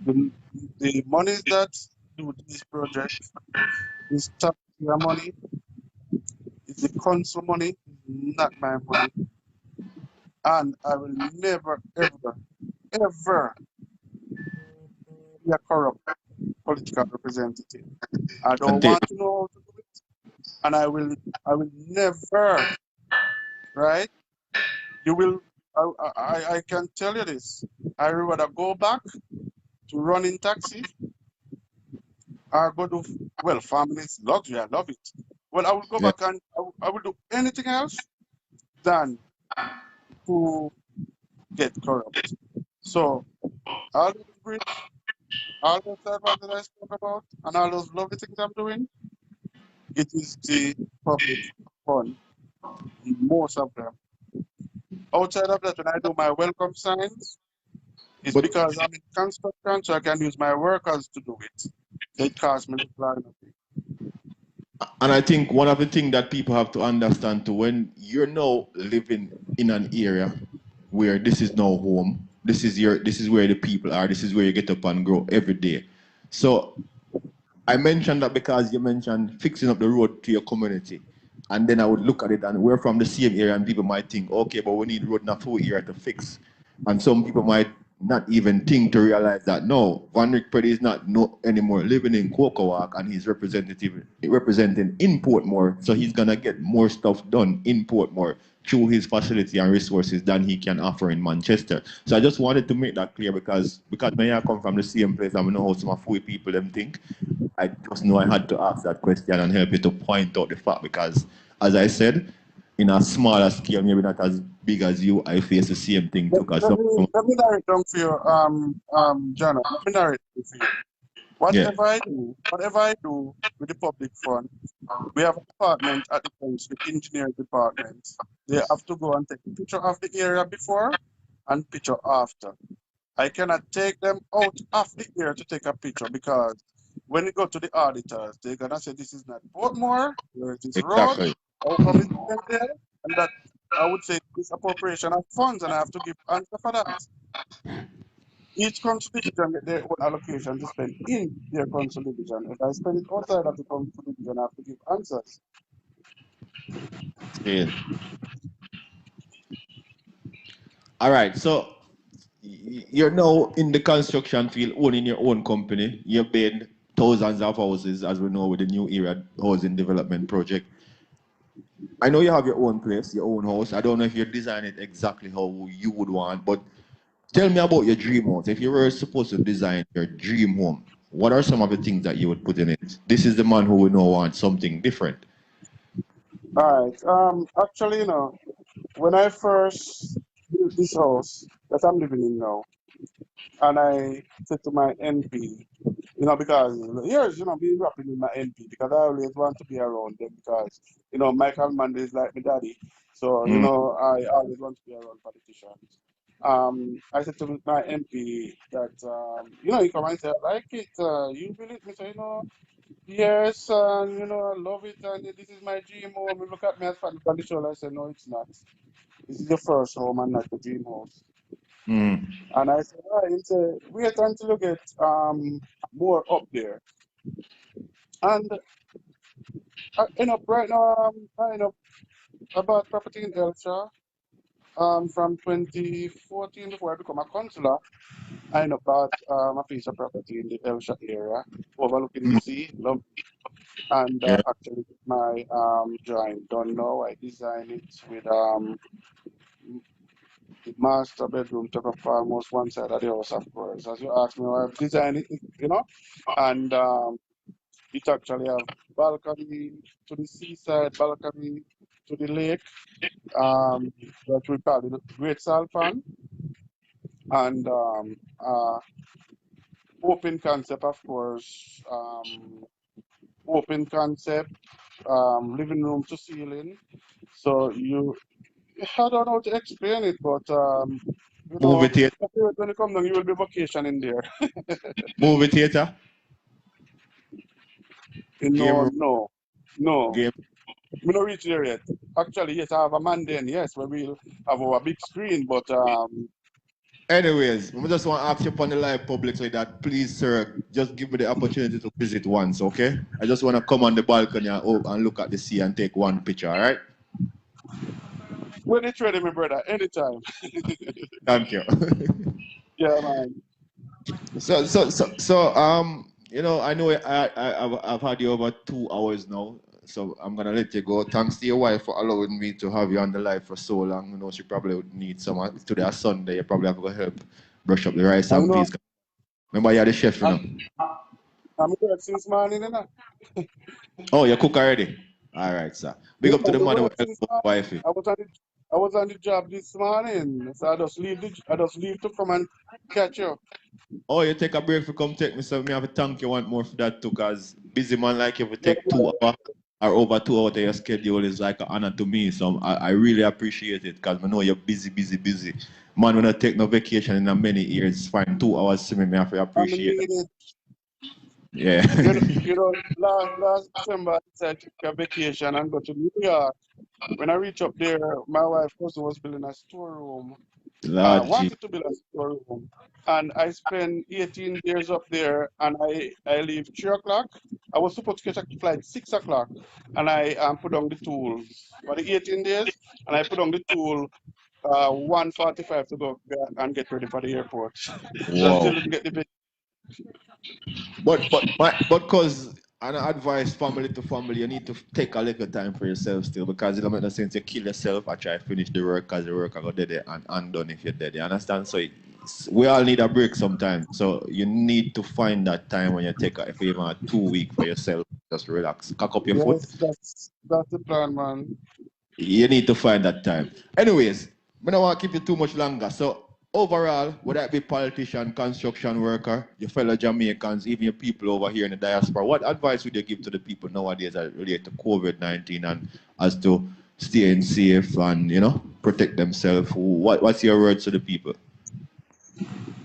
The, the monies that do these projects is taxpayer money, is the council money, not my money. And I will never, ever, ever be a corrupt political representative. I don't Until want to know how to do it, and I will never, right? You will, I can tell you this. I would rather go back to running taxi or go to, well, family's luxury, I love it. Well, I will go yeah. back and I will do anything else than to get corrupt. So, all those bridge, all those servers that I spoke about, and all those lovely things I'm doing, it is the public fund, most of them. Outside of that, when I do my welcome signs, it's But because I'm in construction, so I can use my workers to do it. So it costs me little or nothing. and I think one of the things that people have to understand too, when you're now living in an area where this is now home, this is where the people are, this is where you get up and grow every day. So I mentioned that because you mentioned fixing up the road to your community. And then I would look at it and we're from the same area and people might think, okay, but we need road in a full area to fix. And some people might not even think to realize that no, Vanrick Preddie is not no anymore living in Cocoa and he's representing in Portmore. So he's gonna get more stuff done in Portmore through his facility and resources than he can offer in Manchester. So I just wanted to make that clear because when I come from the same place, I know how some of we people them think. I just know I had to ask that question and help you to point out the fact because, as I said, in a smaller scale, maybe not as big as you, I face the same thing too. Cause Let me narrate down for you, John. Let me narrate it for you. yeah, Whatever I do with the public fund, we have a department at the council, the engineering department. They have to go and take a picture of the area before and picture after. I cannot take them out of the area to take a picture because when you go to the auditors, they're gonna say this is not Portmore, where it is road, exactly. how come it's not there? And that I would say this appropriation of funds, and I have to give answer for that. Each council division get their own allocation to spend in their council division. If I spend it outside of the council division, I have to give answers. Yeah. All right. So you're now in the construction field, owning your own company. You build thousands of houses, as we know, with the new era housing development project. I know you have your own place, your own house. I don't know if you design it exactly how you would want, but tell me about your dream house. If you were supposed to design your dream home, what are some of the things that you would put in it? This is the man who would know want something different. All right. Actually, when I first built this house that I'm living in now, and I said to my NP, because years, being rapping with my NP because I always want to be around them because, Michael Mandy is like my daddy. So, Mm, I always want to be around politicians. I said to my MP that, he come and say, I like it, you build it. Me say, yes, and, I love it, and this is my dream home. He look at me as fan on the shoulder. I said, no, it's not. This is your first home and not the dream house. mm. And I said, all right, he said, wait until you get more up there. And I end up right now, I end up about property in Elsha from 2014 before I become a councillor. I end up bought a piece of property in the Elsha area, overlooking the Mm. sea. Love, and Yeah. actually, my drawing done now. I designed it with the master bedroom took up almost one side of the house, of course. As you asked me, I've designed it, and It actually have balcony to the seaside, balcony to the lake, that we call it Great Salpan, and open concept, of course, open concept, living room to ceiling. So I don't know how to explain it, but you Movie know, theater. when you come down, you will be vacationing there. Movie theater. Game No, room. no, no. Game. We don't reach there yet. Actually, yes, I have a man then, yes, where we'll have our big screen, but Anyways, I just want to ask you upon the live public so that please, sir, just give me the opportunity to visit once, okay? I just want to come on the balcony and look at the sea and take one picture, all right? when it's ready, my brother, anytime. Thank you. Yeah, man. You know, I know I've had you over 2 hours now, so I'm gonna let you go. Thanks to your wife for allowing me to have you on the live for so long. You know, she probably would need some. Today is Sunday, you probably have to help brush up the rice I and know. peas. Remember, you're the chef, you know. I'm here since morning, you know. Oh, you cook already? All right, sir. Big Yeah, up to the we man who work helped since out morning. wifey. I was on the job this morning, so I just leave to come and catch you. Oh, you take a break for come take me, so me have to thank you one more for that too, cause busy man like you for Yeah, take 2 hours or over 2 hours of your schedule is like an honor to me. So I really appreciate it, cause I know you're busy. Man, when I take no vacation in a many years, find 2 hours to me have to I appreciate that. need it. Yeah. You know, last December I said I took a vacation and go to New York. When I reached up there, my wife cousin was building a storeroom. Lord G. Wanted to build a storeroom. And I spent 18 days up there and I leave 3 o'clock. I was supposed to catch a flight 6 o'clock and I put on the tools for the 18 days and I put on the tool 1:45 to go and get ready for the airport. So I still Wow. didn't get the big. But cause an advice family to family, you need to take a little time for yourself still because it don't make no sense to kill yourself or try to finish the work because the work I go dead and undone if you're dead. You understand? So we all need a break sometimes. So you need to find that time when you take a, if you even a 2 week for yourself, just relax, cock up your foot. Yes, that's the plan, man. You need to find that time. Anyways, I don't want to keep you too much longer. So overall, whether it be politician, construction worker, your fellow Jamaicans, even your people over here in the diaspora, what advice would you give to the people nowadays that relate to COVID-19 and as to staying safe and protect themselves? What's your words to the people?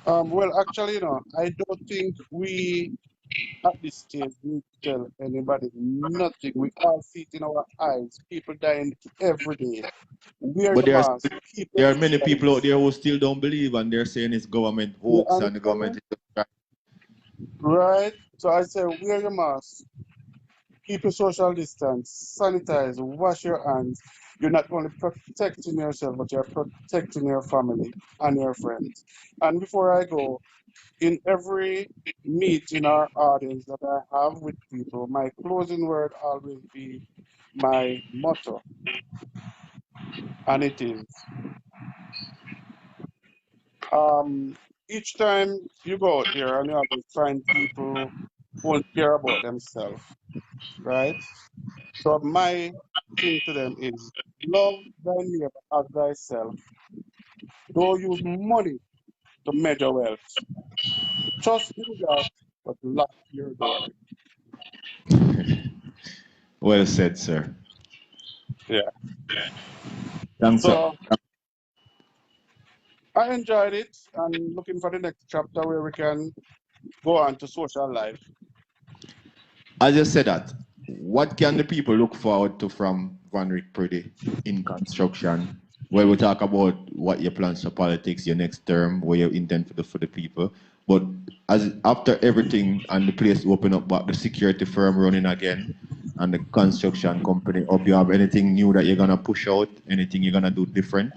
Well, actually, I don't think we at this stage need to tell anybody nothing. We all see it in our eyes. People dying every day. Wear But your mask. Keep your there are many people out distance. there who still don't believe and they're saying it's government You hoax and the government understand? is just Right? So I say wear your mask. Keep your social distance. Sanitize. Wash your hands. You're not only protecting yourself, but you're protecting your family and your friends. And before I go, in every meeting or audience that I have with people, my closing word always be my motto, and it is each time you go out there and you always find people who don't care about themselves, right? So my thing to them is love thy neighbor as thyself. Don't use money to measure wealth. Trust in God, but lock your door. well said, sir. Yeah. Thanks, sir. So I enjoyed it and looking for the next chapter where we can go on to social life. As you said that, what can the people look forward to from Vanrick Preddie in construction? Well, we talk about what your plans for politics, your next term, what you intend for the people. But as after everything and the place open up back, the security firm running again, and the construction company up, you have anything new that you're gonna push out? Anything you're gonna do different?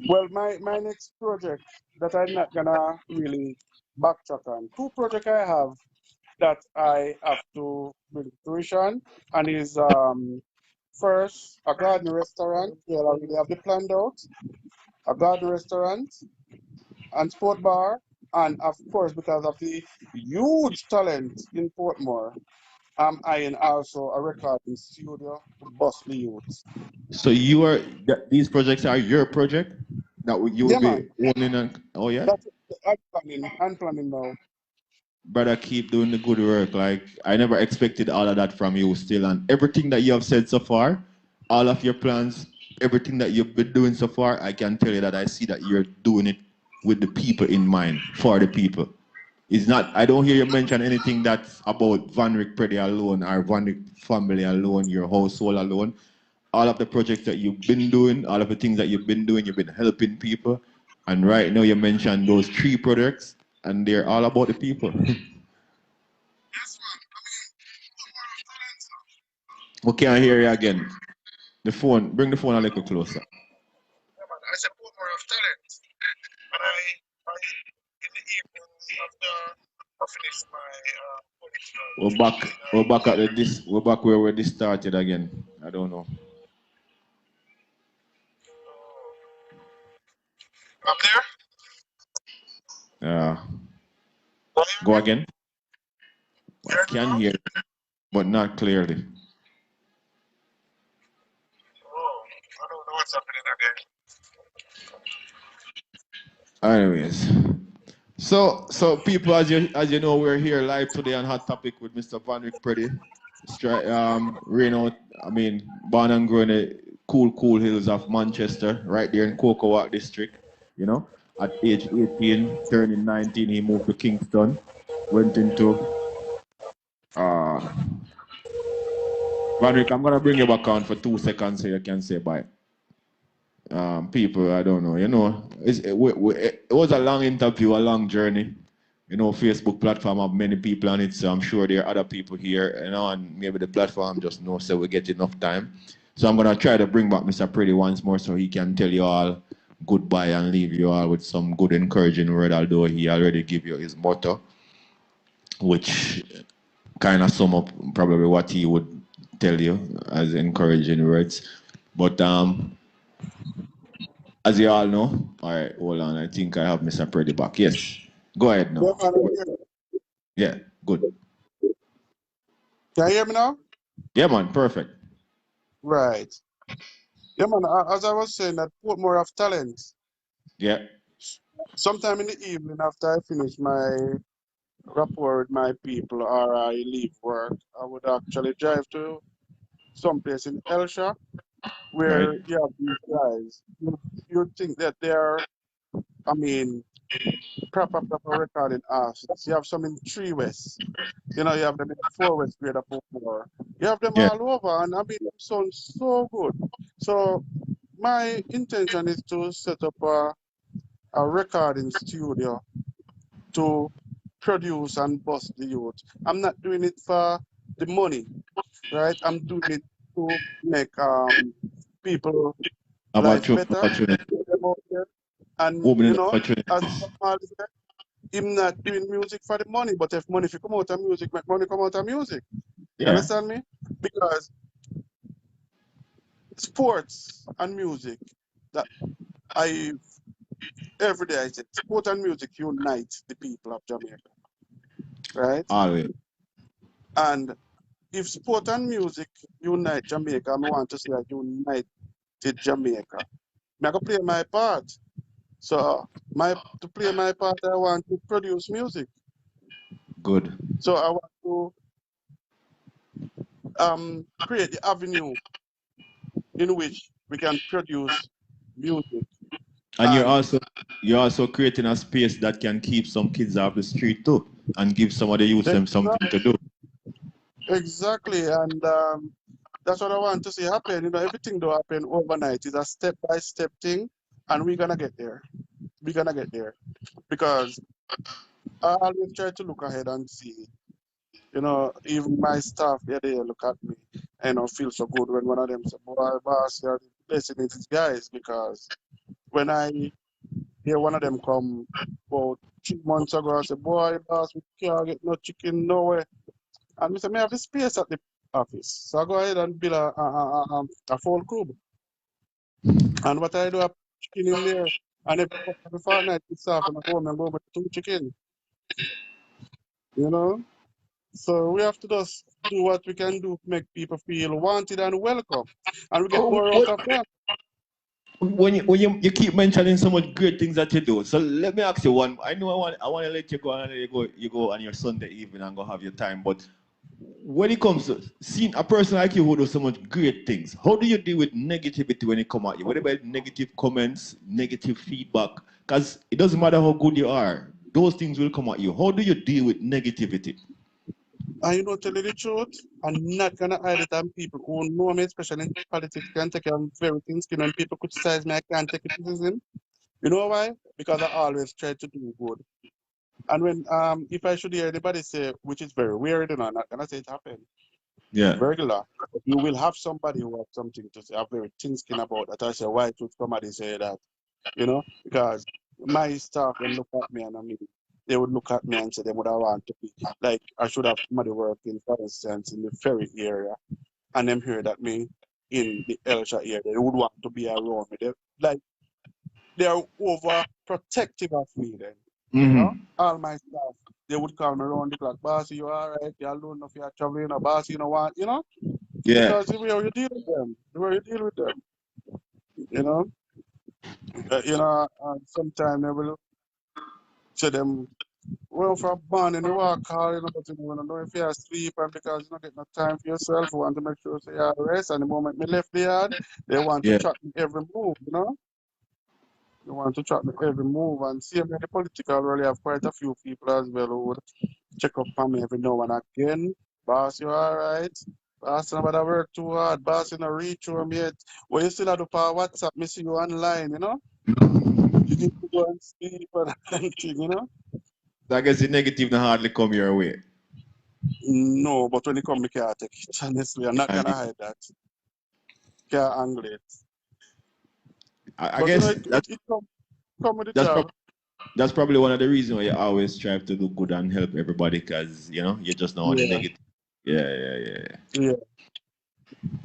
Well, my next project that I'm not gonna really backtrack on. Two projects I have that I have to bring to fruition, and is first a garden restaurant. Well, I already have the planned out. A garden restaurant and sport bar And of course, because of the huge talent in Portmore, I'm eyeing also a recording studio to bust the youth. So these projects are your project that you will Yeah, be man. owning and oh yeah? That's I'm planning now. Brother, keep doing the good work. Like I never expected all of that from you still, and everything that you have said so far, all of your plans, everything that you've been doing so far, I can tell you that I see that you're doing it with the people in mind, for the people. It's not. I don't hear you mention anything that's about Vanrick Preddie alone or Vanrick family alone, your household alone. All of the projects that you've been doing, all of the things that you've been doing, you've been helping people. And right now you mentioned those three projects, and they're all about the people. We can't hear you again. The phone, bring the phone a little closer. Yeah, man. I said Portmore of talent. And I in the evening after I finish my political We're back at this. We're back where this started again. I don't know. I'm there. Uh, Can go you again. I hear me can now? hear, but not clearly. Oh, I don't know what's happening again. Anyways, so people, as you know, we're here live today on Hot Topic with Mr. Vanrick Preddie. Reno, I mean, born and grown in the cool hills of Manchester, right there in Cocoa Walk district. You know, at age 18, turning 19, he moved to Kingston, went into Vanrick. I'm gonna bring you back on for 2 seconds so you can say bye. People, I don't know, it was a long interview, a long journey. You know, Facebook platform have many people on it, so I'm sure there are other people here, and maybe the platform just knows so we get enough time. So I'm gonna try to bring back Mr. Preddie once more so he can tell you all goodbye and leave you all with some good encouraging word, although he already give you his motto, which kind of sum up probably what he would tell you as encouraging words. But as you all know, all right, hold on. I think I have Mr. Preddie back. Yes, go ahead Yeah, now. man, I'm here. Yeah, good. Can you hear me now? Yeah, man, perfect. Right. Yeah, man. As I was saying, that Portmore of talent. Yeah, Sometime in the evening after I finish my rapport with my people or I leave work, I would actually drive to someplace in Elsha right. where you have these guys. You think that they're, I mean, proper recording artists. You have some in Three West. You know, you have them in Four West grade of Portmore. You have them Yeah, all over, and I mean, them sound so good. So my intention is to set up a recording studio to produce and bust the youth. I'm not doing it for the money, right? I'm doing it to make people life better, opportunity, get them out there. And opening you know, as opportunities. Bob said, him not doing music for the money, but if money if you come out of music, make money come out of music. You Yeah, understand me? Because sports and music that I every day I said sport and music unite the people of Jamaica, right? always. And if sport and music unite Jamaica, I want to say a united Jamaica. I can play my part. So to play my part, I want to produce music. Good. So I want to create the avenue in which we can produce music. And And you're also creating a space that can keep some kids off the street too, and give some of the youth them something to do. exactly, and that's what I want to see happen. You know, everything don't happen overnight. It's a step-by-step thing, and we're gonna get there. We're gonna get there because I always try to look ahead and see. You know, even my staff, they look at me and I feel so good when one of them say, "Boy, boss, you're the blessing in disguise." Because when I hear one of them come about 3 months ago, I said, "Boy, boss, we can't get no chicken nowhere." And we said, "Me have the space at the office." So I go ahead and build a full crib. And what I do, I put chicken in there. And every fortnight, it's off and I go home and go with 2 chicken. You know? So we have to just do what we can do to make people feel wanted and welcome. And we get Oh, more out of them. when you keep mentioning so much great things that you do, so let me ask you one. I know I want to let you go and you go on your Sunday evening and go have your time. But when it comes to seeing a person like you who does so much great things, how do you deal with negativity when it come at you? What about negative comments, negative feedback? Because it doesn't matter how good you are, those things will come at you. How do you deal with negativity? And tell you the truth, I'm not gonna hide it, and people who know me, especially in politics, can take I'm very thin skin. When people criticize me, I can't take criticism. You know why? Because I always try to do good. And when if I should hear anybody say, which is very weird, I'm not gonna say it happened. Yeah. Regular. You will have somebody who has something to say, have very thin skin about that. I say, why should somebody say that? Because my staff when look at me and I mean they would look at me and say they would have want to be like I should have somebody working for instance in the ferry area and them hear that me in the Elsha area they would want to be around me. They're over protective of me then. All my staff they would call me around the clock, boss, you alright, you alone if you're traveling or boss, what, Yeah. because the way you deal with them, you know. Sometimes they will say them well, for born and you walk hard, but you want to know if you're asleep and because you don't get no time for yourself, you want to make sure you have rest. And the moment me left the yard, they want to Yeah. track me every move. They want to track me every move. And see, in the political really have quite a few people as well who would check up on me every now and again. Boss, you alright? Boss, nobody work too hard. Boss, you know, reach home yet. Well, you still have to power WhatsApp, me see you online. You need to go and sleep and thing. So I guess the negative not hardly come your way. No, but when it comes, I can't take it. Honestly, I'm not And gonna hide that. Can't angle it. I But guess it come with the that's job. probably that's probably one of the reasons why you always strive to do good and help everybody, because you're just not on the Yeah, negative. Yeah, yeah, yeah. yeah.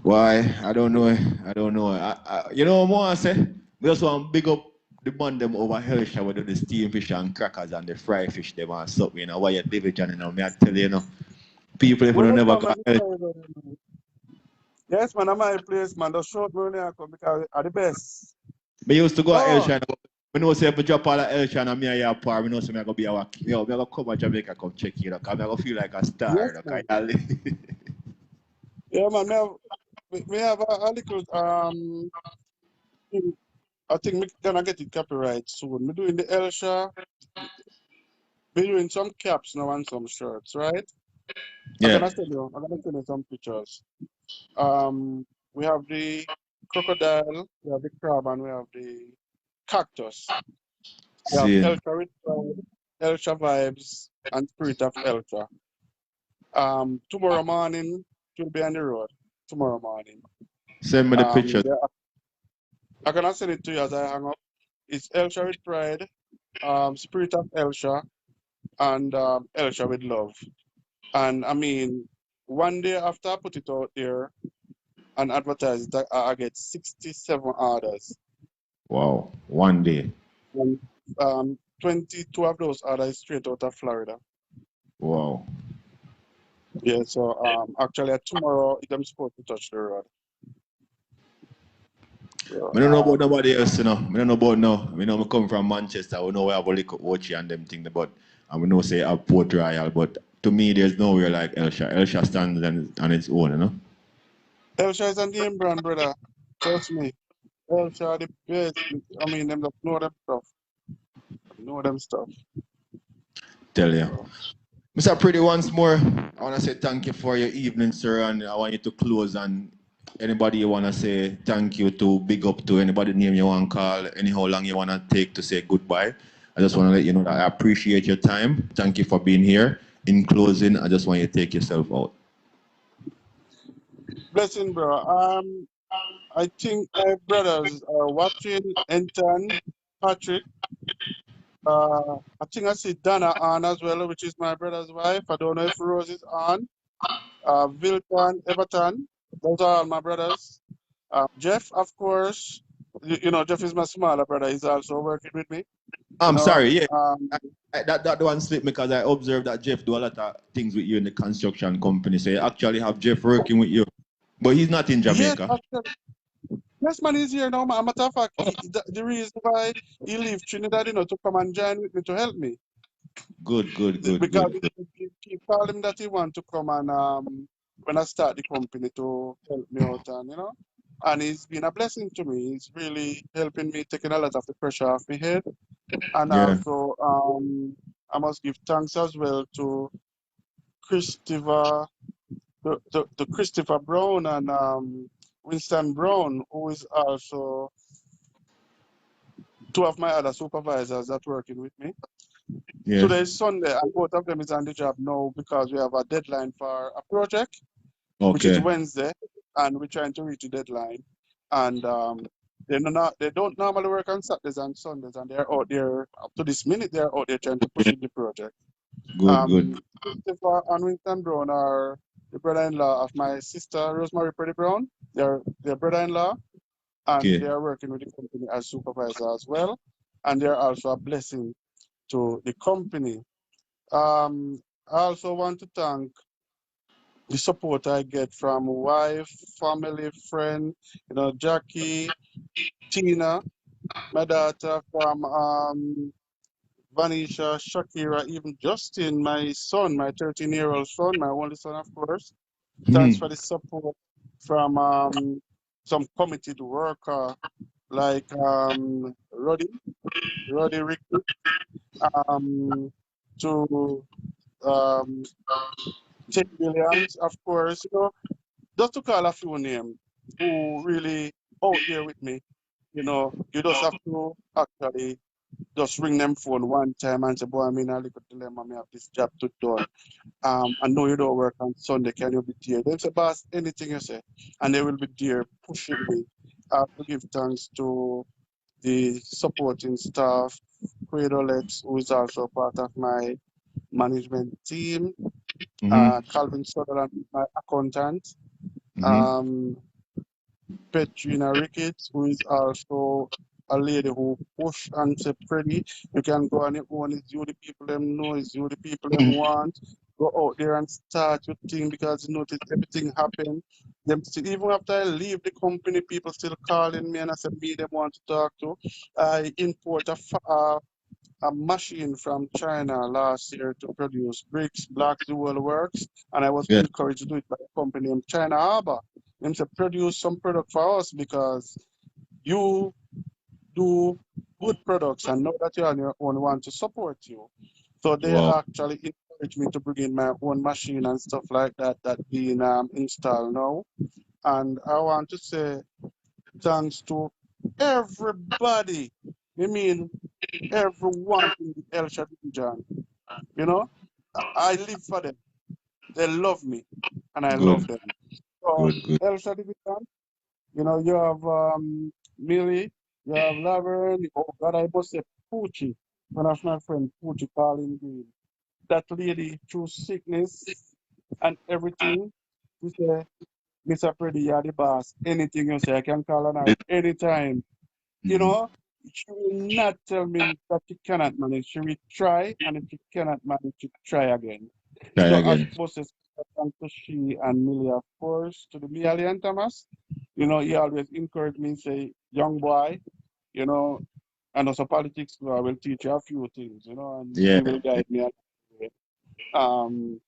Why? I don't know. I don't know. More I say. We just want to big up the man them over Hellshire with the steam fish and crackers and the fry fish them and something. Why you division, me I tell you, people if you don't Well, never come go and Hellshire. yes, man, I'm my place, man. The short when I come because are the best. Me used to go to Oh, Hellshire. I know say if I drop all at Hellshire and me and your par, I know say I go be a walk. Yo, me I go come to Jamaica come check you, because I go feel like a star. yes, man. I Yeah, man. Me have a little thing. I think me gonna get it copyright soon. Me doing the Elsha. Me doing some caps now and some shirts, right? Yeah. I'm gonna send you some pictures. We have the crocodile, we have the crab, and we have the cactus. We have See. Eltra with Pride, Eltra vibes, and Spirit of Eltra. Tomorrow morning, it will be on the road. Tomorrow morning. Send me the picture. Yeah, I'm gonna send it to you as I hang up. It's Eltra with Pride, Spirit of Eltra, and Eltra with Love. And I mean, one day after I put it out there and advertise it, I get 67 orders. Wow. One day. And 22 of those are straight out of Florida. Wow. Yeah, so actually tomorrow I'm supposed to touch the road. So, I don't know about nobody else, I don't know about now. I come from Manchester. We know we have a little Ochi and them thing, but and we know say have Port Royal, but to me there's nowhere like Elsha. Elsha stands on its own. Elsha is a name brand, brother. Trust me. Elsha are the best. I mean, them that know them stuff. Know them stuff. Tell you. So, Mr. Preddie, once more, I want to say thank you for your evening, sir, and I want you to close. And anybody you want to say thank you to, big up to, anybody name you want to call, anyhow long you want to take to say goodbye. I just want to let you know that I appreciate your time. Thank you for being here. In closing, I just want you to take yourself out. blessing, bro. I think my brothers are watching. Anton, Patrick. I think I see Dana on as well, which is my brother's wife. I don't know if Rose is on. Vilton, Everton. Those are all my brothers. Jeff, of course. you know, Jeff is my smaller brother. He's also working with me. You I'm know, sorry, yeah. That one slipped me because I observed that Jeff do a lot of things with you in the construction company. So you actually have Jeff working with you. But he's not in yes, Jamaica. actually, yes, man, he's here now. Man. Matter of fact, the reason why he left Trinidad, you know, to come and join with me to help me, Good, good, good, because good, good. he told him that he want to come and when I start the company to help me out, and you know, and he's been a blessing to me. He's really helping me, taking a lot of the pressure off my head, and Yeah. also I must give thanks as well to Christopher, to Christopher Brown and Winston Brown, who is also two of my other supervisors that working with me. Yeah. Today is Sunday, and both of them is on the job now because we have a deadline for a project, which is Okay. Wednesday, and we're trying to reach the deadline. And they don't normally work on Saturdays and Sundays, and they're out there up to this minute. They're out there trying to push in the project. Good, good. Christopher and Winston Brown are the brother-in-law of my sister Rosemary Preddie Brown. They're brother-in-law, and Okay. they are working with the company as supervisor as well, and they're also a blessing to the company. I also want to thank the support I get from wife, family, friend, you know, Jackie, Tina, my daughter, from Vanisha, Shakira, even Justin, my son, my 13-year-old son, my only son, of course. Thanks for the support from some committed worker like Roddy Ricky, um, to um, Ted Williams, of course, you know, just to call a few names who really out there with me. You know, you just have to actually just ring them phone one time and say, boy, I'm in a little dilemma, I have this job to do. I know you don't work on Sunday, can you be there? They say, boss, anything you say. And they will be there pushing me. I have to give thanks to the supporting staff, Credolex, who is also part of my management team, Calvin Sutherland, my accountant, um, Petrina Ricketts, who is also a lady who push and say pretty. You can go on your own, it's you the people them know, it's you the people them want. Go out there and start your thing because you notice everything happen. Them still, even after I leave the company, people still calling me and I said me them want to talk to. I import a machine from China last year to produce bricks, blocks, the whole works, and I was Yeah. encouraged to do it by a company in China Harbor. Them to produce some product for us because you do good products and know that you're on your own want to support you. So they Wow. actually encouraged me to bring in my own machine and stuff like that being installed now. And I want to say thanks to everybody. I mean, everyone in the El Shaddai region. You know, I live for them. They love me, and I love Good, them. So, good, good. El Shaddai region, you know, you have Millie, you have Laverne, oh God, I must say Poochie, one of my friends, Poochie Colin Green. That lady, through sickness and everything, she said, Mr. Preddie, you're the boss. Anything you say, I can call on her anytime. You know, she will not tell me that she cannot manage. She will try, and if she cannot manage, she try again. Try So I again. must say thanks to she and Millie, of course, to the Miali and Thomas. You know, he always encouraged me, say, young boy, you know, and also politics, I will teach you a few things, you know, and Yeah. he will guide me. Um,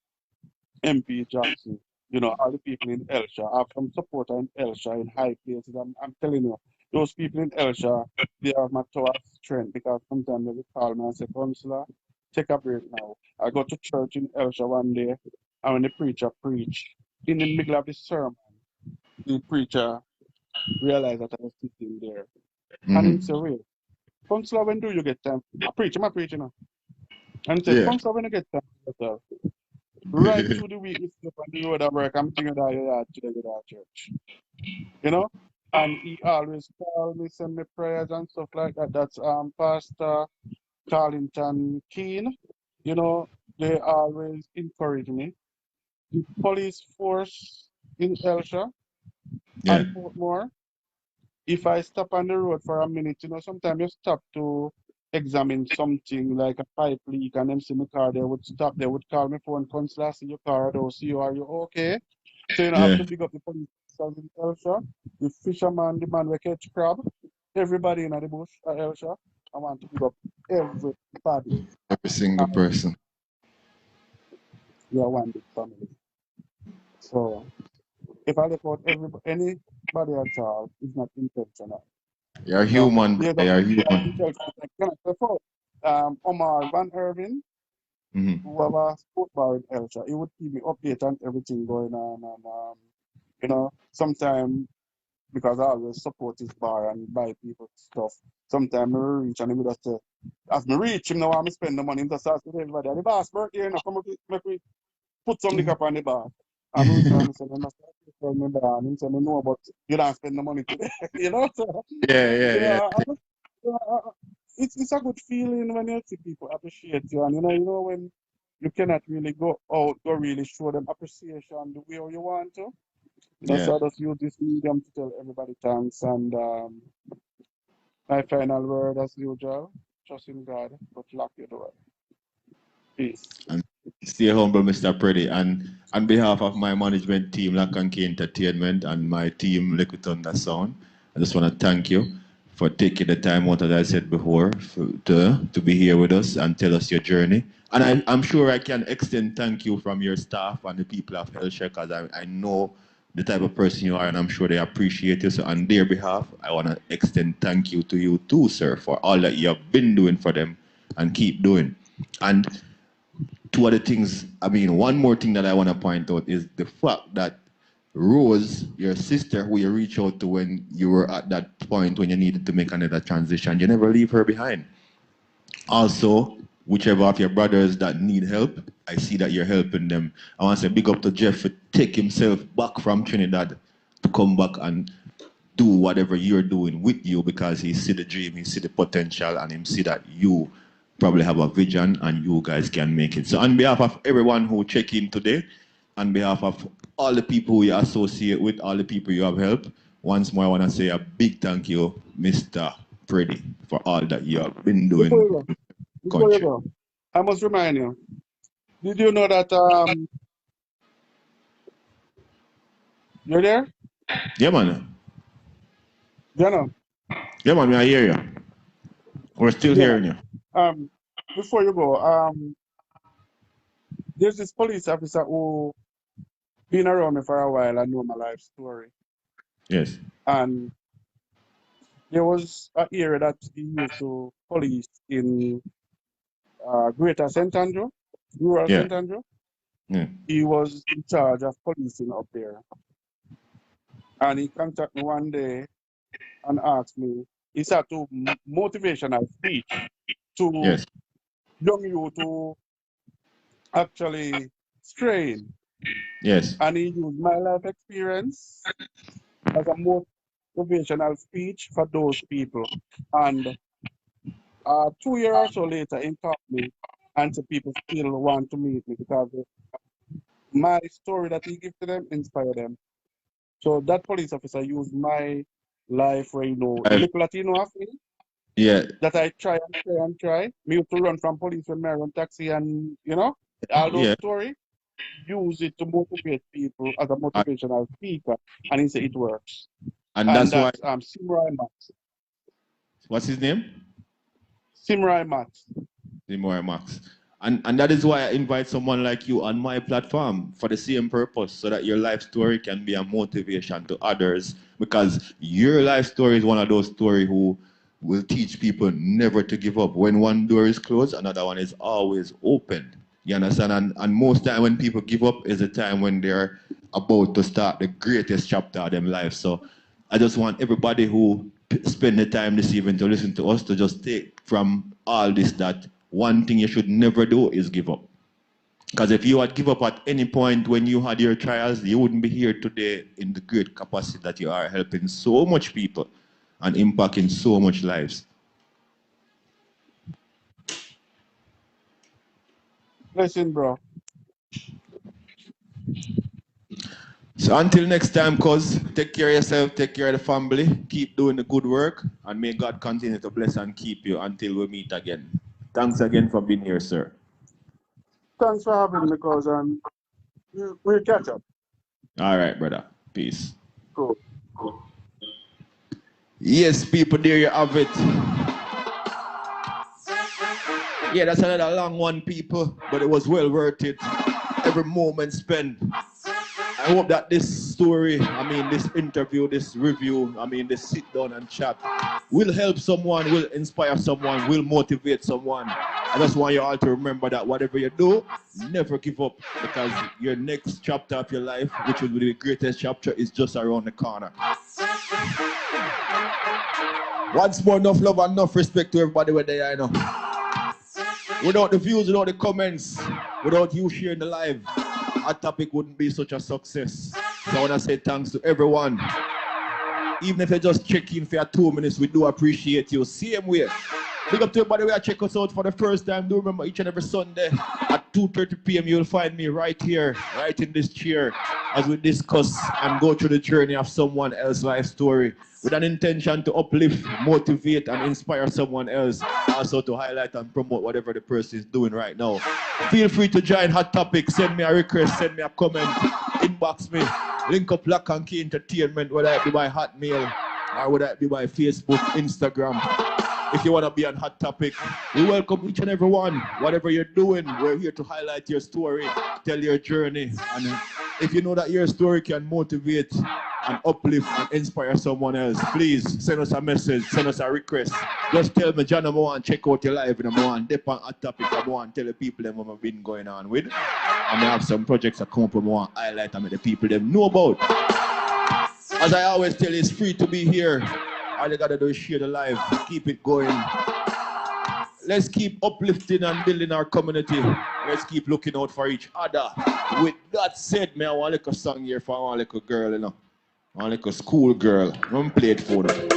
MP Jackson, you know, all the people in Elsha. I have some supporter in Elsha in high places. I'm telling you, those people in Elsha, they are my tower strength because sometimes they will call me and say, Counselor, take a break now. I go to church in Elsha one day, and when the preacher preach, in the middle of the sermon, the preacher realized that I was sitting there. And he said, wait, Counselor, when do you get time? I'm preaching now. And he said, Yeah. Counselor, when you get time for yourself? Right through the week, we step on the road at work. I'm thinking that you're out today with our church. You know? And he always call me, send me prayers and stuff like that. That's Pastor Carlington Keane. You know, they always encourage me. The police force in Elsha Yeah. and Portmore, if I stop on the road for a minute, sometimes you stop to examine something like a pipe leak and them see my car, they would stop, they would call me phone, Consular, see your car, I don't see you, are you okay? So I have Yeah. to big up the police officers in Elsha, the fisherman, the man we catch crab, everybody in the bush at Elsha. I want to big up everybody. Every single Um, person. we are one big family. So if I look out anybody at all, it's not intentional. You're You know, human, there's brother. a You're few human. details like before. Omar Van Irvin, Mm-hmm. who have a sport bar in Elsha, he would keep me updated on everything going on. And, sometimes because I always support his bar and buy people stuff, sometimes I reach and he would just say, as me reach him now, I'm spend the money, he just ask everybody, the boss birthday, come make we put some liquor on the bar. I'm reach and I said, I'm not spend the bar. And he said, no, but you don't spend the money today. So, Yeah, yeah, yeah. I just, it's a good feeling when you see people appreciate you, and when you cannot really go out or really show them appreciation the way you want to. Yeah. So I just use this medium to tell everybody thanks, and my final word as usual, trust in God, but lock your door. Peace. And stay humble, Mr. Preddie. And on behalf of my management team, Lock and Key Entertainment, and my team, Liquid Thunder Sound, I just want to thank you for taking the time out, as I said before, to be here with us and tell us your journey. And I'm sure I can extend thank you from your staff and the people of Hellshire, because I know the type of person you are, and I'm sure they appreciate you. So on their behalf, I want to extend thank you to you too, sir, for all that you have been doing for them and keep doing. And two other things, one more thing that I want to point out is the fact that Rose, your sister, who you reached out to when you were at that point when you needed to make another transition, you never leave her behind. Also, whichever of your brothers that need help, I see that you're helping them. I want to say big up to Jeff for take himself back from Trinidad to come back and do whatever you're doing with you, because he see the dream, he see the potential, and he see that you probably have a vision and you guys can make it. So on behalf of everyone who check in today, on behalf of all the people who you associate with, all the people you have helped, once more I want to say a big thank you, Mr. Preddie, for all that you have been Before doing you go, in the before you country. go, I must remind you. Did you know that you're there? Yeah, man. You know, Yeah, man, I hear you. We're still you know. hearing you. Before you go, there's this police officer who been around me for a while and know my life story. Yes. And there was an area that he used to police in Greater St. Andrew, rural Yeah. St. Andrew. Yeah. He was in charge of policing up there. And he contacted me one day and asked me, he said to motivational speech to Yes. young you to actually strain. Yes. And he used my life experience as a motivational speech for those people. And 2 years or so later, he called me and said people still want to meet me because my story that he gave to them inspired them. So that police officer used my life where, the I've, little Latino of me yeah. that I try and try and try. Me used to run from police when I run taxi and, all those Yeah. stories, use it to motivate people as a motivational speaker. And he said it works. And And that's why, that's Simrai Max. what's his name? Simrai Max. Seymour Max. And that is why I invite someone like you on my platform for the same purpose, so that your life story can be a motivation to others. Because your life story is one of those stories who will teach people never to give up. When one door is closed, another one is always open. You understand? And most time when people give up is the time when they're about to start the greatest chapter of their life. So I just want everybody who spend the time this evening to listen to us to just take from all this that one thing you should never do is give up. Because if you had give up at any point when you had your trials, you wouldn't be here today in the great capacity that you are, helping so much people and impacting so much lives. Listen, bro. So until next time, cuz, take care of yourself, take care of the family, keep doing the good work, and may God continue to bless and keep you until we meet again. Thanks again for being here, sir. Thanks for having me, cuz, and we'll catch up. All right, brother. Peace. Cool. Yes, people, there you have it. Yeah, that's another long one, people, but it was well worth it. Every moment spent. I hope that this story, this interview, this review, this sit down and chat will help someone, will inspire someone, will motivate someone. I just want you all to remember that whatever you do, never give up, because your next chapter of your life, which will be the greatest chapter, is just around the corner. Once more, enough love and enough respect to everybody where they are, Without the views, without the comments, without you sharing the live, our topic wouldn't be such a success. So I want to say thanks to everyone. Even if you just check in for 2 minutes, we do appreciate you. Same way. Big up to everybody who check us out for the first time. Do remember each and every Sunday at 2:30 p.m. you'll find me right here, right in this chair, as we discuss and go through the journey of someone else's life story with an intention to uplift, motivate, and inspire someone else. Also to highlight and promote whatever the person is doing right now. Feel free to join Hot Topic. Send me a request, send me a comment, inbox me. Link up Lock and Key Entertainment, whether it be by Hotmail or whether it be by Facebook, Instagram. If you want to be on Hot Topic, we welcome each and every one. Whatever you're doing, we're here to highlight your story, tell your journey. And if you know that your story can motivate and uplift and inspire someone else, please send us a message, send us a request. Just tell me, John, I want to check out your live, and I want to dip on Hot Topic, I want to tell the people them what I've been going on with. And I have some projects that come up and I want to highlight and make the people them know about. As I always tell you, it's free to be here. All you gotta do is share the live, keep it going. Let's keep uplifting and building our community. Let's keep looking out for each other. With that said, I want a little song here for one little girl, One little school girl. I'm gonna play it for them.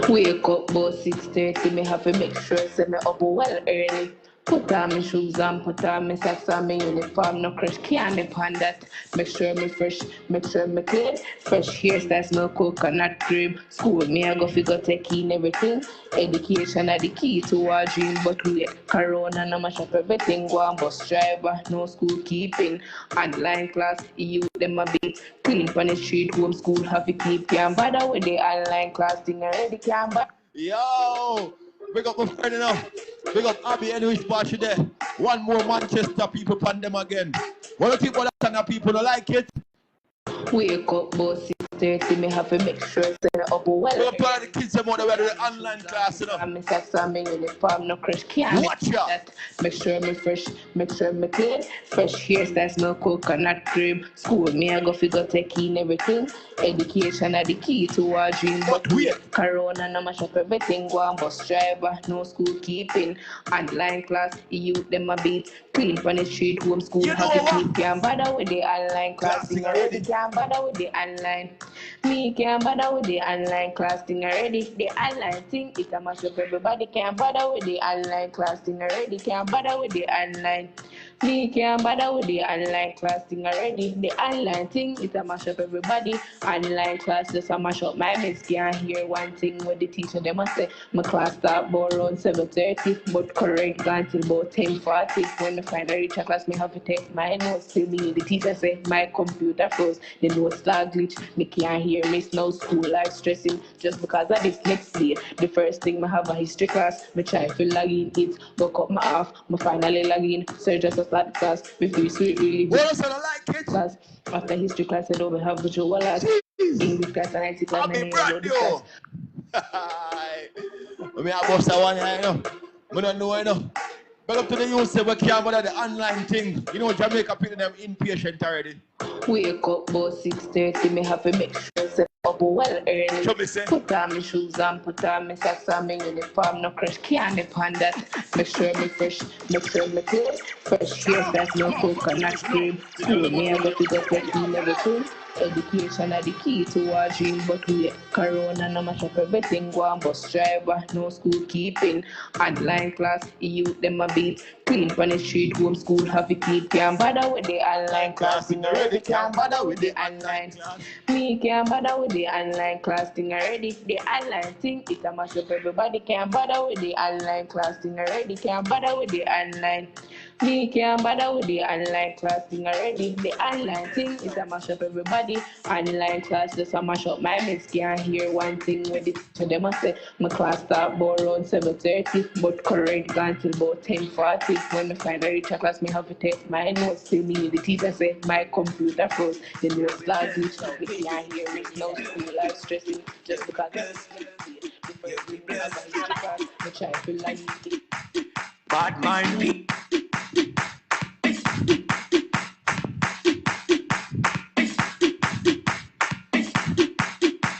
Wake up about 6:30, me have to make sure say me up well early. Put on my shoes and put on my socks and my uniform, no crush, can't depend that. Make sure me fresh, make sure me clean. Fresh hairstyles, no coconut cream. School me, I go figure take in everything. Education are the key to our dream, but we corona, no mash up everything. Go on bus driver, no school keeping. Online class, EU, them a bit clean on the street, home school have to keep. Can't bother with the online class thing already, can't bother. Yo! Big up my friend enough. Big up Abby and which part you there. One more Manchester people pan them again. What do you think about that people don't like it? Wake up about 6:30, me have to make sure say up well. We're going to put the kids them out there the online class, I'm socks and my uniform, no crush, can't watch out. That. Make sure me fresh, make sure me clean. Fresh hairstyles, no coconut cream. School me, I go figure take in everything. Education are the key to our dream, but we corona, no mash up everything. Go on bus driver, no school keeping. Online class, youth them a beat. Clean on the street, home school have to keep. Can't bother with the online class thing already. Can't bother with the online. Me can't bother with the online class thing already. The online thing, it a mash up everybody. Can't bother with the online class thing already. Can't bother with the online. Me can't bother with the online class thing already. The online thing, it a mash up everybody. Online class just a mash up my miss. Can't hear one thing with the teacher. They must say my class start about around 7:30, but correct until about 10:40. When I find a richer class, me have to take my notes. Till me the teacher say my computer froze. The notes start glitch. Me can't hear miss no school life stressing just because of this next day. The first thing I have a history class. Me try to log in it, but cut my off. Me finally log in. So just a start class. Me feel sweet really good. What else I don't like it? Class. After history class, I don't have visual class. English class and IT class. I'll be brand new. I mean, I bust that one here, I don't know, But up to the youth, say we can't bother the online thing. Jamaica people them impatient already. Wake up about 6:30, me have to make sure say up well early. Put on my shoes and put on my socks and my uniform, no crush, can't depend that. Make sure me fresh, make sure me clean. Fresh hairstyles, no coconut cream. School me, I go to the take in everything. Education are the key to our dream, but we Corona no mash up everything. Go on bus driver, no school keeping. Online class, youth them a beat. Clean on the street, home school have a keep. Can't bother with the online class thing already. Can't bother with the online. Me can't bother with the online class thing already. The online thing, it a mash up everybody. Can't bother with the online class thing already. Can't bother with the online. Me can't bother with the online class thing already. The online thing is a mash up everybody. Online class just a mash up my mates can't hear one thing with it. So they must say my class start about around 7:30, but current gone till about 10:40. When I find a reach a class, me have to take my notes to me. The teacher say my computer froze. Then the class reach out, we can't hear it. No school life stressing just because it's different people have a history class. I try to like Bad mind me.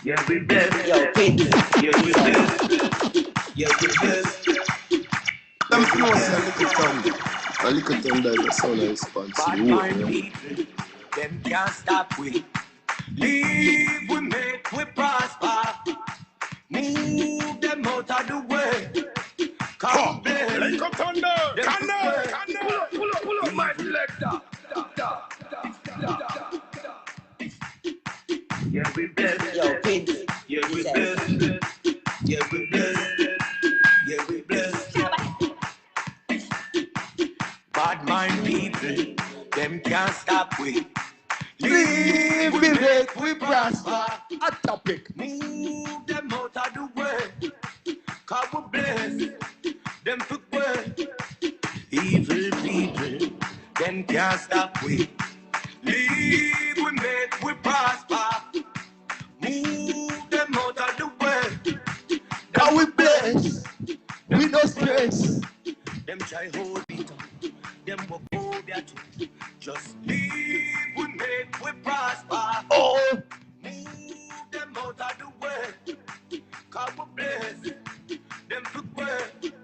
Yeah, we blessed. Yo, kids. Yeah, we blessed. Yeah, we blessed. Them know say a little thunder is a sound of response. Bad mind people, them can't stop we. Leave we make we prosper. Move them out of the way. Come bless. Like a thunder. Thunder. Pull up my selector. Yeah, we blessed. Yo, kids. Yeah, we blessed. Yeah, we blessed. Yeah, we blessed. Bad mind people, them can't stop we. Live, we make, we prosper. A topic. Move them out of the way. Cause we bless them for good. Evil people, them can't stop we. Live, we make, we prosper. Move them out of the way. How we bless, we no stress. Them try hold it up, them walk over too. Just live, we make, we prosper. Oh, Move them out of the way. Cause we bless them for good.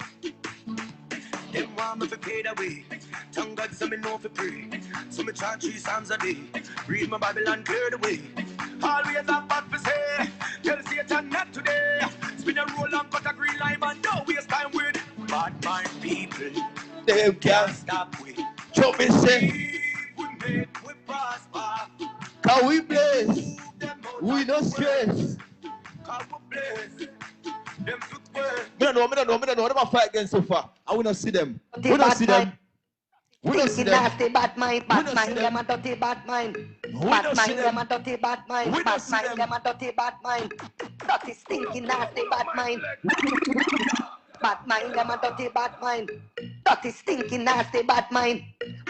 Them want me to pay the way. Thank God so me know for pray. So me chant 3 psalms a day. Read my Bible and clear the way. Always have bad to say. Tell Satan not today. Spin a roll and cut a green line and no waste time with bad mind people. them can't Stop with. show me say. We make, we prosper. How we bless, Move them out we of no the way. stress. Cause we bless them for good. Me no know. Them a fight against so far. I will not see them. We don't see them. We don't see Thinking them. nasty bad mind, We don't bad see mind, them. them a dirty bad mind. We Bad don't see mind, them them. a dirty bad mind. We don't Bad see mind, them. them a dirty bad mind. Dirty stinking nasty bad mind. Bad mind, them a dirty bad mind. Dirty stinking nasty bad mind.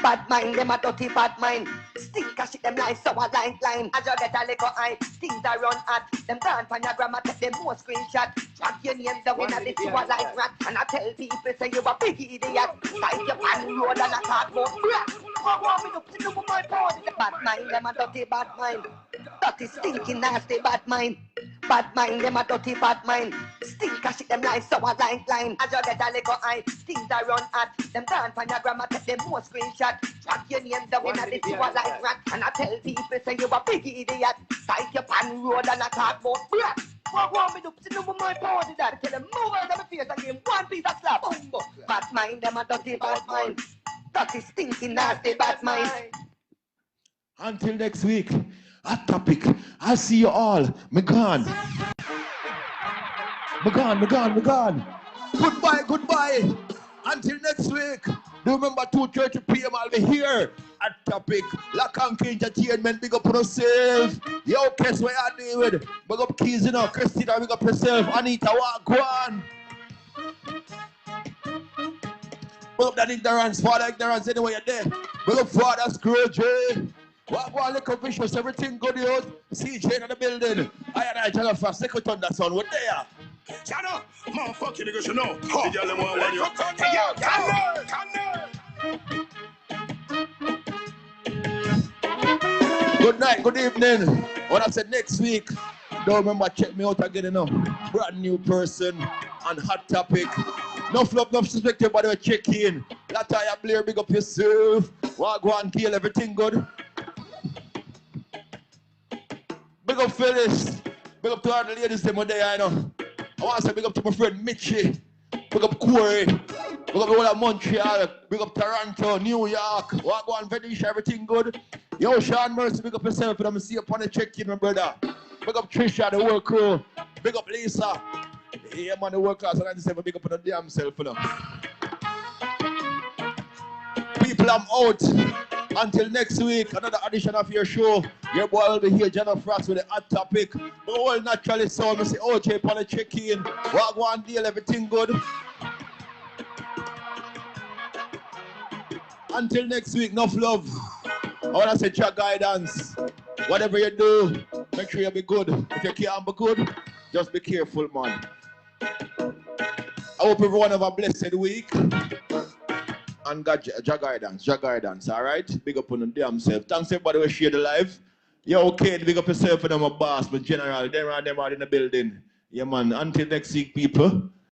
Bad mind, them a dirty bad mind. Stink a shit them like sour like lime. As you get a little eye, things are run hot. Them dance on your grandma, take them more screenshot. Drag your name down in a the sewer like rat. And I tell people say you a big idiot. Fight your pan road and a talk about crap. What want me to do with my body? Bad mind, them a dirty bad mind. Dirty stinking nasty bad mind. Bad mind, them a dirty bad mind. Stink a shit them like sour like lime. As you get a little eye, things are run hot. Them dance on your grandma, take them more screenshot. Drag your name down in a the sewer like rat. And I tell people say you a big idiot. Fight your pan road and a talk about crap. What want me to do with my body? That tell them move out of my face and give him one piece of slap. Bad mind, them a dirty bad mind. Dirty stinking nasty bad mind. Until next week, a topic. I'll see you all. Me gone. Goodbye. Until next week. Do remember 2:30 p.m. I'll be here at topic. Lakanki Entertainment. Big up on yourself. Yo, guess what I deal with? Big up Keys, you know. Christina, big up yourself. Anita, Wagwan. Big up that ignorance, Father ignorance, anyway you're there. Big up Father Scrooge. Wagwan, little vicious, everything good, yo. CJ in the building. I and I tell you for second on that son. We're there. Channel, motherfucking niggas, you know. The girl them want you. Hey, yo, Good night, good evening. When I said next week, don't remember, check me out again, you know. Brand new person on Hot Topic. No flop, no suspect, everybody will check in. Lataya Blair, big up yourself. Wagwan, kill, everything good. up Phyllis. Big up to all the ladies them there, I know. I want to say big up to my friend Mitchie. Big up Corey. Big up the whole of Montreal. Big up Toronto, New York. Walk on Venetia, everything good. Yo, Sean Mercy, big up yourself. And I'm see you upon the check-in, my brother. Big up Trisha, the whole crew. Big up Lisa. Yeah, man, the world class. And I just say big up on the damn self, you know. People, I'm out. Until next week, another edition of your show. Your boy will be here, Jenna Frost, with a hot topic. But all naturally so, I say, OJ, upon the check-in. Walk one deal, everything good. Until next week, enough love. I want to say, your guidance. Whatever you do, make sure you be good. If you can't be good, just be careful, man. I hope everyone have a blessed week. And God, your guidance, all right? Big up on them damn self. Thanks everybody who share the live. Yo, okay, big up yourself and I'm a boss, but general, them are in the building. Yeah, man, until next week, people.